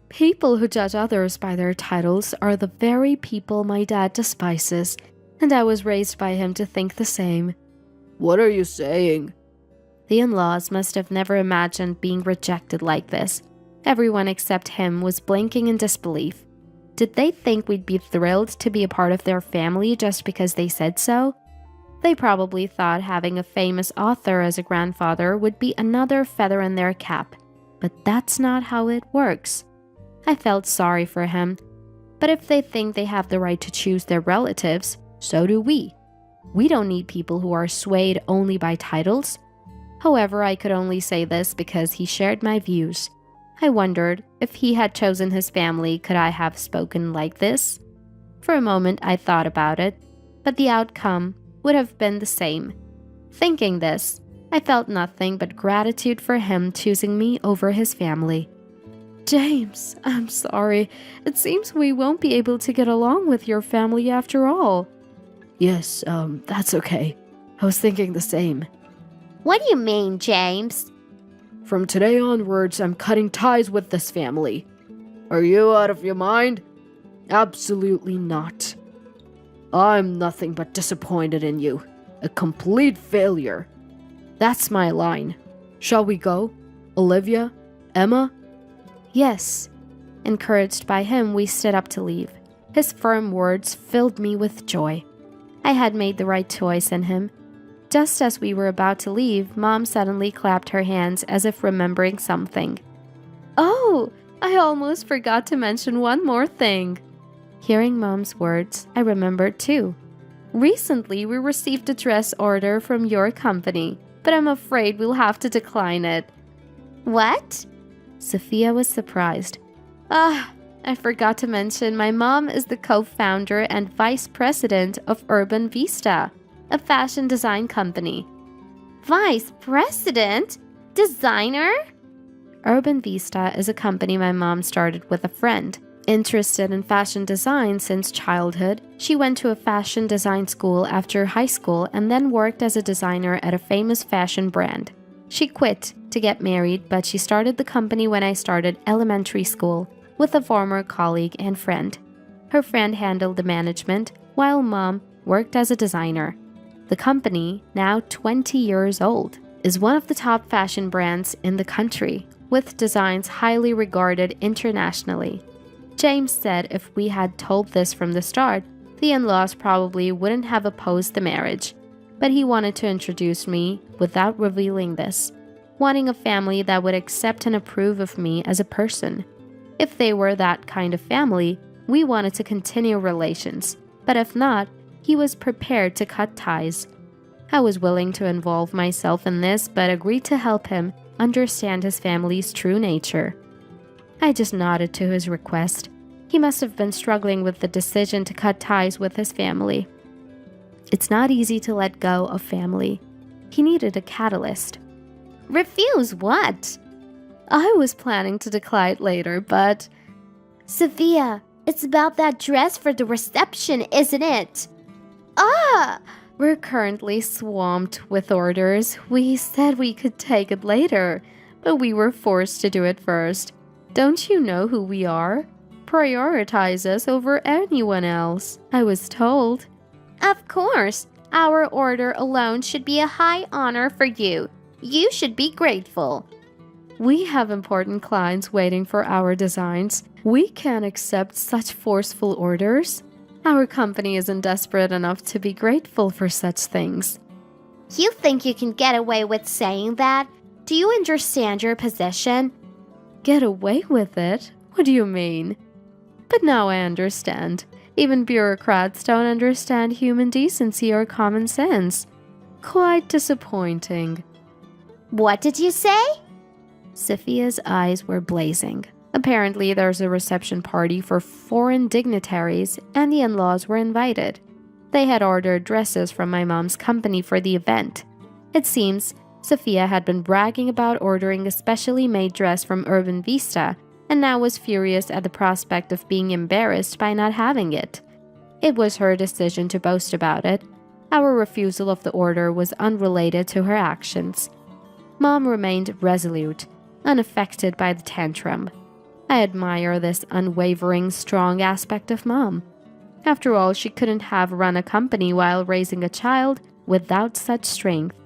People who judge others by their titles are the very people my dad despises, and I was raised by him to think the same. What are you saying? The in-laws must have never imagined being rejected like this. Everyone except him was blinking in disbelief. Did they think we'd be thrilled to be a part of their family just because they said so? They probably thought having a famous author as a grandfather would be another feather in their cap, but that's not how it works. I felt sorry for him, but if they think they have the right to choose their relatives, so do we. We don't need people who are swayed only by titles. However, I could only say this because he shared my views. I wondered, if he had chosen his family, could I have spoken like this? For a moment I thought about it, but the outcome would have been the same. Thinking this, I felt nothing but gratitude for him choosing me over his family. James, I'm sorry. It seems we won't be able to get along with your family after all. Yes, that's okay. I was thinking the same. What do you mean, James? From today onwards, I'm cutting ties with this family. Are you out of your mind? Absolutely not. I'm nothing but disappointed in you. A complete failure. That's my line. Shall we go? Olivia? Emma? Yes. Encouraged by him, we stood up to leave. His firm words filled me with joy. I had made the right choice in him. Just as we were about to leave, Mom suddenly clapped her hands as if remembering something. Oh, I almost forgot to mention one more thing. Hearing Mom's words, I remembered too. Recently, we received a dress order from your company, but I'm afraid we'll have to decline it. What? Sophia was surprised. I forgot to mention my mom is the co-founder and vice president of Urban Vista, a fashion design company. Vice president? Designer? Urban Vista is a company my mom started with a friend. Interested in fashion design since childhood, she went to a fashion design school after high school and then worked as a designer at a famous fashion brand. She quit to get married, but she started the company when I started elementary school with a former colleague and friend. Her friend handled the management, while Mom worked as a designer. The company, now 20 years old, is one of the top fashion brands in the country, with designs highly regarded internationally. James said if we had told this from the start, the in-laws probably wouldn't have opposed the marriage. But he wanted to introduce me without revealing this, wanting a family that would accept and approve of me as a person. If they were that kind of family, we wanted to continue relations, but if not, he was prepared to cut ties. I was willing to involve myself in this, but agreed to help him understand his family's true nature. I just nodded to his request. He must have been struggling with the decision to cut ties with his family. It's not easy to let go of family. He needed a catalyst. Refuse what? I was planning to decline later, but... Sophia, it's about that dress for the reception, isn't it? Ah! We're currently swamped with orders. We said we could take it later, but we were forced to do it first. Don't you know who we are? Prioritize us over anyone else, I was told. Of course. Our order alone should be a high honor for you. You should be grateful. We have important clients waiting for our designs. We can't accept such forceful orders. Our company isn't desperate enough to be grateful for such things. You think you can get away with saying that? Do you understand your position? Get away with it? What do you mean? But now I understand. Even bureaucrats don't understand human decency or common sense. Quite disappointing. What did you say? Sophia's eyes were blazing. Apparently, there's a reception party for foreign dignitaries, and the in-laws were invited. They had ordered dresses from my mom's company for the event. It seems Sophia had been bragging about ordering a specially made dress from Urban Vista, and now was furious at the prospect of being embarrassed by not having it. It was her decision to boast about it. Our refusal of the order was unrelated to her actions. Mom remained resolute, unaffected by the tantrum. I admire this unwavering, strong aspect of Mom. After all, she couldn't have run a company while raising a child without such strength.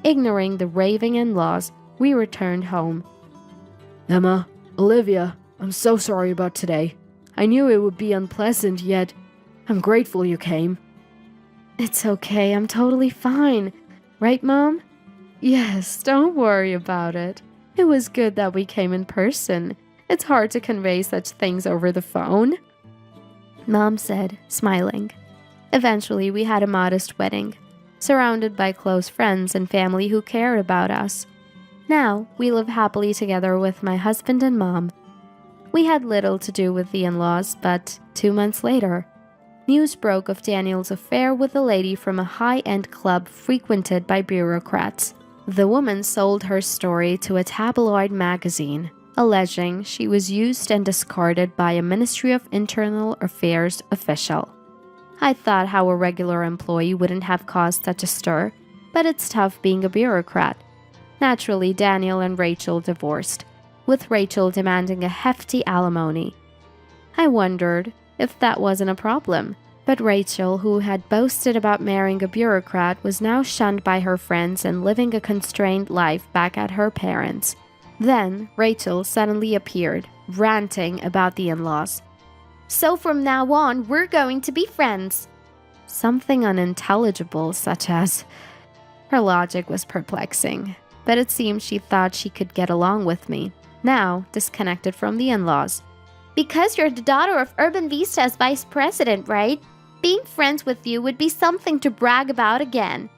Ignoring the raving in-laws, we returned home. Emma, Olivia, I'm so sorry about today. I knew it would be unpleasant, yet I'm grateful you came. It's okay, I'm totally fine. Right, Mom? Yes, don't worry about it. It was good that we came in person. It's hard to convey such things over the phone, Mom said, smiling. Eventually, we had a modest wedding, surrounded by close friends and family who cared about us. Now, we live happily together with my husband and Mom. We had little to do with the in-laws, but 2 months later, news broke of Daniel's affair with a lady from a high-end club frequented by bureaucrats. The woman sold her story to a tabloid magazine, alleging she was used and discarded by a Ministry of Internal Affairs official. I thought how a regular employee wouldn't have caused such a stir, but it's tough being a bureaucrat. Naturally, Daniel and Rachel divorced, with Rachel demanding a hefty alimony. I wondered if that wasn't a problem, but Rachel, who had boasted about marrying a bureaucrat, was now shunned by her friends and living a constrained life back at her parents'. Then, Rachel suddenly appeared, ranting about the in-laws. So from now on, we're going to be friends. Something unintelligible, such as... Her logic was perplexing, but it seemed she thought she could get along with me, now disconnected from the in-laws. Because you're the daughter of Urban Vista's vice president, right? Being friends with you would be something to brag about again.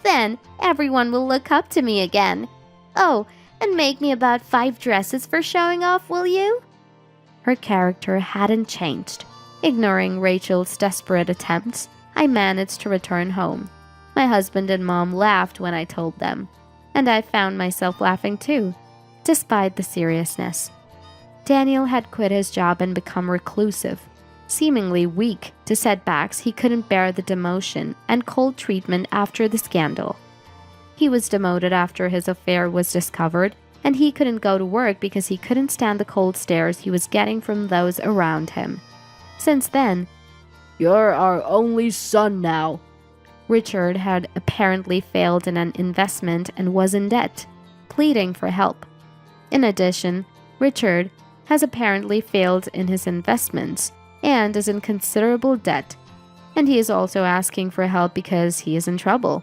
Then, everyone will look up to me again. Oh, and make me about 5 dresses for showing off, will you? Her character hadn't changed. Ignoring Rachel's desperate attempts, I managed to return home. My husband and Mom laughed when I told them, and I found myself laughing too, despite the seriousness. Daniel had quit his job and become reclusive, seemingly weak to setbacks. He couldn't bear the demotion and cold treatment after the scandal. He was demoted after his affair was discovered, and he couldn't go to work because he couldn't stand the cold stares he was getting from those around him. Since then, "You're our only son now." Richard had apparently failed in an investment and was in debt, pleading for help. In addition, Richard has apparently failed in his investments and is in considerable debt, and he is also asking for help because he is in trouble.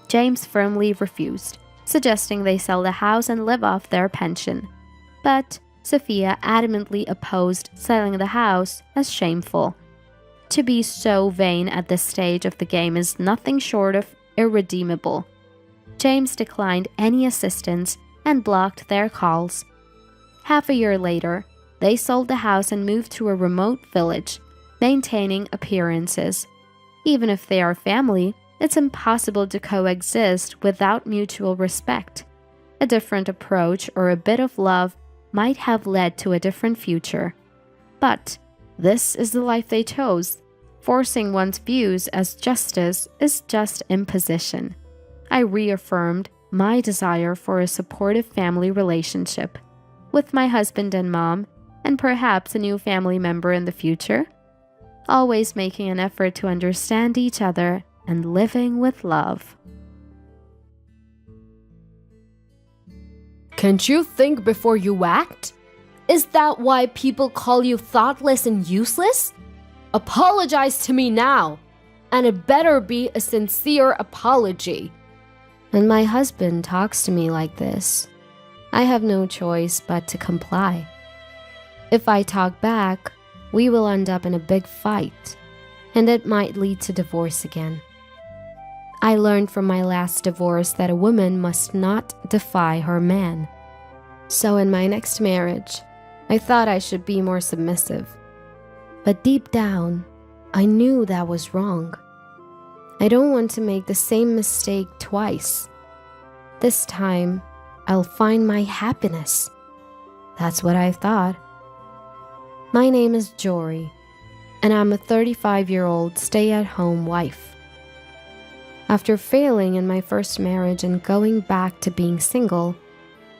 James firmly refused, suggesting they sell the house and live off their pension. But Sophia adamantly opposed selling the house as shameful. To be so vain at this stage of the game is nothing short of irredeemable. James declined any assistance and blocked their calls. Half a year later, they sold the house and moved to a remote village, maintaining appearances. Even if they are family, it's impossible to coexist without mutual respect. A different approach or a bit of love might have led to a different future. But this is the life they chose. Forcing one's views as justice is just imposition. I reaffirmed my desire for a supportive family relationship with my husband and mom, and perhaps a new family member in the future, always making an effort to understand each other and living with love. Can't you think before you act? Is that why people call you thoughtless and useless? Apologize to me now, and it better be a sincere apology. When my husband talks to me like this, I have no choice but to comply. If I talk back, we will end up in a big fight, and it might lead to divorce again. I learned from my last divorce that a woman must not defy her man. So in my next marriage, I thought I should be more submissive. But deep down, I knew that was wrong. I don't want to make the same mistake twice. This time, I'll find my happiness. That's what I thought. My name is Jory, and I'm a 35-year-old stay-at-home wife. After failing in my first marriage and going back to being single,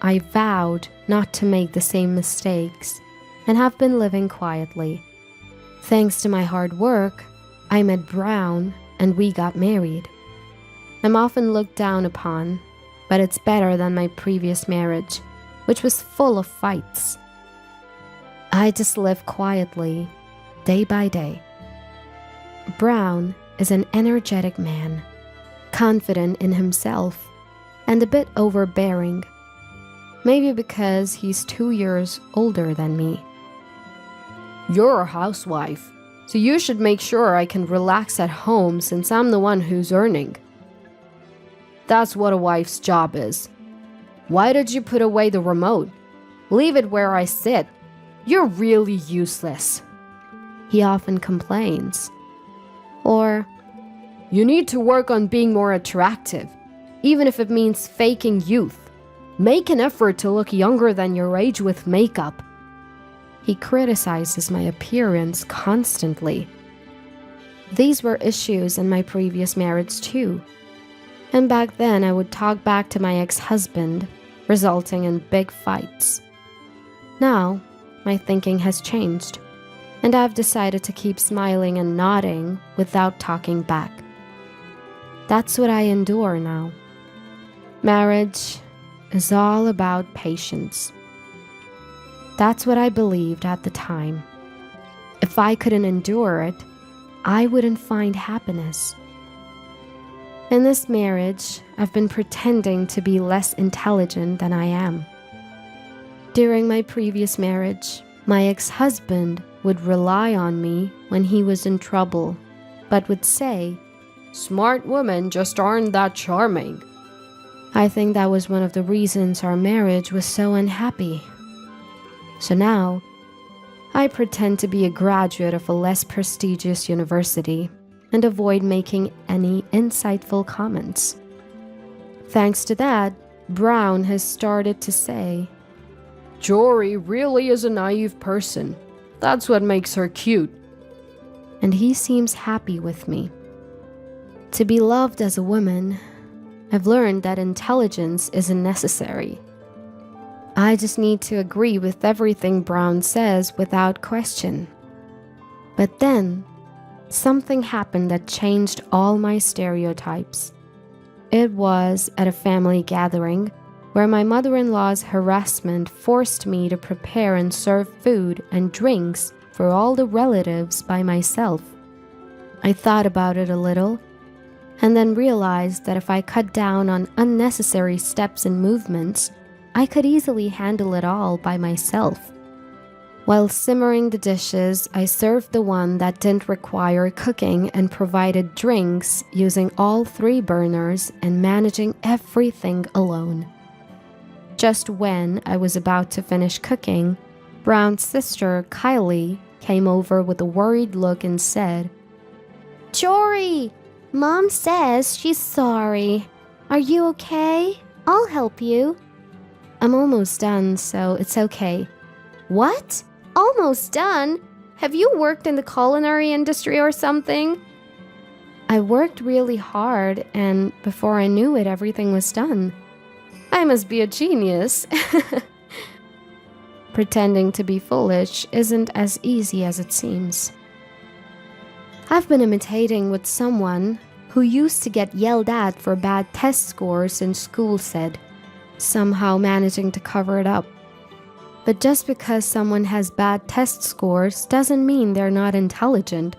I vowed not to make the same mistakes and have been living quietly. Thanks to my hard work, I met Brown and we got married. I'm often looked down upon, but it's better than my previous marriage, which was full of fights. I just live quietly, day by day. Brown is an energetic man, confident in himself, and a bit overbearing. Maybe because he's 2 years older than me. You're a housewife, so you should make sure I can relax at home since I'm the one who's earning. That's what a wife's job is. Why did you put away the remote? Leave it where I sit. You're really useless. He often complains. Or, you need to work on being more attractive, even if it means faking youth. Make an effort to look younger than your age with makeup. He criticizes my appearance constantly. These were issues in my previous marriage too. And back then I would talk back to my ex-husband, resulting in big fights. Now, my thinking has changed, and I've decided to keep smiling and nodding without talking back. That's what I endure now. Marriage is all about patience. That's what I believed at the time. If I couldn't endure it, I wouldn't find happiness. In this marriage, I've been pretending to be less intelligent than I am. During my previous marriage, my ex-husband would rely on me when he was in trouble, but would say, "Smart women just aren't that charming." I think that was one of the reasons our marriage was so unhappy. So now, I pretend to be a graduate of a less prestigious university and avoid making any insightful comments. Thanks to that, Brown has started to say, Jory really is a naive person. That's what makes her cute. And he seems happy with me. To be loved as a woman, I've learned that intelligence isn't necessary. I just need to agree with everything Brown says without question. But then, something happened that changed all my stereotypes. It was at a family gathering where my mother-in-law's harassment forced me to prepare and serve food and drinks for all the relatives by myself. I thought about it a little, and then realized that if I cut down on unnecessary steps and movements, I could easily handle it all by myself. While simmering the dishes, I served the one that didn't require cooking and provided drinks using all 3 burners and managing everything alone. Just when I was about to finish cooking, Brown's sister, Kylie, came over with a worried look and said, Jory, Mom says she's sorry. Are you okay? I'll help you. I'm almost done, so it's okay. What? Almost done? Have you worked in the culinary industry or something? I worked really hard, and before I knew it, everything was done. I must be a genius. Pretending to be foolish isn't as easy as it seems. I've been imitating what someone who used to get yelled at for bad test scores in school said, somehow managing to cover it up. But just because someone has bad test scores doesn't mean they're not intelligent.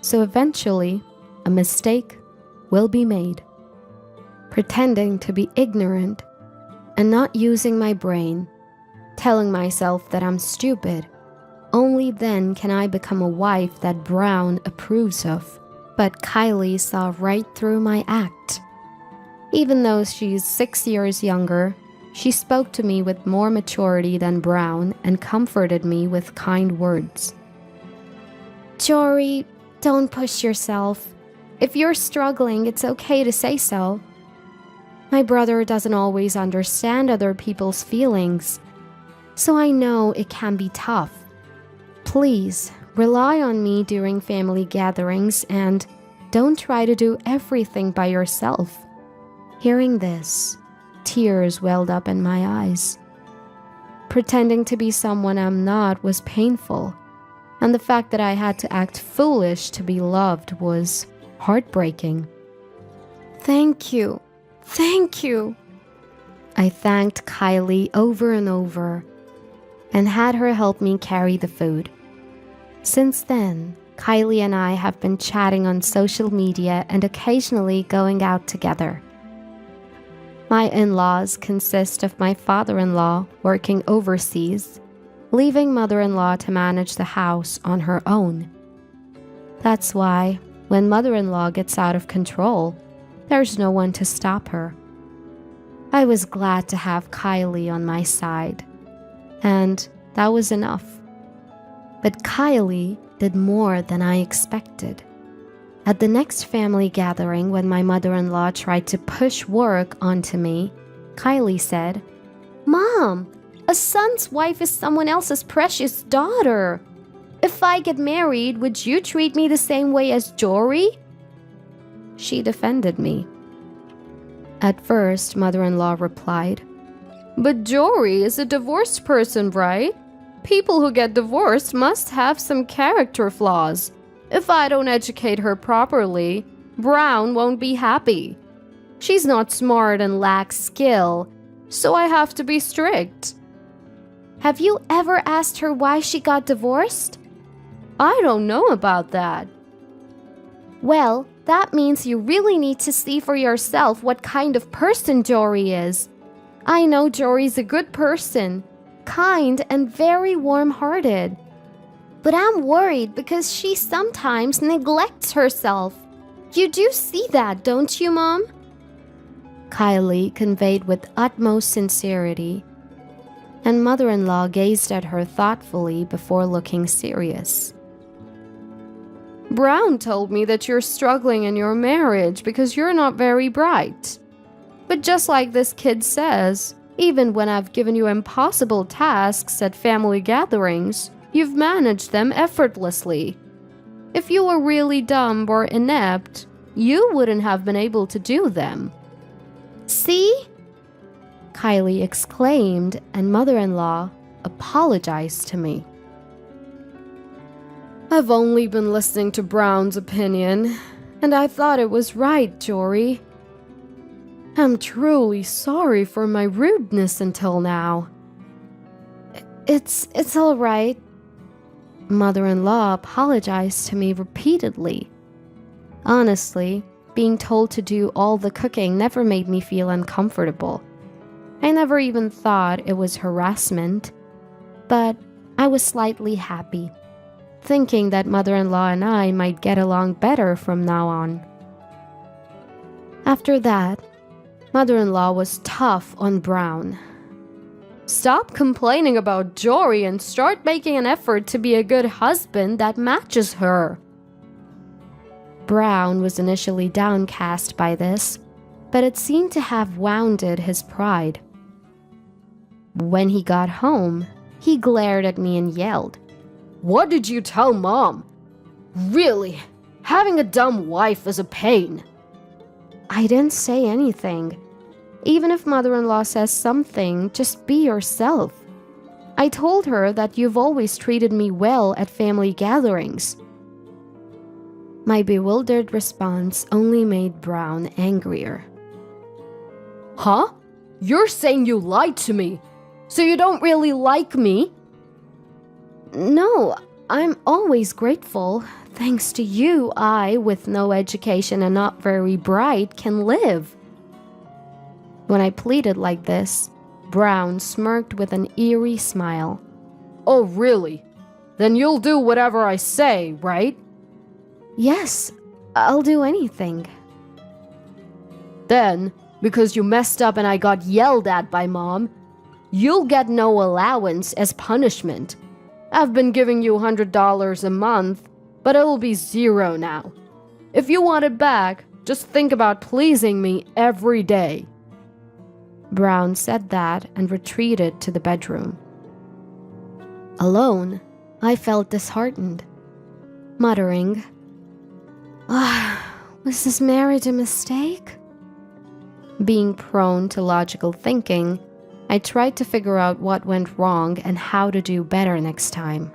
So eventually, a mistake will be made. Pretending to be ignorant and not using my brain, telling myself that I'm stupid, only then can I become a wife that Brown approves of. But Kylie saw right through my act. Even though she's 6 years younger, she spoke to me with more maturity than Brown and comforted me with kind words. Jory, don't push yourself. If you're struggling, it's okay to say so. My brother doesn't always understand other people's feelings, so I know it can be tough. Please, rely on me during family gatherings and don't try to do everything by yourself. Hearing this, tears welled up in my eyes. Pretending to be someone I'm not was painful, and the fact that I had to act foolish to be loved was heartbreaking. Thank you. Thank you. I thanked Kylie over and over and had her help me carry the food. Since then, Kylie and I have been chatting on social media and occasionally going out together. My in-laws consist of my father-in-law working overseas, leaving mother-in-law to manage the house on her own. That's why, when mother-in-law gets out of control, there's no one to stop her. I was glad to have Kylie on my side, and that was enough. But Kylie did more than I expected. At the next family gathering, when my mother-in-law tried to push work onto me, Kylie said, Mom, a son's wife is someone else's precious daughter. If I get married, would you treat me the same way as Jory? She defended me. At first, mother-in-law replied, But Jory is a divorced person, right? People who get divorced must have some character flaws. If I don't educate her properly, Brown won't be happy. She's not smart and lacks skill, so I have to be strict. Have you ever asked her why she got divorced? I don't know about that. Well, that means you really need to see for yourself what kind of person Jory is. I know Jory's a good person, kind and very warm-hearted. But I'm worried because she sometimes neglects herself. You do see that, don't you, Mom? Kylie conveyed with utmost sincerity, and mother-in-law gazed at her thoughtfully before looking serious. Brown told me that you're struggling in your marriage because you're not very bright. But just like this kid says, Even when I've given you impossible tasks at family gatherings, you've managed them effortlessly. If you were really dumb or inept, you wouldn't have been able to do them." "See?" Kylie exclaimed, and mother-in-law apologized to me. "I've only been listening to Brown's opinion, and I thought it was right, Jory. I'm truly sorry for my rudeness until now." It's all right." Mother-in-law apologized to me repeatedly. Honestly, being told to do all the cooking never made me feel uncomfortable. I never even thought it was harassment, but I was slightly happy, thinking that mother-in-law and I might get along better from now on. After that, mother-in-law was tough on Brown. "Stop complaining about Jory and start making an effort to be a good husband that matches her." Brown was initially downcast by this, but it seemed to have wounded his pride. When he got home, he glared at me and yelled, "What did you tell Mom? Really, having a dumb wife is a pain." "I didn't say anything. Even if mother-in-law says something, just be yourself. I told her that you've always treated me well at family gatherings." My bewildered response only made Brown angrier. "Huh? You're saying you lied to me, so you don't really like me?" "No, I'm always grateful. Thanks to you, I, with no education and not very bright, can live." When I pleaded like this, Brown smirked with an eerie smile. "Oh, really? Then you'll do whatever I say, right?" "Yes, I'll do anything." "Then, because you messed up and I got yelled at by Mom, you'll get no allowance as punishment. I've been giving you $100 a month, but it'll be $0 now. If you want it back, just think about pleasing me every day." Brown said that and retreated to the bedroom. Alone, I felt disheartened, muttering, "Was this marriage a mistake?" Being prone to logical thinking, I tried to figure out what went wrong and how to do better next time.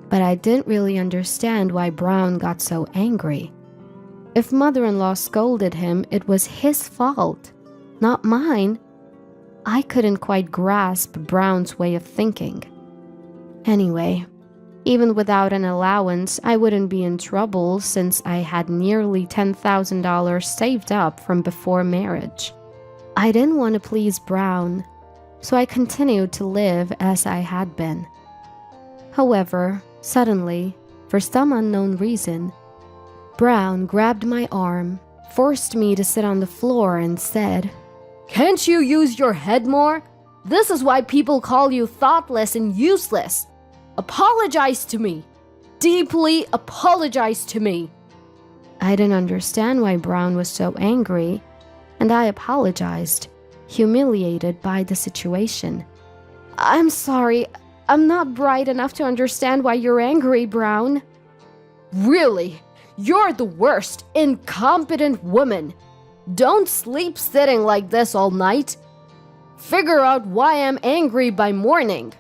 But I didn't really understand why Brown got so angry. If mother-in-law scolded him, it was his fault, not mine. I couldn't quite grasp Brown's way of thinking. Anyway, even without an allowance, I wouldn't be in trouble since I had nearly $10,000 saved up from before marriage. I didn't want to please Brown, so I continued to live as I had been. However, suddenly, for some unknown reason, Brown grabbed my arm, forced me to sit on the floor, and said, "Can't you use your head more? This is why people call you thoughtless and useless. Apologize to me. Deeply apologize to me." I didn't understand why Brown was so angry, and I apologized, humiliated by the situation. "I'm sorry. I'm not bright enough to understand why you're angry, Brown." "Really? You're the worst, incompetent woman. Don't sleep sitting like this all night. Figure out why I'm angry by morning,"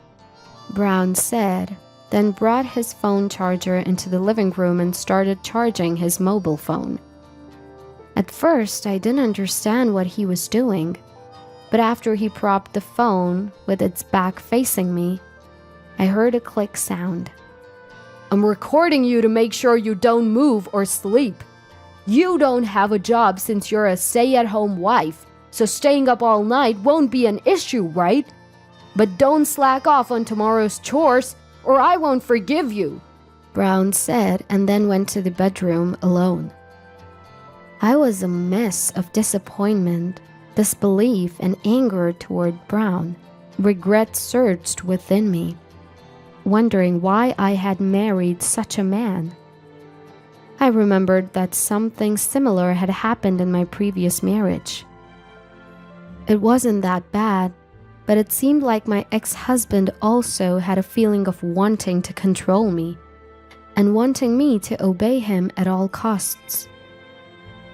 Brown said, then brought his phone charger into the living room and started charging his mobile phone. At first, I didn't understand what he was doing, but after he propped the phone with its back facing me, I heard a click sound. "I'm recording you to make sure you don't move or sleep. You don't have a job since you're a stay-at-home wife, so staying up all night won't be an issue, right? But don't slack off on tomorrow's chores, or I won't forgive you," Brown said, and then went to the bedroom alone. I was a mess of disappointment, disbelief, and anger toward Brown. Regret surged within me, wondering why I had married such a man. I remembered that something similar had happened in my previous marriage. It wasn't that bad, but it seemed like my ex-husband also had a feeling of wanting to control me and wanting me to obey him at all costs.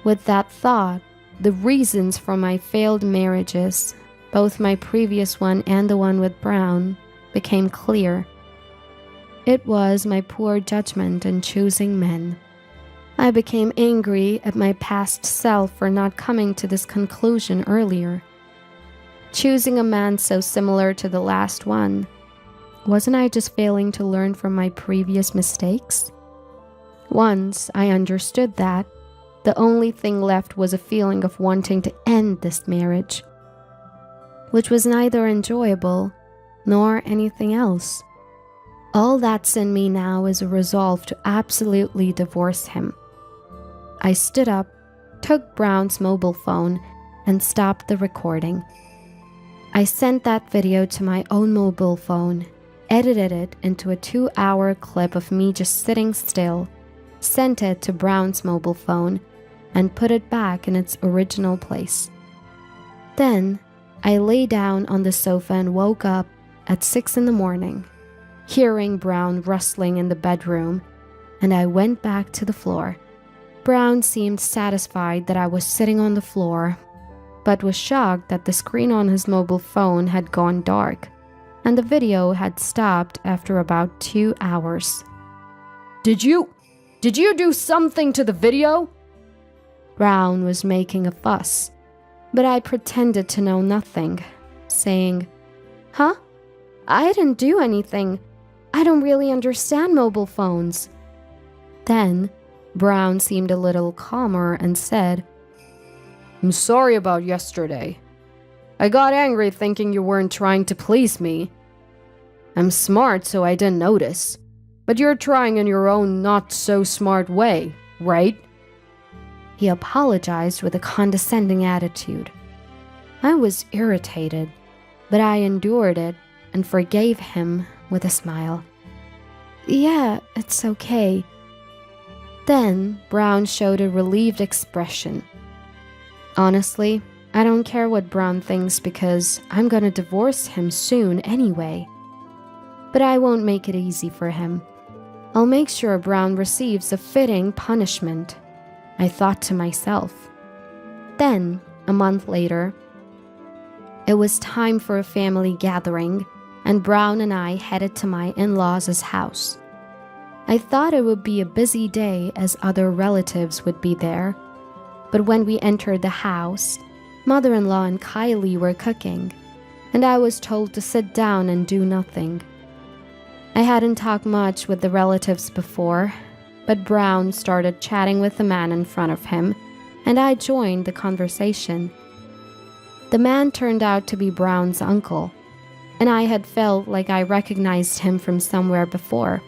With that thought, the reasons for my failed marriages, both my previous one and the one with Brown, became clear. It was my poor judgment in choosing men. I became angry at my past self for not coming to this conclusion earlier. Choosing a man so similar to the last one, wasn't I just failing to learn from my previous mistakes? Once I understood that, the only thing left was a feeling of wanting to end this marriage, which was neither enjoyable nor anything else. All that's in me now is a resolve to absolutely divorce him. I stood up, took Brown's mobile phone, and stopped the recording. I sent that video to my own mobile phone, edited it into a 2-hour clip of me just sitting still, sent it to Brown's mobile phone, and put it back in its original place. Then, I lay down on the sofa and woke up at 6 a.m, hearing Brown rustling in the bedroom, and I went back to the floor. Brown seemed satisfied that I was sitting on the floor, but was shocked that the screen on his mobile phone had gone dark, and the video had stopped after about 2 hours. Did you do something to the video? Brown was making a fuss, but I pretended to know nothing, saying, "Huh? I didn't do anything. I don't really understand mobile phones." Then, Brown seemed a little calmer and said, "I'm sorry about yesterday. I got angry thinking you weren't trying to please me. I'm smart, so I didn't notice. But you're trying in your own not-so-smart way, right?" He apologized with a condescending attitude. I was irritated, but I endured it and forgave him with a smile. "Yeah, it's okay." Then Brown showed a relieved expression. Honestly, I don't care what Brown thinks because I'm gonna divorce him soon anyway. But I won't make it easy for him. I'll make sure Brown receives a fitting punishment, I thought to myself. Then, a month later, it was time for a family gathering, and Brown and I headed to my in-laws' house. I thought it would be a busy day as other relatives would be there, but when we entered the house, mother-in-law and Kylie were cooking, and I was told to sit down and do nothing. I hadn't talked much with the relatives before, but Brown started chatting with the man in front of him, and I joined the conversation. The man turned out to be Brown's uncle, and I had felt like I recognized him from somewhere before.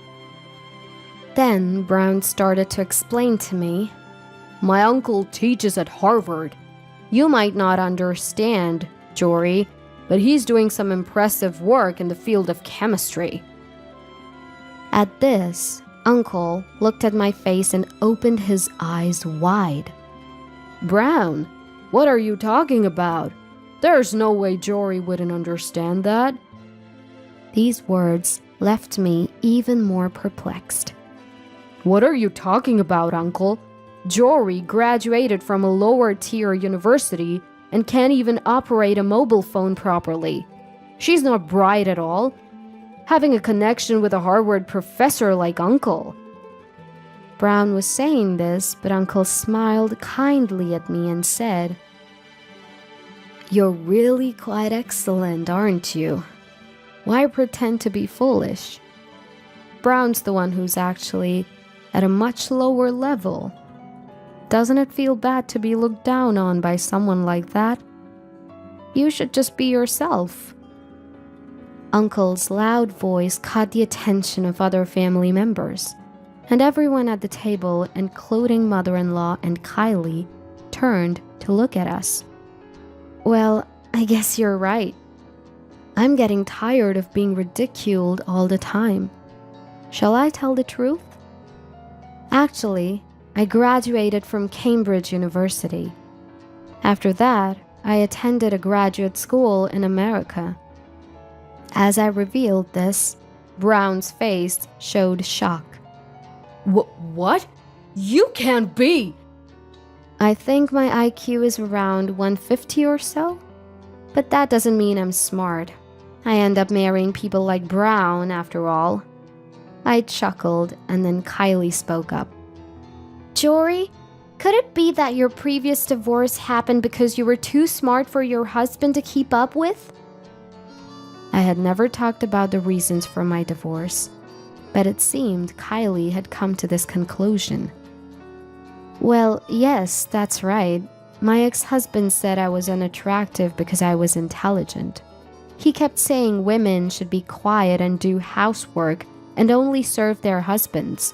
Then Brown started to explain to me, "My uncle teaches at Harvard. You might not understand, Jory, but he's doing some impressive work in the field of chemistry." At this, Uncle looked at my face and opened his eyes wide. "Brown, what are you talking about? There's no way Jory wouldn't understand that." These words left me even more perplexed. "What are you talking about, Uncle? Jory graduated from a lower-tier university and can't even operate a mobile phone properly. She's not bright at all. Having a connection with a Harvard professor like Uncle." Brown was saying this, but Uncle smiled kindly at me and said, "You're really quite excellent, aren't you? Why pretend to be foolish? Brown's the one who's actually at a much lower level. Doesn't it feel bad to be looked down on by someone like that? You should just be yourself." Uncle's loud voice caught the attention of other family members, and everyone at the table, including mother-in-law and Kylie, turned to look at us. "Well, I guess you're right. I'm getting tired of being ridiculed all the time. Shall I tell the truth? Actually, I graduated from Cambridge University. After that, I attended a graduate school in America, As I revealed this, Brown's face showed shock. What? You can't be! I think my IQ is around 150 or so, but that doesn't mean I'm smart. I end up marrying people like Brown, after all. I chuckled, and then Kylie spoke up. Jory, could it be that your previous divorce happened because you were too smart for your husband to keep up with? I had never talked about the reasons for my divorce, but it seemed Kylie had come to this conclusion. Well, yes, that's right. My ex-husband said I was unattractive because I was intelligent. He kept saying women should be quiet and do housework and only serve their husbands.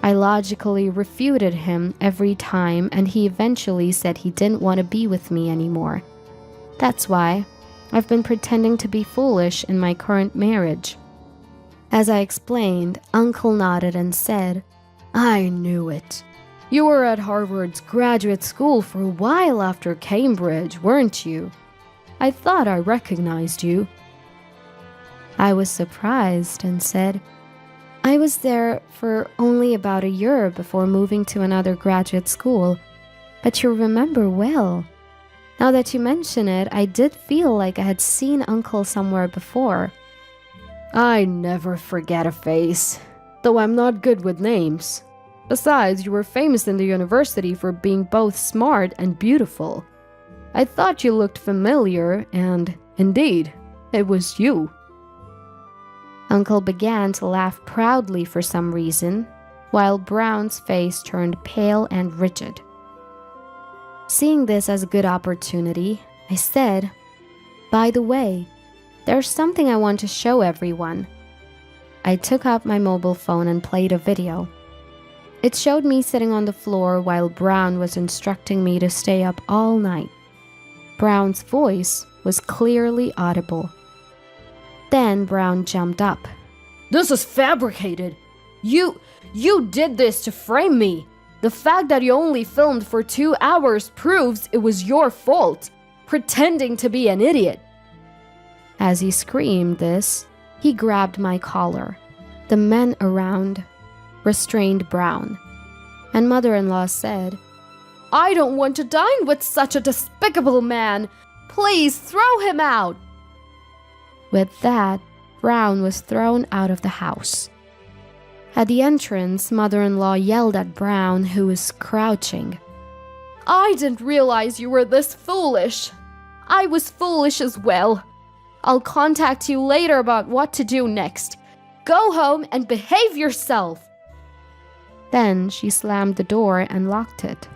I logically refuted him every time, and he eventually said he didn't want to be with me anymore. That's why I've been pretending to be foolish in my current marriage. As I explained, Uncle nodded and said, I knew it. You were at Harvard's graduate school for a while after Cambridge, weren't you? I thought I recognized you. I was surprised and said, I was there for only about a year before moving to another graduate school, but you remember well. Now that you mention it, I did feel like I had seen Uncle somewhere before. I never forget a face, though I'm not good with names. Besides, you were famous in the university for being both smart and beautiful. I thought you looked familiar, and indeed, it was you. Uncle began to laugh proudly for some reason, while Brown's face turned pale and rigid. Seeing this as a good opportunity, I said, By the way, there's something I want to show everyone. I took out my mobile phone and played a video. It showed me sitting on the floor while Brown was instructing me to stay up all night. Brown's voice was clearly audible. Then Brown jumped up. This is fabricated. You did this to frame me. The fact that you only filmed for 2 hours proves it was your fault, pretending to be an idiot. As he screamed this, he grabbed my collar. The men around restrained Brown, and mother-in-law said, I don't want to dine with such a despicable man. Please throw him out. With that, Brown was thrown out of the house. At the entrance, mother-in-law yelled at Brown, who was crouching. I didn't realize you were this foolish. I was foolish as well. I'll contact you later about what to do next. Go home and behave yourself. Then she slammed the door and locked it.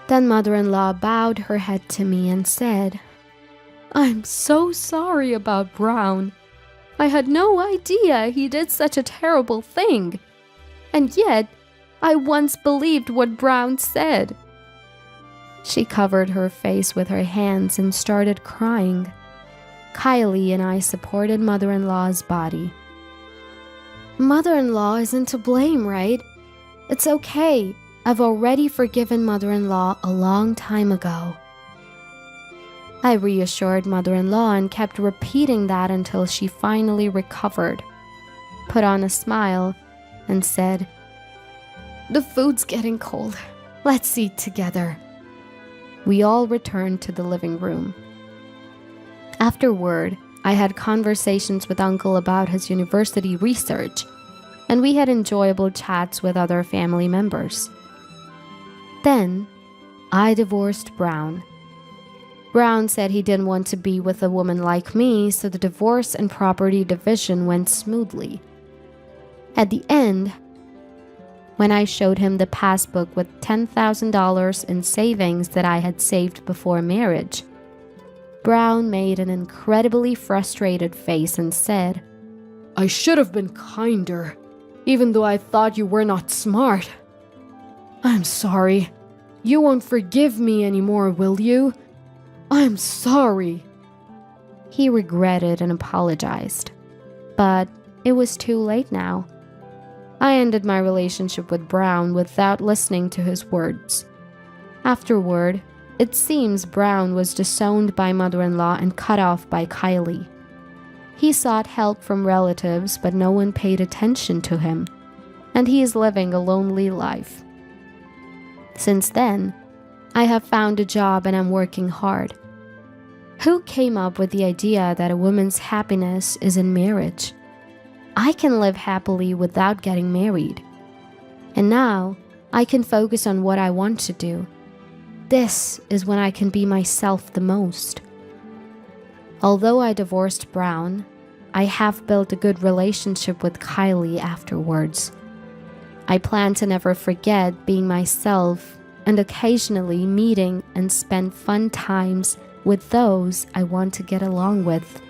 Then mother-in-law bowed her head to me and said, I'm so sorry about Brown. I had no idea he did such a terrible thing. And yet, I once believed what Brown said. She covered her face with her hands and started crying. Kylie and I supported mother-in-law's body. Mother-in-law isn't to blame, right? It's okay. I've already forgiven mother-in-law a long time ago. I reassured mother-in-law and kept repeating that until she finally recovered, put on a smile, and said, The food's getting cold. Let's eat together. We all returned to the living room. Afterward, I had conversations with Uncle about his university research, and we had enjoyable chats with other family members. Then, I divorced Brown. Brown said he didn't want to be with a woman like me, so the divorce and property division went smoothly. At the end, when I showed him the passbook with $10,000 in savings that I had saved before marriage, Brown made an incredibly frustrated face and said, I should have been kinder, even though I thought you were not smart. I'm sorry. You won't forgive me anymore, will you? I'm sorry. He regretted and apologized, but it was too late now. I ended my relationship with Brown without listening to his words. Afterward, It seems Brown was disowned by mother-in-law and cut off by Kylie. He sought help from relatives, but no one paid attention to him, and he is living a lonely life. Since then, I have found a job and I'm working hard. Who came up with the idea that a woman's happiness is in marriage? I can live happily without getting married. And now, I can focus on what I want to do. This is when I can be myself the most. Although I divorced Brown, I have built a good relationship with Kylie afterwards. I plan to never forget being myself and occasionally meeting and spend fun times with those I want to get along with.